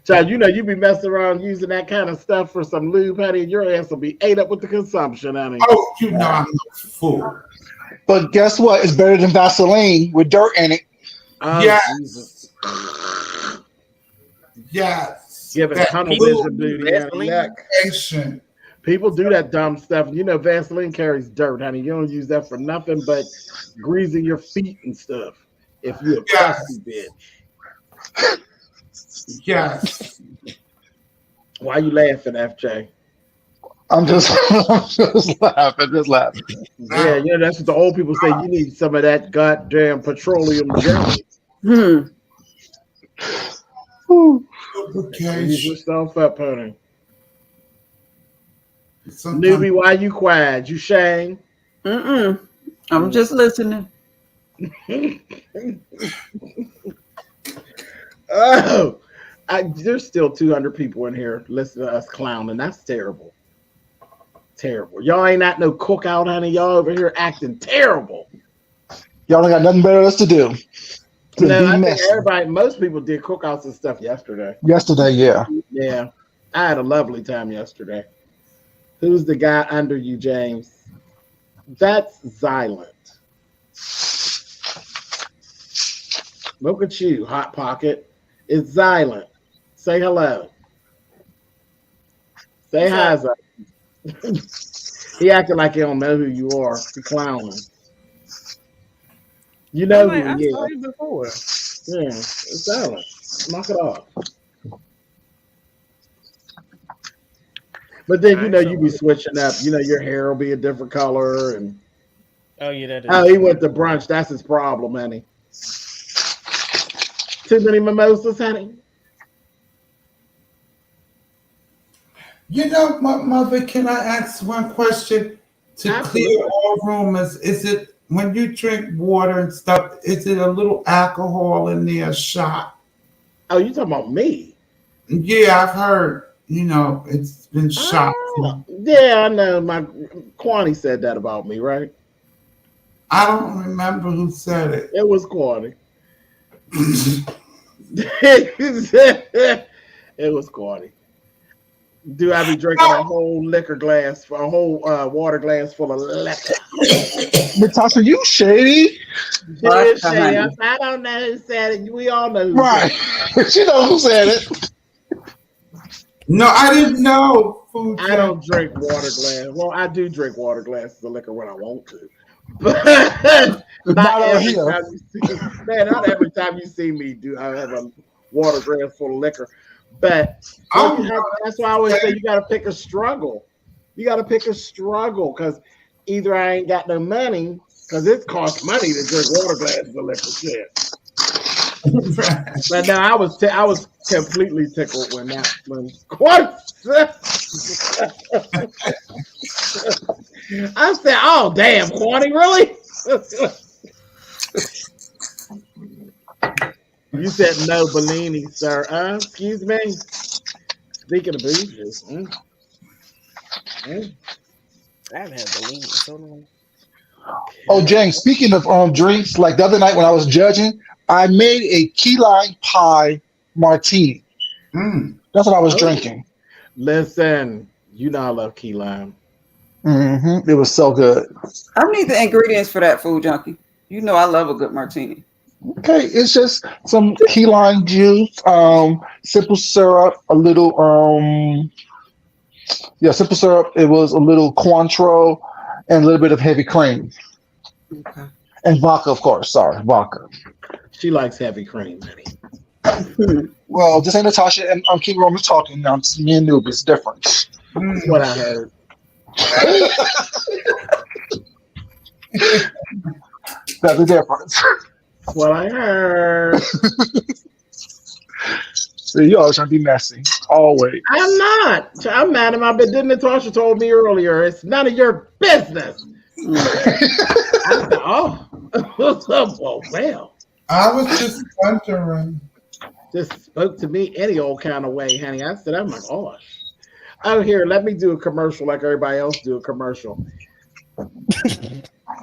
Child, you know you be messing around using that kind of stuff for some lube, honey, and your ass will be ate up with the consumption, honey. Oh, you know I'm a fool. But guess what? It's better than Vaseline with dirt in it. Oh, yes. Jesus. Yes. Giving tunnel vision duty. People do that dumb stuff. You know, Vaseline carries dirt, honey. You don't use that for nothing but greasing your feet and stuff. If you're a crusty bitch. Yes. Why you laughing, FJ? I'm just laughing. Yeah, that's what the old people say. You need some of that goddamn petroleum jelly. Use yourself up, honey. Newbie, why you quiet? You shame? I'm just listening. Oh, there's still 200 people in here listening to us clowning. That's terrible. Terrible. Y'all ain't at no cookout, honey. Y'all over here acting terrible. Y'all ain't got nothing better else to do. No, I think most people did cookouts and stuff yesterday. Yesterday, yeah. Yeah. I had a lovely time yesterday. Who's the guy under you, James? That's Xylent. Look at you, Hot Pocket. It's Xylent. Say hello. Say hi, Xylent. He acting like he don't know who you are. He clowning. You know who he is. I saw you before. Yeah, it's Xylent. Knock it off. But then you be switching up. You know, your hair will be a different color, and oh yeah, that is. Oh, he went to brunch. That's his problem, honey. Too many mimosas, honey. You know, mother, can I ask one question to clear all rumors? Is it when you drink water and stuff? Is it a little alcohol in there, shot? Oh, you talking about me? Yeah, I've heard. You know, it's been shot. Yeah, I know. My Kwani said that about me, right? I don't remember who said it. It was Kwani. It was corny. Do I be drinking a whole liquor glass for a whole water glass full of liquor? Natasha, you shady. Dude, shady. I don't know who said it. We all know who Right. said it. She knows who said it. No, I didn't know. I don't drink water glass. Well, I do drink water glasses of liquor when I want to. But not every time you see, man, not every time you see me do I have a water glass full of liquor. But that's why I always say you got to pick a struggle. You got to pick a struggle because either I ain't got no money because it costs money to drink water glasses of liquor. Shit. But no, I was completely tickled when I said, "Oh damn, Quanty, really?" You said no Bellini, sir. Excuse me. Speaking of booze, I haven't had Bellini in so long. Oh, James, speaking of drinks, like the other night when I was judging, I made a key lime pie martini. That's what I was drinking. Listen, you know I love key lime. It was so good. I need the ingredients for that, Food Junkie. You know I love a good martini. Okay, it's just some key lime juice, simple syrup, a little simple syrup. It was a little Cointreau and a little bit of heavy cream. Okay. And vodka, of course. Sorry, vodka. She likes heavy cream, honey. Well, this ain't Natasha and King Roman's talking now. It's me and Noob. It's different. That's what I heard. That's the difference. That's what I heard. So you always trying to be messy. Always. I'm not. I'm mad at my bed. Didn't Natasha told me earlier? It's none of your business. I said, oh, well. I was just wondering. Just spoke to me any old kind of way, honey. I said, oh my gosh. Oh, here, let me do a commercial like everybody else do a commercial.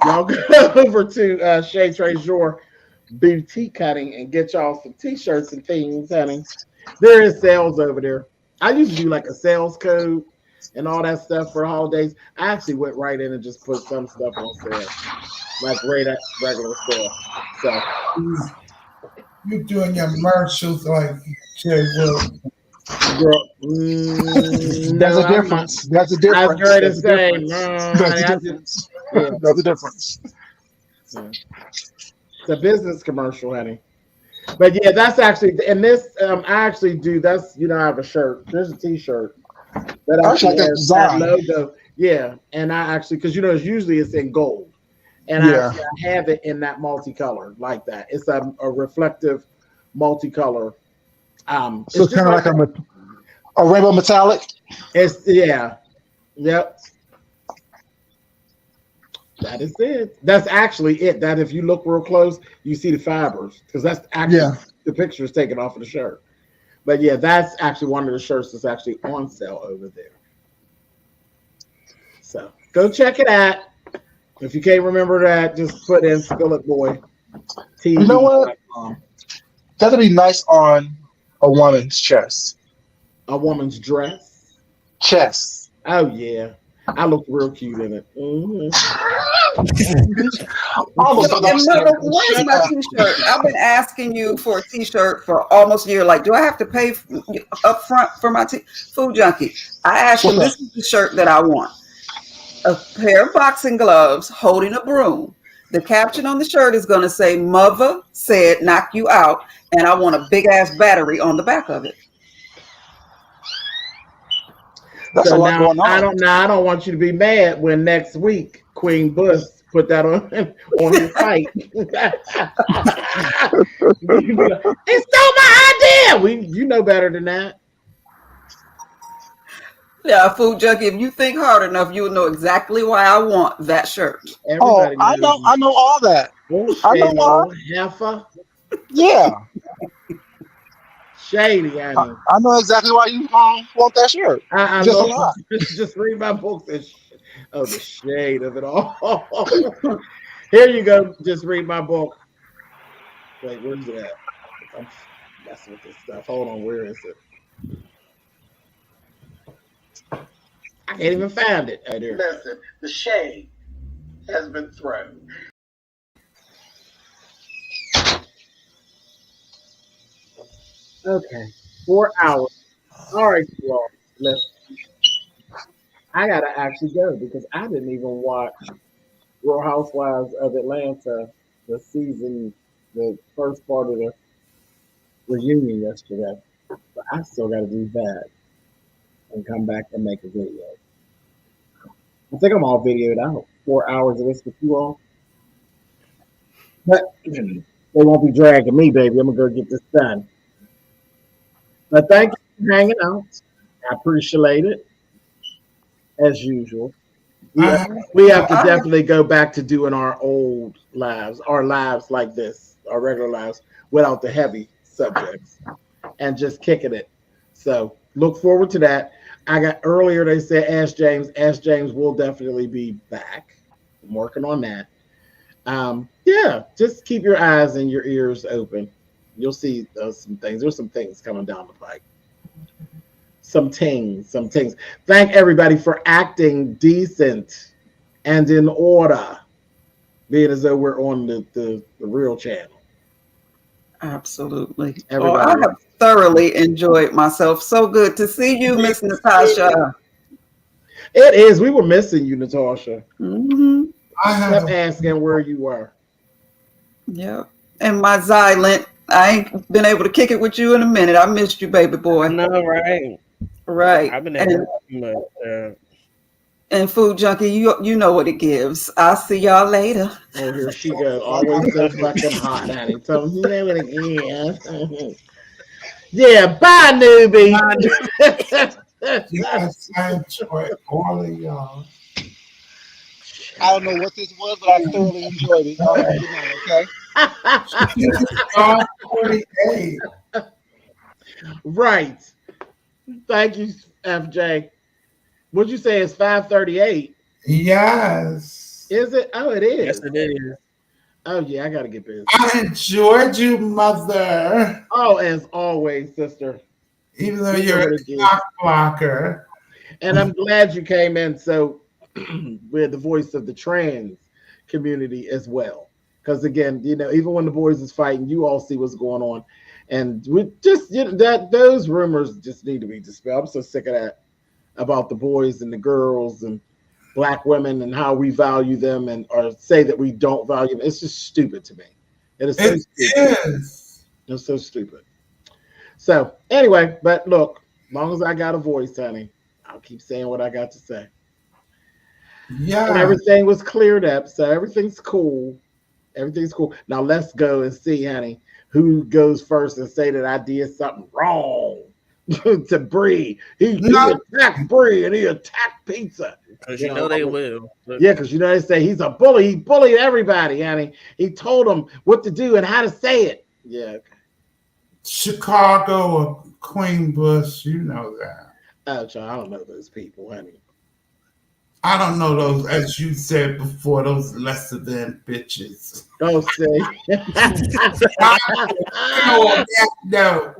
Y'all go over to Chez Trésor Boutique Cutting and get y'all some t-shirts and things, honey. There is sales over there. I used to do like a sales code and all that stuff for holidays. I actually went right in and just put some stuff on sale, like right at regular sale. So you're doing your commercials like Jay Will. Girl, There's a difference. That's a difference. I was going to say, That's a difference. Yeah. It's a business commercial, honey. But yeah, that's actually, and this, I actually do, that's, I have a shirt. There's a t-shirt that actually has that logo. Yeah. And I actually, because, usually it's in gold. And I have it in that multicolor like that. It's a reflective multicolor. So it's kind of like a rainbow metallic? Yep. That is it. That's actually it. That if you look real close, you see the fibers because that's actually the picture is taken off of the shirt. But yeah, that's actually one of the shirts that's actually on sale over there. So go check it out. If you can't remember that, just put in Spillitboy TV. You know what? That'd be nice on a woman's chest. A woman's dress? Chest. Oh yeah. I look real cute in it. Where's my t-shirt? I've been asking you for a t-shirt for almost a year. Like, do I have to pay up front for my Food Junkie? I asked him, this is the shirt that I want. A pair of boxing gloves holding a broom. The caption on the shirt is going to say, "Mother said knock you out," and I want a big-ass battery on the back of it. That's a lot going on. I don't want you to be mad when next week Queen Bush put that on his site. They stole my idea. You know better than that. Yeah, Food Junkie, if you think hard enough, you'll know exactly why I want that shirt. Everybody I know all that. I know why. Heifer. Yeah. Shady, I know exactly why you want that shirt. Just a lot. Just read my book. The shade of it all. Here you go. Just read my book. Wait, where's it at? I'm messing with this stuff. Hold on. Where is it? can't even find it. Oh, there. Listen, the shade has been thrown. Okay, 4 hours. All right, you all. Listen, I gotta actually go because I didn't even watch Real Housewives of Atlanta, the season, the first part of the reunion yesterday. But I still gotta do that and come back and make a video. I think I'm all videoed out. 4 hours of this with you all. But they won't be dragging me, baby. I'm gonna go get this done. But thank you for hanging out. I appreciate it, as usual. We have to definitely go back to doing our old lives, our lives like this, our regular lives, without the heavy subjects, and just kicking it. So look forward to that. I got earlier, they said Ask James. Ask James will definitely be back. I'm working on that. Yeah, just keep your eyes and your ears open. You'll see some things. There's some things coming down the pike. Some things. Thank everybody for acting decent and in order, being as though we're on the real channel. Absolutely. Everybody. I have thoroughly enjoyed myself. So good to see you, Miss Natasha. It is. We were missing you, Natasha. Mm-hmm. I kept asking where you were. Yeah. And my Xylent, I ain't been able to kick it with you in a minute. I missed you, baby boy. No, right. Right. I've been able to and Food Junkie, you know what it gives. I'll see y'all later. Oh, here she goes. Always so fucking hot, honey. So you know what it is. Yeah, bye, newbie. Yes, I enjoy all of y'all. I don't know what this was, but I thoroughly enjoyed it. Y'all have a good night, okay? 48. Right. Thank you, FJ. What'd you say? It's 5:38. Yes. Is it? Oh, it is. Yes, it is. Oh yeah, I gotta get busy. I enjoyed you, mother. Oh, as always, sister. Even though you're a clock blocker. And I'm glad you came in so with the voice of the trans community as well. Because again, you know, even when the boys is fighting, you all see what's going on. And we just that those rumors just need to be dispelled. I'm so sick of that about the boys and the girls and Black women and how we value them and or say that we don't value them. It's just stupid to me. It is so stupid. It's so stupid. So anyway, but look, as long as I got a voice, honey, I'll keep saying what I got to say. Yeah. And everything was cleared up, so everything's cool. Everything's cool. Now let's go and see, honey, who goes first and say that I did something wrong to Bree. He attacked Bree and he attacked Pizza. Because you know they will. Yeah, because you know they say he's a bully. He bullied everybody, honey. He told them what to do and how to say it. Yeah. Okay. Chicago or Queen Bush, you know that. Oh, child, I don't know those people, honey. I don't know those, as you said before, those lesser than bitches. Don't say. No.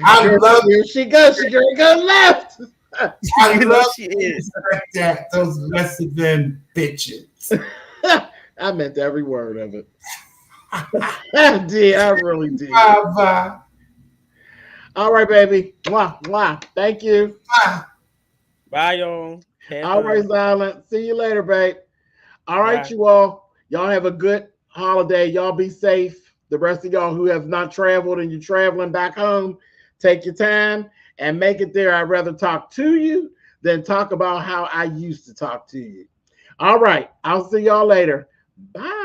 I love here she goes. She gonna go left. I love she is that those lesser than bitches. I meant every word of it. I did. I really did. Bye. All right, baby. Mwah, mwah. Thank you. Bye, y'all. All right, Silent. See you later, babe. All right, Bye. you all. Y'all have a good holiday. Y'all be safe. The rest of y'all who have not traveled and you're traveling back home, take your time and make it there. I'd rather talk to you than talk about how I used to talk to you. All right. I'll see y'all later. Bye.